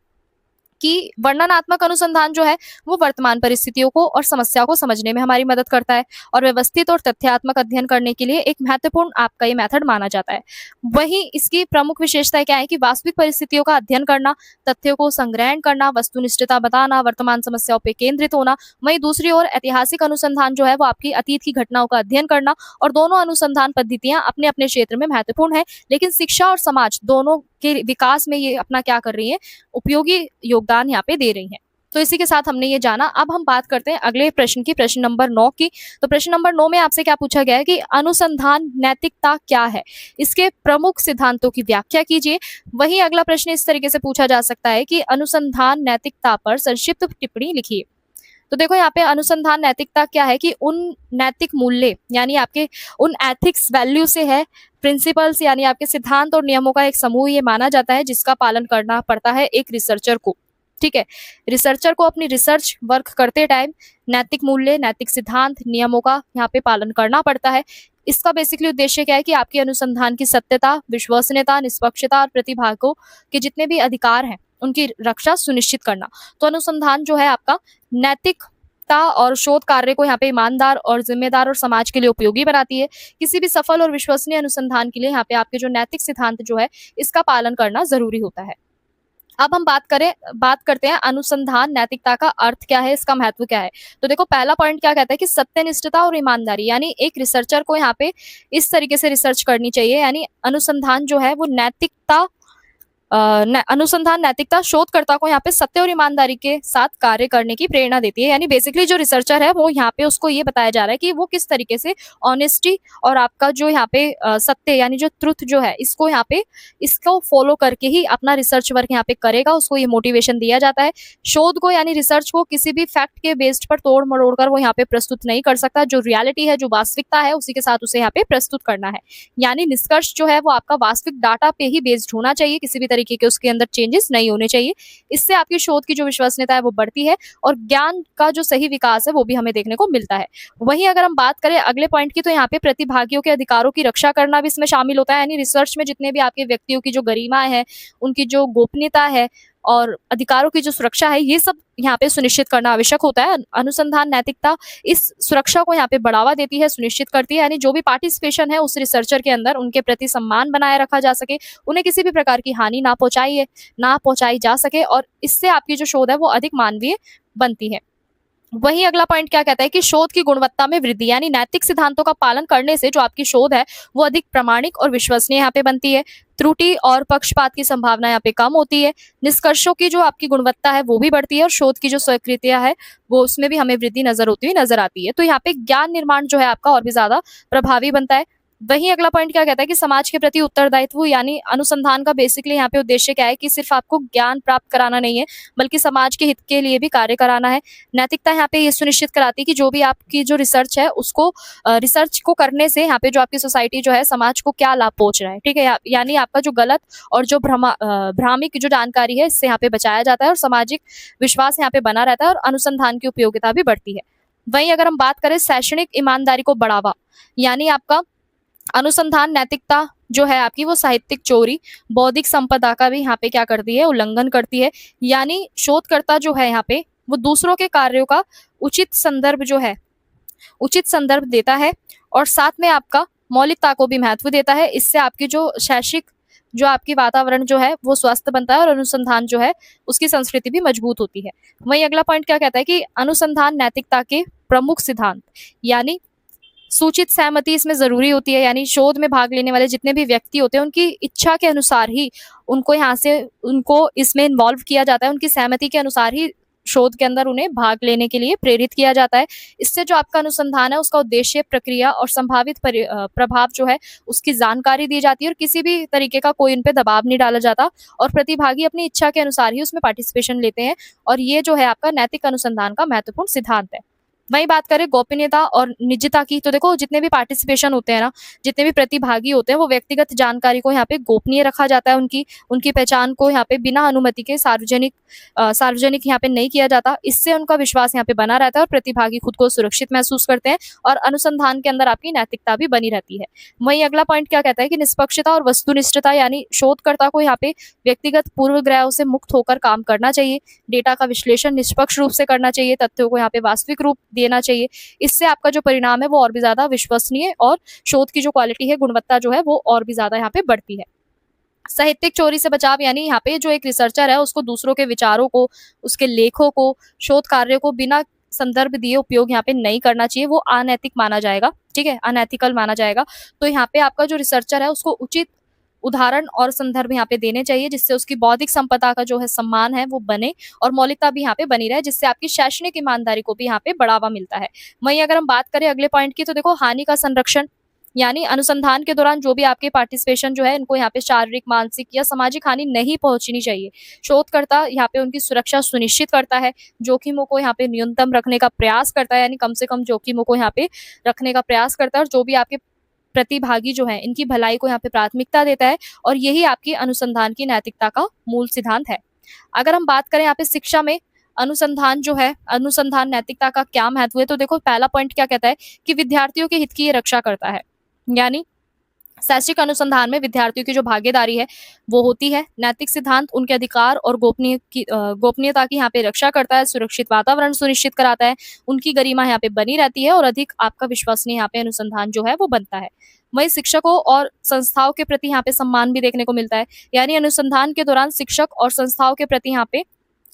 कि वर्णनात्मक अनुसंधान जो है वो वर्तमान परिस्थितियों को और समस्या को समझने में हमारी मदद करता है और व्यवस्थित और तथ्यात्मक अध्ययन करने के लिए एक महत्वपूर्ण आपका ये मेथड माना जाता है। वहीं इसकी प्रमुख विशेषताएं क्या है कि वास्तविक परिस्थितियों का अध्ययन करना, तथ्यों को संग्रहण करना, वस्तुनिष्ठता बताना, वर्तमान समस्याओं पर केंद्रित होना। वहीं दूसरी ओर ऐतिहासिक अनुसंधान जो है वो आपकी अतीत की घटनाओं का अध्ययन करना। और दोनों अनुसंधान पद्धतियां अपने अपने क्षेत्र में महत्वपूर्ण है, लेकिन शिक्षा और समाज दोनों के विकास में ये अपना क्या कर रही है, उपयोगी योगदान यहाँ पे दे रही है। तो इसी के साथ हमने ये जाना। अब हम बात करते हैं अगले प्रश्न की, प्रश्न नंबर 9 की। तो प्रश्न नंबर 9 में आपसे क्या पूछा गया है कि अनुसंधान नैतिकता क्या है, इसके प्रमुख सिद्धांतों की व्याख्या कीजिए। वही अगला प्रश्न इस तरीके से पूछा जा सकता है कि अनुसंधान नैतिकता पर संक्षिप्त टिप्पणी लिखिए। तो देखो यहाँ पे अनुसंधान नैतिकता क्या है कि उन नैतिक मूल्य यानी आपके उन एथिक्स वैल्यू से है, प्रिंसिपल्स यानी आपके सिद्धांत और नियमों का एक समूह ये माना जाता है जिसका पालन करना पड़ता है एक रिसर्चर को। ठीक है। रिसर्चर को अपनी रिसर्च वर्क करते टाइम नैतिक मूल्य, नैतिक सिद्धांत, नियमों का यहाँ पे पालन करना पड़ता है। इसका बेसिकली उद्देश्य क्या है कि आपके अनुसंधान की सत्यता, विश्वसनीयता, निष्पक्षता और प्रतिभागों के जितने भी अधिकार हैं उनकी रक्षा सुनिश्चित करना। तो अनुसंधान जो है आपका नैतिकता और शोध कार्य को यहाँ पे ईमानदार और जिम्मेदार और समाज के लिए उपयोगी बनाती है। किसी भी सफल और विश्वसनीय अनुसंधान के लिए यहाँ पे आपके जो नैतिक सिद्धांत जो है इसका पालन करना जरूरी होता है। अब हम बात करते हैं अनुसंधान नैतिकता का अर्थ क्या है, इसका महत्व क्या है। तो देखो पहला पॉइंट क्या कहता है कि सत्यनिष्ठता और ईमानदारी, यानी एक रिसर्चर को यहाँ पे इस तरीके से रिसर्च करनी चाहिए, यानी अनुसंधान जो है वो अनुसंधान नैतिकता शोधकर्ता को यहाँ पे सत्य और ईमानदारी के साथ कार्य करने की प्रेरणा देती है। यानी बेसिकली जो रिसर्चर है वो यहाँ पे उसको ये बताया जा रहा है कि वो किस तरीके से ऑनेस्टी और आपका जो यहाँ पे सत्य यानी जो ट्रुथ जो है इसको यहाँ पे इसको फॉलो करके ही अपना रिसर्च वर्क यहाँ पे करेगा, उसको ये मोटिवेशन दिया जाता है। शोध को यानी रिसर्च को किसी भी फैक्ट के बेस्ड पर तोड़ मरोड़ कर वो यहाँ पे प्रस्तुत नहीं कर सकता। जो रियलिटी है, जो वास्तविकता है, उसी के साथ उसे यहाँ पे प्रस्तुत करना है। यानी निष्कर्ष जो है वो आपका वास्तविक डाटा पे ही बेस्ड होना चाहिए, किसी भी तरीके के उसके अंदर चेंजेस नहीं होने चाहिए। इससे आपकी शोध की जो विश्वसनीयता है वो बढ़ती है और ज्ञान का जो सही विकास है वो भी हमें देखने को मिलता है। वहीं अगर हम बात करें अगले पॉइंट की, तो यहाँ पे प्रतिभागियों के अधिकारों की रक्षा करना भी इसमें शामिल होता है। यानी रिसर्च में जितने भी आपके व्यक्तियों की जो गरिमा है, उनकी जो गोपनीयता है और अधिकारों की जो सुरक्षा है, ये सब यहाँ पे सुनिश्चित करना आवश्यक होता है। अनुसंधान नैतिकता इस सुरक्षा को यहाँ पे बढ़ावा देती है, सुनिश्चित करती है। यानी जो भी पार्टिसिपेशन है उस रिसर्चर के अंदर, उनके प्रति सम्मान बनाए रखा जा सके, उन्हें किसी भी प्रकार की हानि ना पहुंचाई जा सके और इससे आपकी जो शोध है वो अधिक मानवीय बनती है। वही अगला पॉइंट क्या कहता है कि शोध की गुणवत्ता में वृद्धि, यानी नैतिक सिद्धांतों का पालन करने से जो आपकी शोध है वो अधिक प्रामाणिक और विश्वसनीय यहाँ पे बनती है। त्रुटि और पक्षपात की संभावना यहाँ पे कम होती है। निष्कर्षों की जो आपकी गुणवत्ता है वो भी बढ़ती है और शोध की जो स्वीकृतियां है वो उसमें भी हमें वृद्धि नजर आती है। तो यहाँ पे ज्ञान निर्माण जो है आपका और भी ज्यादा प्रभावी बनता है। वहीं अगला पॉइंट क्या कहता है कि समाज के प्रति उत्तरदायित्व, यानी अनुसंधान का बेसिकली यहाँ पे उद्देश्य क्या है कि सिर्फ आपको ज्ञान प्राप्त कराना नहीं है बल्कि समाज के हित के लिए भी कार्य कराना है। नैतिकता यहाँ पे ये सुनिश्चित कराती है कि जो भी आपकी जो रिसर्च है उसको रिसर्च को करने से यहाँ पे जो आपकी सोसाइटी जो है, समाज को क्या लाभ पहुंच रहा है, ठीक है। यानी आपका जो गलत और जो भ्रामिक जो जानकारी है इससे यहाँ पे बचाया जाता है और सामाजिक विश्वास यहाँ पे बना रहता है और अनुसंधान की उपयोगिता भी बढ़ती है। वहीं अगर हम बात करें शैक्षणिक ईमानदारी को बढ़ावा, यानी आपका अनुसंधान नैतिकता जो है आपकी वो साहित्यिक चोरी, बौद्धिक संपदा का भी यहाँ पे क्या करती है, उल्लंघन करती है। यानी शोधकर्ता जो है यहाँ पे वो दूसरों के कार्यों का उचित संदर्भ देता है और साथ में आपका मौलिकता को भी महत्व देता है। इससे आपकी जो शैक्षिक जो आपकी वातावरण जो है वो स्वस्थ बनता है और अनुसंधान जो है उसकी संस्कृति भी मजबूत होती है। वहीं अगला पॉइंट क्या कहता है कि अनुसंधान नैतिकता के प्रमुख सिद्धांत, यानी सूचित सहमति इसमें जरूरी होती है। यानी शोध में भाग लेने वाले जितने भी व्यक्ति होते हैं उनकी इच्छा के अनुसार ही उनको इसमें इन्वॉल्व किया जाता है, उनकी सहमति के अनुसार ही शोध के अंदर उन्हें भाग लेने के लिए प्रेरित किया जाता है। इससे जो आपका अनुसंधान है उसका उद्देश्य, प्रक्रिया और संभावित प्रभाव जो है उसकी जानकारी दी जाती है और किसी भी तरीके का कोई उन पे दबाव नहीं डाला जाता और प्रतिभागी अपनी इच्छा के अनुसार ही उसमें पार्टिसिपेशन लेते हैं और ये जो है आपका नैतिक अनुसंधान का महत्वपूर्ण सिद्धांत है। वही बात करें गोपनीयता और निजता की, तो देखो जितने भी पार्टिसिपेशन होते हैं ना, जितने भी प्रतिभागी होते हैं वो व्यक्तिगत जानकारी को यहाँ पे गोपनीय रखा जाता है। उनकी पहचान को यहाँ पे बिना अनुमति के सार्वजनिक यहाँ पे नहीं किया जाता। इससे उनका विश्वास यहाँ पे बना रहता है और प्रतिभागी खुद को सुरक्षित महसूस करते हैं और अनुसंधान के अंदर आपकी नैतिकता भी बनी रहती है। वही अगला पॉइंट क्या कहता है कि निष्पक्षता और वस्तुनिष्ठता, यानी शोधकर्ता को यहाँ पे व्यक्तिगत पूर्वग्रहों से मुक्त होकर काम करना चाहिए। डेटा का विश्लेषण निष्पक्ष रूप से करना चाहिए, तथ्यों को यहाँ पे वास्तविक रूप देना चाहिए। इससे आपका जो परिणाम है वो और भी ज्यादा विश्वसनीय और शोध की जो क्वालिटी है, गुणवत्ता जो है वो और भी ज्यादा यहाँ पे बढ़ती है। साहित्यिक चोरी से बचाव, यानी यहाँ पे जो एक रिसर्चर है उसको दूसरों के विचारों को, उसके लेखों को, शोध कार्य को बिना संदर्भ दिए उपयोग यहाँ पे नहीं करना चाहिए, वो अनैतिक माना जाएगा, ठीक है, अनैतिकल माना जाएगा। तो यहाँ पे आपका जो रिसर्चर है उसको उचित उदाहरण और संदर्भ यहाँ पे देने चाहिए जिससे उसकी बौद्धिक संपदा का जो है सम्मान है वो बने और मौलिकता भी यहाँ पे बनी रहे, जिससे आपकी शैक्षणिक ईमानदारी को भी यहाँ पे बढ़ावा मिलता है। वहीं अगर हम बात करें अगले पॉइंट की, तो देखो हानि का संरक्षण, यानी अनुसंधान के दौरान जो भी आपके पार्टिसिपेशन जो है इनको यहाँ पे शारीरिक, मानसिक या सामाजिक हानि नहीं पहुंचनी चाहिए। शोधकर्ता यहाँ पे उनकी सुरक्षा सुनिश्चित करता है, जोखिमों को यहाँ पे न्यूनतम रखने का प्रयास करता है, यानी कम से कम जोखिमों को यहाँ पे रखने का प्रयास करता है और जो भी आपके प्रतिभागी जो है इनकी भलाई को यहाँ पे प्राथमिकता देता है और यही आपकी अनुसंधान की नैतिकता का मूल सिद्धांत है। अगर हम बात करें यहाँ पे शिक्षा में अनुसंधान जो है, अनुसंधान नैतिकता का क्या महत्व है, तो देखो पहला पॉइंट क्या कहता है कि विद्यार्थियों के हित की ये रक्षा करता है। यानी शैक्षिक अनुसंधान में विद्यार्थियों की जो भागीदारी है वो होती है। नैतिक सिद्धांत उनके अधिकार और गोपनीयता की यहाँ पे रक्षा करता है, सुरक्षित वातावरण सुनिश्चित कराता है, उनकी गरिमा यहाँ पे बनी रहती है और अधिक आपका विश्वसनीय यहाँ पे अनुसंधान जो है वो बनता है। वही शिक्षकों और संस्थाओं के प्रति यहाँ पे सम्मान भी देखने को मिलता है। यानी अनुसंधान के दौरान शिक्षक और संस्थाओं के प्रति यहाँ पे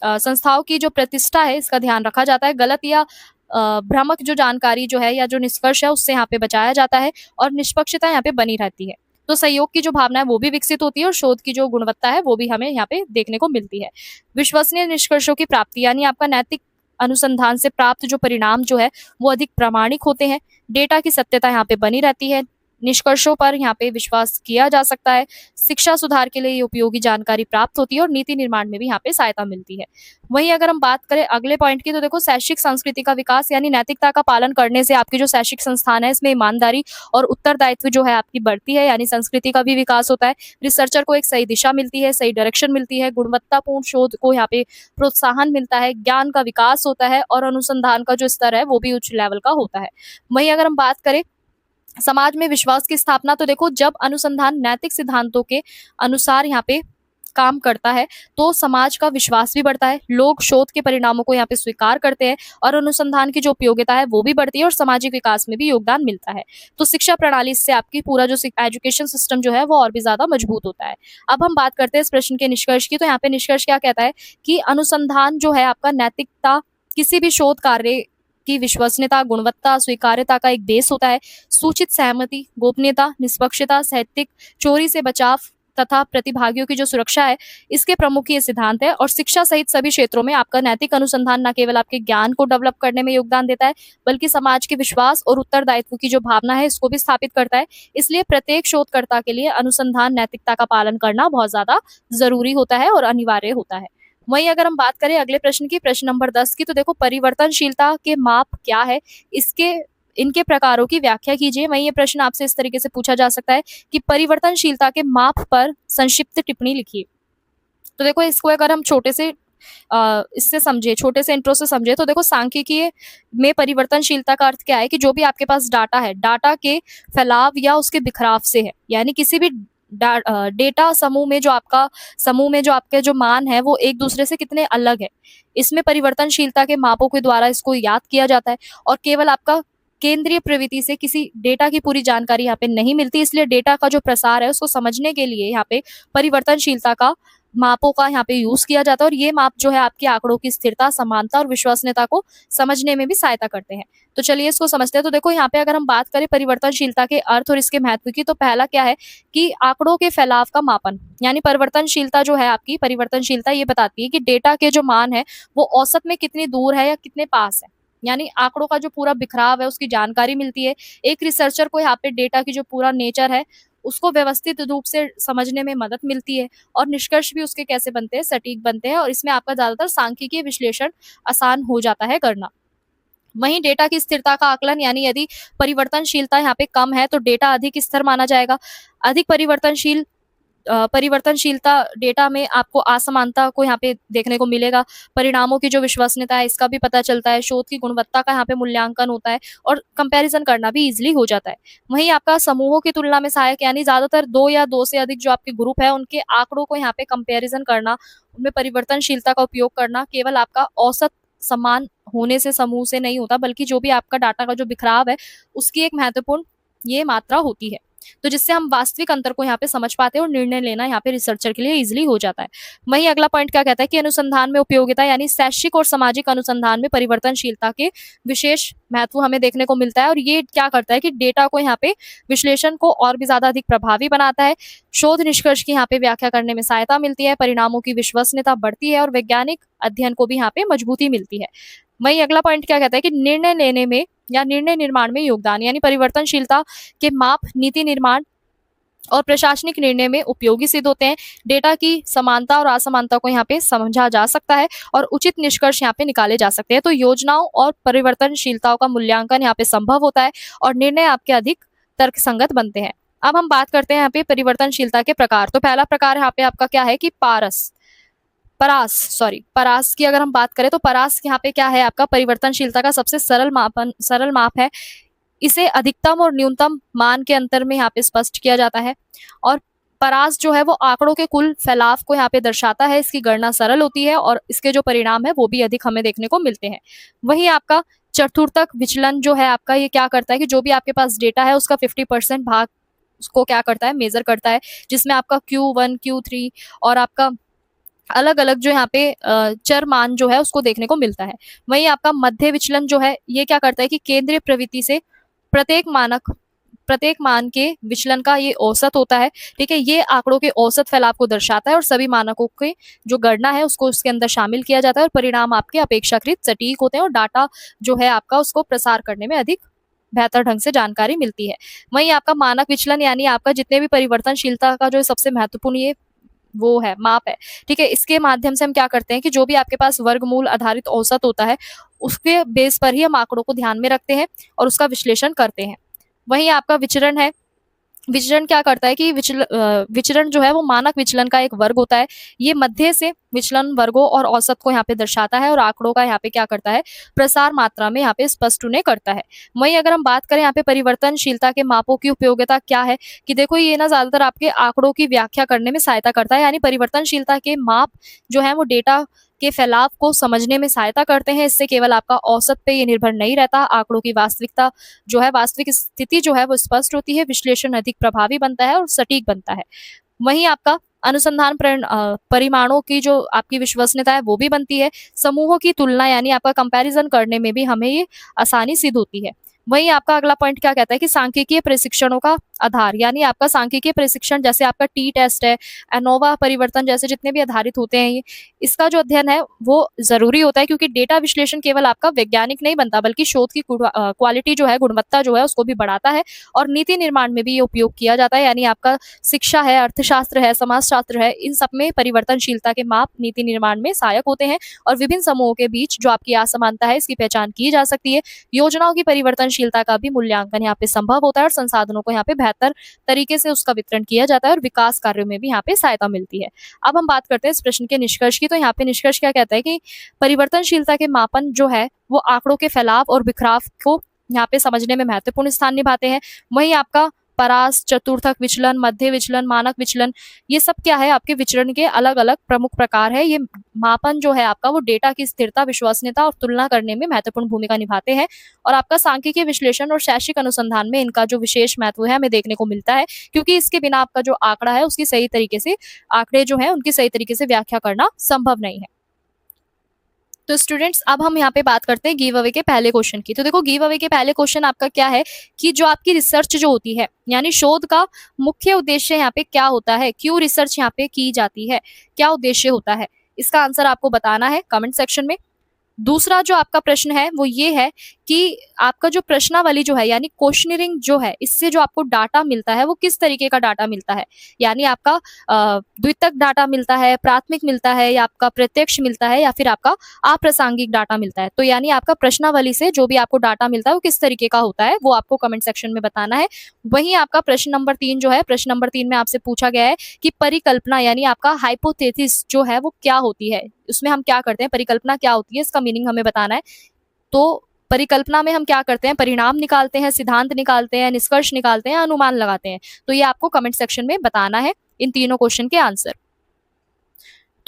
संस्थाओं की जो प्रतिष्ठा है इसका ध्यान रखा जाता है। गलत या भ्रामक जो जानकारी जो है या जो निष्कर्ष है उससे यहाँ पे बचाया जाता है और निष्पक्षता यहाँ पे बनी रहती है। तो सहयोग की जो भावना है वो भी विकसित होती है और शोध की जो गुणवत्ता है वो भी हमें यहाँ पे देखने को मिलती है। विश्वसनीय निष्कर्षों की प्राप्ति, यानी आपका नैतिक अनुसंधान से प्राप्त जो परिणाम जो है वो अधिक प्रामाणिक होते हैं। डेटा की सत्यता यहाँ पे बनी रहती है, निष्कर्षों पर यहाँ पे विश्वास किया जा सकता है। शिक्षा सुधार के लिए ये उपयोगी जानकारी प्राप्त होती है और नीति निर्माण में भी यहाँ पे सहायता मिलती है। वहीं अगर हम बात करें अगले पॉइंट की, तो देखो शैक्षिक संस्कृति का विकास, यानी नैतिकता का पालन करने से आपकी जो शैक्षिक संस्थान है इसमें ईमानदारी और उत्तरदायित्व जो है आपकी बढ़ती है, यानी संस्कृति का भी विकास होता है। रिसर्चर को एक सही दिशा मिलती है, सही डायरेक्शन मिलती है, गुणवत्तापूर्ण शोध को यहाँ पे प्रोत्साहन मिलता है, ज्ञान का विकास होता है और अनुसंधान का जो स्तर है वो भी उच्च लेवल का होता है। वहीं अगर हम बात करें समाज में विश्वास की स्थापना, तो देखो जब अनुसंधान नैतिक सिद्धांतों के अनुसार यहाँ पे काम करता है तो समाज का विश्वास भी बढ़ता है, लोग शोध के परिणामों को यहाँ पे स्वीकार करते हैं और अनुसंधान की जो उपयोगिता है वो भी बढ़ती है और सामाजिक विकास में भी योगदान मिलता है। तो शिक्षा प्रणाली, इससे आपकी पूरा जो एजुकेशन सिस्टम जो है वो और भी ज्यादा मजबूत होता है। अब हम बात करते हैं इस प्रश्न के निष्कर्ष की, तो यहाँ पे निष्कर्ष क्या कहता है कि अनुसंधान जो है आपका नैतिकता, किसी भी शोध कार्य की विश्वसनीयता, गुणवत्ता, स्वीकार्यता का एक बेस होता है। सूचित सहमति, गोपनीयता, निष्पक्षता, साहित्यिक चोरी से बचाव तथा प्रतिभागियों की जो सुरक्षा है, इसके प्रमुख ये सिद्धांत है। और शिक्षा सहित सभी क्षेत्रों में आपका नैतिक अनुसंधान न केवल आपके ज्ञान को डेवलप करने में योगदान देता है बल्कि समाज के विश्वास और उत्तरदायित्व की जो भावना है इसको भी स्थापित करता है। इसलिए प्रत्येक शोधकर्ता के लिए अनुसंधान नैतिकता का पालन करना बहुत ज्यादा जरूरी होता है और अनिवार्य होता है। वहीं अगर हम बात करें अगले प्रश्न की, प्रश्न नंबर 10 की, तो देखो परिवर्तनशीलता के माप क्या है, इसके इनके प्रकारों की व्याख्या कीजिए। वहीं ये प्रश्न आपसे इस तरीके से पूछा जा सकता है कि परिवर्तनशीलता के माप पर संक्षिप्त टिप्पणी लिखिए। तो देखो इसको अगर हम छोटे से इससे समझे, छोटे से इंट्रो से समझे, तो देखो सांख्यिकी में परिवर्तनशीलता का अर्थ क्या है कि जो भी आपके पास डाटा है, डाटा के फैलाव या उसके बिखराव से है। यानी किसी भी डेटा समूह में जो आपके जो मान है वो एक दूसरे से कितने अलग है, इसमें परिवर्तनशीलता के मापों के द्वारा इसको याद किया जाता है। और केवल आपका केंद्रीय प्रवृत्ति से किसी डेटा की पूरी जानकारी यहाँ पे नहीं मिलती, इसलिए डेटा का जो प्रसार है उसको समझने के लिए यहाँ पे परिवर्तनशीलता का मापों का यहाँ पे यूज किया जाता है। और ये माप जो है आपके आंकड़ों की स्थिरता, समानता और विश्वसनीयता को समझने में भी सहायता करते हैं। तो चलिए इसको समझते हैं। तो देखो यहाँ पे अगर हम बात करें परिवर्तनशीलता के अर्थ और इसके महत्व की, तो पहला क्या है कि आंकड़ों के फैलाव का मापन। यानी परिवर्तनशीलता जो है आपकी, परिवर्तनशीलता ये बताती है कि डेटा के जो मान है वो औसत में कितनी दूर है या कितने पास है। यानी आंकड़ों का जो पूरा बिखराव है उसकी जानकारी मिलती है। एक रिसर्चर को यहाँ पे डेटा की जो पूरा नेचर है उसको व्यवस्थित रूप से समझने में मदद मिलती है और निष्कर्ष भी उसके कैसे बनते हैं, सटीक बनते हैं और इसमें आपका ज्यादातर सांख्यिकीय विश्लेषण आसान हो जाता है करना। वहीं डेटा की स्थिरता का आकलन, यानी यदि परिवर्तनशीलता यहाँ पे कम है तो डेटा अधिक स्थिर माना जाएगा। अधिक परिवर्तनशीलता डेटा में आपको असमानता को यहाँ पे देखने को मिलेगा। परिणामों की जो विश्वसनीयता है इसका भी पता चलता है, शोध की गुणवत्ता का यहाँ पे मूल्यांकन होता है और कंपैरिजन करना भी इजीली हो जाता है। वहीं आपका समूहों की तुलना में सहायक, यानी ज्यादातर दो या दो से अधिक जो आपके ग्रुप है उनके आंकड़ों को यहाँ पे कंपैरिजन करना, उनमें परिवर्तनशीलता का उपयोग करना केवल आपका औसत समान होने से समूह से नहीं होता बल्कि जो भी आपका डाटा का जो बिखराव है उसकी एक महत्वपूर्ण ये मात्रा होती है। तो जिससे हम वास्तविक अंतर को यहाँ पे समझ पाते हैं और निर्णय लेना यहाँ पे रिसर्चर के लिए इजीली हो जाता है। वहीं अगला पॉइंट क्या कहता है कि अनुसंधान में उपयोगिता, यानी शैक्षिक और सामाजिक अनुसंधान में परिवर्तनशीलता के विशेष महत्व हमें देखने को मिलता है। और ये क्या करता है कि डेटा को यहाँ पे विश्लेषण को और भी ज्यादा अधिक प्रभावी बनाता है, शोध निष्कर्ष की यहाँ पे व्याख्या करने में सहायता मिलती है, परिणामों की विश्वसनीयता बढ़ती है और वैज्ञानिक अध्ययन को भी यहाँ पे मजबूती मिलती है। वहीं अगला पॉइंट क्या कहता है कि निर्णय लेने में या निर्णय निर्माण में योगदान, यानी परिवर्तनशीलता के माप नीति निर्माण और प्रशासनिक निर्णय में उपयोगी सिद्ध होते हैं। डेटा की समानता और असमानता को यहाँ पे समझा जा सकता है और उचित निष्कर्ष यहाँ पे निकाले जा सकते हैं। तो योजनाओं और परिवर्तनशीलताओं का मूल्यांकन यहाँ पे संभव होता है और निर्णय आपके अधिक तर्कसंगत बनते हैं। अब हम बात करते हैं यहाँ पे परिवर्तनशीलता के प्रकार। तो पहला प्रकार यहाँ पे आपका क्या है कि पारस। परास की अगर हम बात करें तो परास यहाँ पे क्या है, आपका परिवर्तनशीलता का सबसे सरल माप है। इसे अधिकतम और न्यूनतम मान के अंतर में यहाँ पे स्पष्ट किया जाता है। और परास जो है वो आंकड़ों के कुल फैलाव को यहाँ पे दर्शाता है। इसकी गणना सरल होती है और इसके जो परिणाम है वो भी अधिक हमें देखने को मिलते हैं। वहीं आपका चतुर्थक विचलन जो है आपका, ये क्या करता है कि जो भी आपके पास डेटा है उसका 50% भाग उसको क्या करता है, मेजर करता है, जिसमें आपका Q1 Q3 और आपका अलग अलग जो यहाँ पे चर मान जो है उसको देखने को मिलता है। वहीं आपका मध्य विचलन जो है ये क्या करता है कि केंद्रीय प्रवृत्ति से प्रत्येक मान के विचलन का ये औसत होता है। ठीक है, ये आंकड़ों के औसत फैलाव को दर्शाता है और सभी मानकों के जो गणना है उसको उसके अंदर शामिल किया जाता है और परिणाम आपके अपेक्षाकृत सटीक होते हैं और डाटा जो है आपका उसको प्रसार करने में अधिक बेहतर ढंग से जानकारी मिलती है। वहीं आपका मानक विचलन यानी आपका जितने भी परिवर्तनशीलता का जो सबसे महत्वपूर्ण ये वो है माप है। ठीक है, इसके माध्यम से हम क्या करते हैं कि जो भी आपके पास वर्गमूल आधारित औसत होता है उसके बेस पर ही हम आंकड़ों को ध्यान में रखते हैं और उसका विश्लेषण करते हैं। वहीं आपका विचरण है, विचरण क्या करता है कि विचरण जो है वो मानक विचलन का एक वर्ग होता है। ये मध्य से विचलन वर्गों और औसत को यहाँ पे दर्शाता है और आंकड़ों का यहाँ पे क्या करता है, प्रसार मात्रा में यहाँ पे स्पष्ट उन्हें करता है। वहीं अगर हम बात करें यहाँ पे परिवर्तनशीलता के मापों की उपयोगिता क्या है, कि देखो ये ना ज्यादातर आपके आंकड़ों की व्याख्या करने में सहायता करता है। यानी परिवर्तनशीलता के माप जो है वो डेटा के फैलाव को समझने में सहायता करते हैं। इससे केवल आपका औसत पे ये निर्भर नहीं रहता, आंकड़ों की वास्तविकता जो है, वास्तविक स्थिति जो है वो स्पष्ट होती है, विश्लेषण अधिक प्रभावी बनता है और सटीक बनता है। वहीं आपका अनुसंधान परिमाणों की जो आपकी विश्वसनीयता है वो भी बनती है। समूहों की तुलना यानी आपका कंपैरिजन करने में भी हमें ये आसानी सिद्ध होती है। वहीं आपका अगला पॉइंट क्या कहता है कि सांख्यिकीय प्रशिक्षणों का आधार, यानी आपका सांख्यिकीय प्रशिक्षण जैसे आपका टी टेस्ट है, एनोवा परिवर्तन जैसे जितने भी आधारित होते हैं, ये इसका जो अध्ययन है वो जरूरी होता है, क्योंकि डेटा विश्लेषण केवल आपका वैज्ञानिक नहीं बनता बल्कि शोध की क्वालिटी जो है, गुणवत्ता जो है उसको भी बढ़ाता है और नीति निर्माण में भी ये उपयोग किया जाता है। यानी आपका शिक्षा है, अर्थशास्त्र है, समाजशास्त्र है, इन सब में परिवर्तनशीलता के माप नीति निर्माण में सहायक होते हैं और विभिन्न समूहों के बीच जो आपकी असमानता है इसकी पहचान की जा सकती है। योजनाओं की परिवर्तनशीलता का भी मूल्यांकन यहाँ पे संभव होता है और संसाधनों को यहाँ पे बेहतर तरीके से उसका वितरण किया जाता है और विकास कार्यों में भी यहाँ पे सहायता मिलती है। अब हम बात करते हैं इस प्रश्न के निष्कर्ष की। तो यहाँ पे निष्कर्ष क्या कहता है कि परिवर्तनशीलता के मापन जो है वो आंकड़ों के फैलाव और बिखराव को यहाँ पे समझने में महत्वपूर्ण स्थान निभाते हैं। वहीं आपका परास, चतुर्थक विचलन, मध्य विचलन, मानक विचलन, ये सब क्या है, आपके विचरण के अलग अलग प्रमुख प्रकार है। ये मापन जो है आपका वो डेटा की स्थिरता, विश्वसनीयता और तुलना करने में महत्वपूर्ण भूमिका निभाते हैं और आपका सांख्यिकीय विश्लेषण और शैक्षिक अनुसंधान में इनका जो विशेष महत्व है हमें देखने को मिलता है, क्योंकि इसके बिना आपका जो आंकड़ा है उसकी सही तरीके से, आंकड़े जो है उनकी सही तरीके से व्याख्या करना संभव नहीं है। तो स्टूडेंट्स अब हम यहाँ पे बात करते हैं गिव अवे के पहले क्वेश्चन की। तो देखो गिव अवे के पहले क्वेश्चन आपका क्या है कि जो आपकी रिसर्च जो होती है, यानी शोध का मुख्य उद्देश्य यहाँ पे क्या होता है, क्यों रिसर्च यहाँ पे की जाती है, क्या उद्देश्य होता है, इसका आंसर आपको बताना है कमेंट सेक्शन में। दूसरा जो आपका प्रश्न है वो ये है कि आपका जो प्रश्नावली जो है यानी क्वेश्चनरिंग जो है, इससे जो आपको डाटा मिलता है वो किस तरीके का डाटा मिलता है, यानी आपका द्वितक डाटा मिलता है, प्राथमिक मिलता है, या आपका प्रत्यक्ष मिलता है, या फिर आपका अप्रासंगिक डाटा मिलता है। तो यानी आपका प्रश्नावली से जो भी आपको डाटा मिलता है वो किस तरीके का होता है वो आपको कमेंट सेक्शन में बताना है। वहीं आपका प्रश्न नंबर 3 जो है, प्रश्न नंबर 3 में आपसे पूछा गया है कि परिकल्पना यानी आपका हाइपोथेसिस जो है वो क्या होती है, उसमें हम क्या करते हैं, परिकल्पना क्या होती है इसका मीनिंग हमें बताना है। तो परिकल्पना में हम क्या करते हैं, परिणाम निकालते हैं, सिद्धांत निकालते हैं, निष्कर्ष निकालते हैं, अनुमान लगाते हैं। तो ये आपको कमेंट सेक्शन में बताना है इन तीनों क्वेश्चन के आंसर।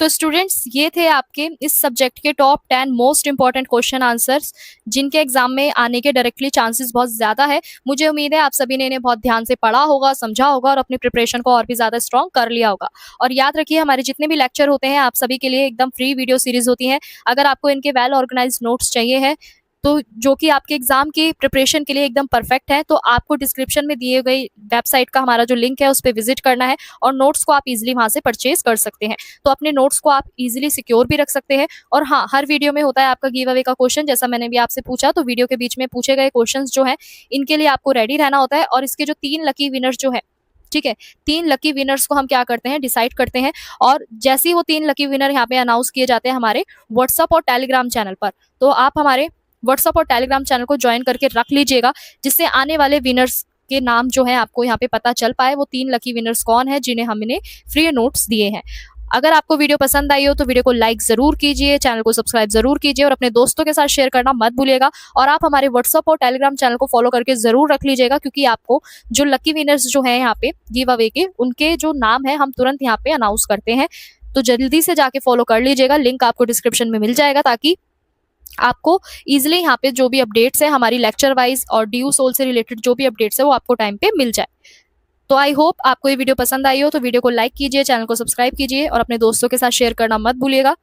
तो स्टूडेंट्स ये थे आपके इस सब्जेक्ट के top 10 most important question answers, जिनके एग्जाम में आने के डायरेक्टली चांसेस बहुत ज्यादा है। मुझे उम्मीद है आप सभी ने इन्हें बहुत ध्यान से पढ़ा होगा, समझा होगा और अपनी प्रिपरेशन को और भी ज्यादा स्ट्रॉन्ग कर लिया होगा। और याद रखिए हमारे जितने भी लेक्चर होते हैं आप सभी के लिए एकदम फ्री वीडियो सीरीज होती है। अगर आपको इनके वेल ऑर्गेनाइज नोट्स चाहिए है तो जो कि आपके एग्जाम की प्रिपरेशन के लिए एकदम परफेक्ट है, तो आपको डिस्क्रिप्शन में दिए गई वेबसाइट का हमारा जो लिंक है उस पर विजिट करना है और नोट्स को आप इजीली वहां से परचेज कर सकते हैं। तो अपने नोट्स को आप इजीली सिक्योर भी रख सकते हैं। और हाँ, हर वीडियो में होता है आपका गिव अवे का क्वेश्चन, जैसा मैंने भी आपसे पूछा। तो वीडियो के बीच में पूछे गए क्वेश्चन जो है इनके लिए आपको रेडी रहना होता है। और इसके जो 3 लकी विनर्स जो है, ठीक है, 3 लकी विनर्स को हम क्या करते हैं, डिसाइड करते हैं। और जैसे ही वो 3 लकी विनर यहाँ पे अनाउंस किए जाते हैं हमारे व्हाट्सअप और टेलीग्राम चैनल पर, तो आप हमारे व्हाट्सअप और टेलीग्राम चैनल को ज्वाइन करके रख लीजिएगा, जिससे आने वाले विनर्स के नाम जो है आपको यहाँ पे पता चल पाए, वो 3 लकी विनर्स कौन है जिन्हें हमने फ्री नोट्स दिए हैं। अगर आपको वीडियो पसंद आई हो तो वीडियो को लाइक जरूर कीजिए, चैनल को सब्सक्राइब जरूर कीजिए और अपने दोस्तों के साथ शेयर करना मत भूलिएगा। और आप हमारे व्हाट्सअप और टेलीग्राम चैनल को फॉलो करके जरूर रख लीजिएगा, क्योंकि आपको जो लकी विनर्स जो है यहाँ पे गिव अवे के, उनके जो नाम है हम तुरंत यहाँ पे अनाउंस करते हैं। तो जल्दी से जाके फॉलो कर लीजिएगा, लिंक आपको डिस्क्रिप्शन में मिल जाएगा, ताकि आपको इजिली यहाँ पे जो भी अपडेट्स है हमारी लेक्चर वाइज और ड्यू सोल से रिलेटेड जो भी अपडेट्स है वो आपको टाइम पे मिल जाए। तो आई होप आपको ये वीडियो पसंद आई हो, तो वीडियो को लाइक कीजिए, चैनल को सब्सक्राइब कीजिए और अपने दोस्तों के साथ शेयर करना मत भूलिएगा।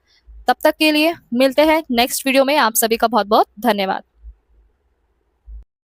तब तक के लिए मिलते हैं नेक्स्ट वीडियो में। आप सभी का बहुत बहुत धन्यवाद।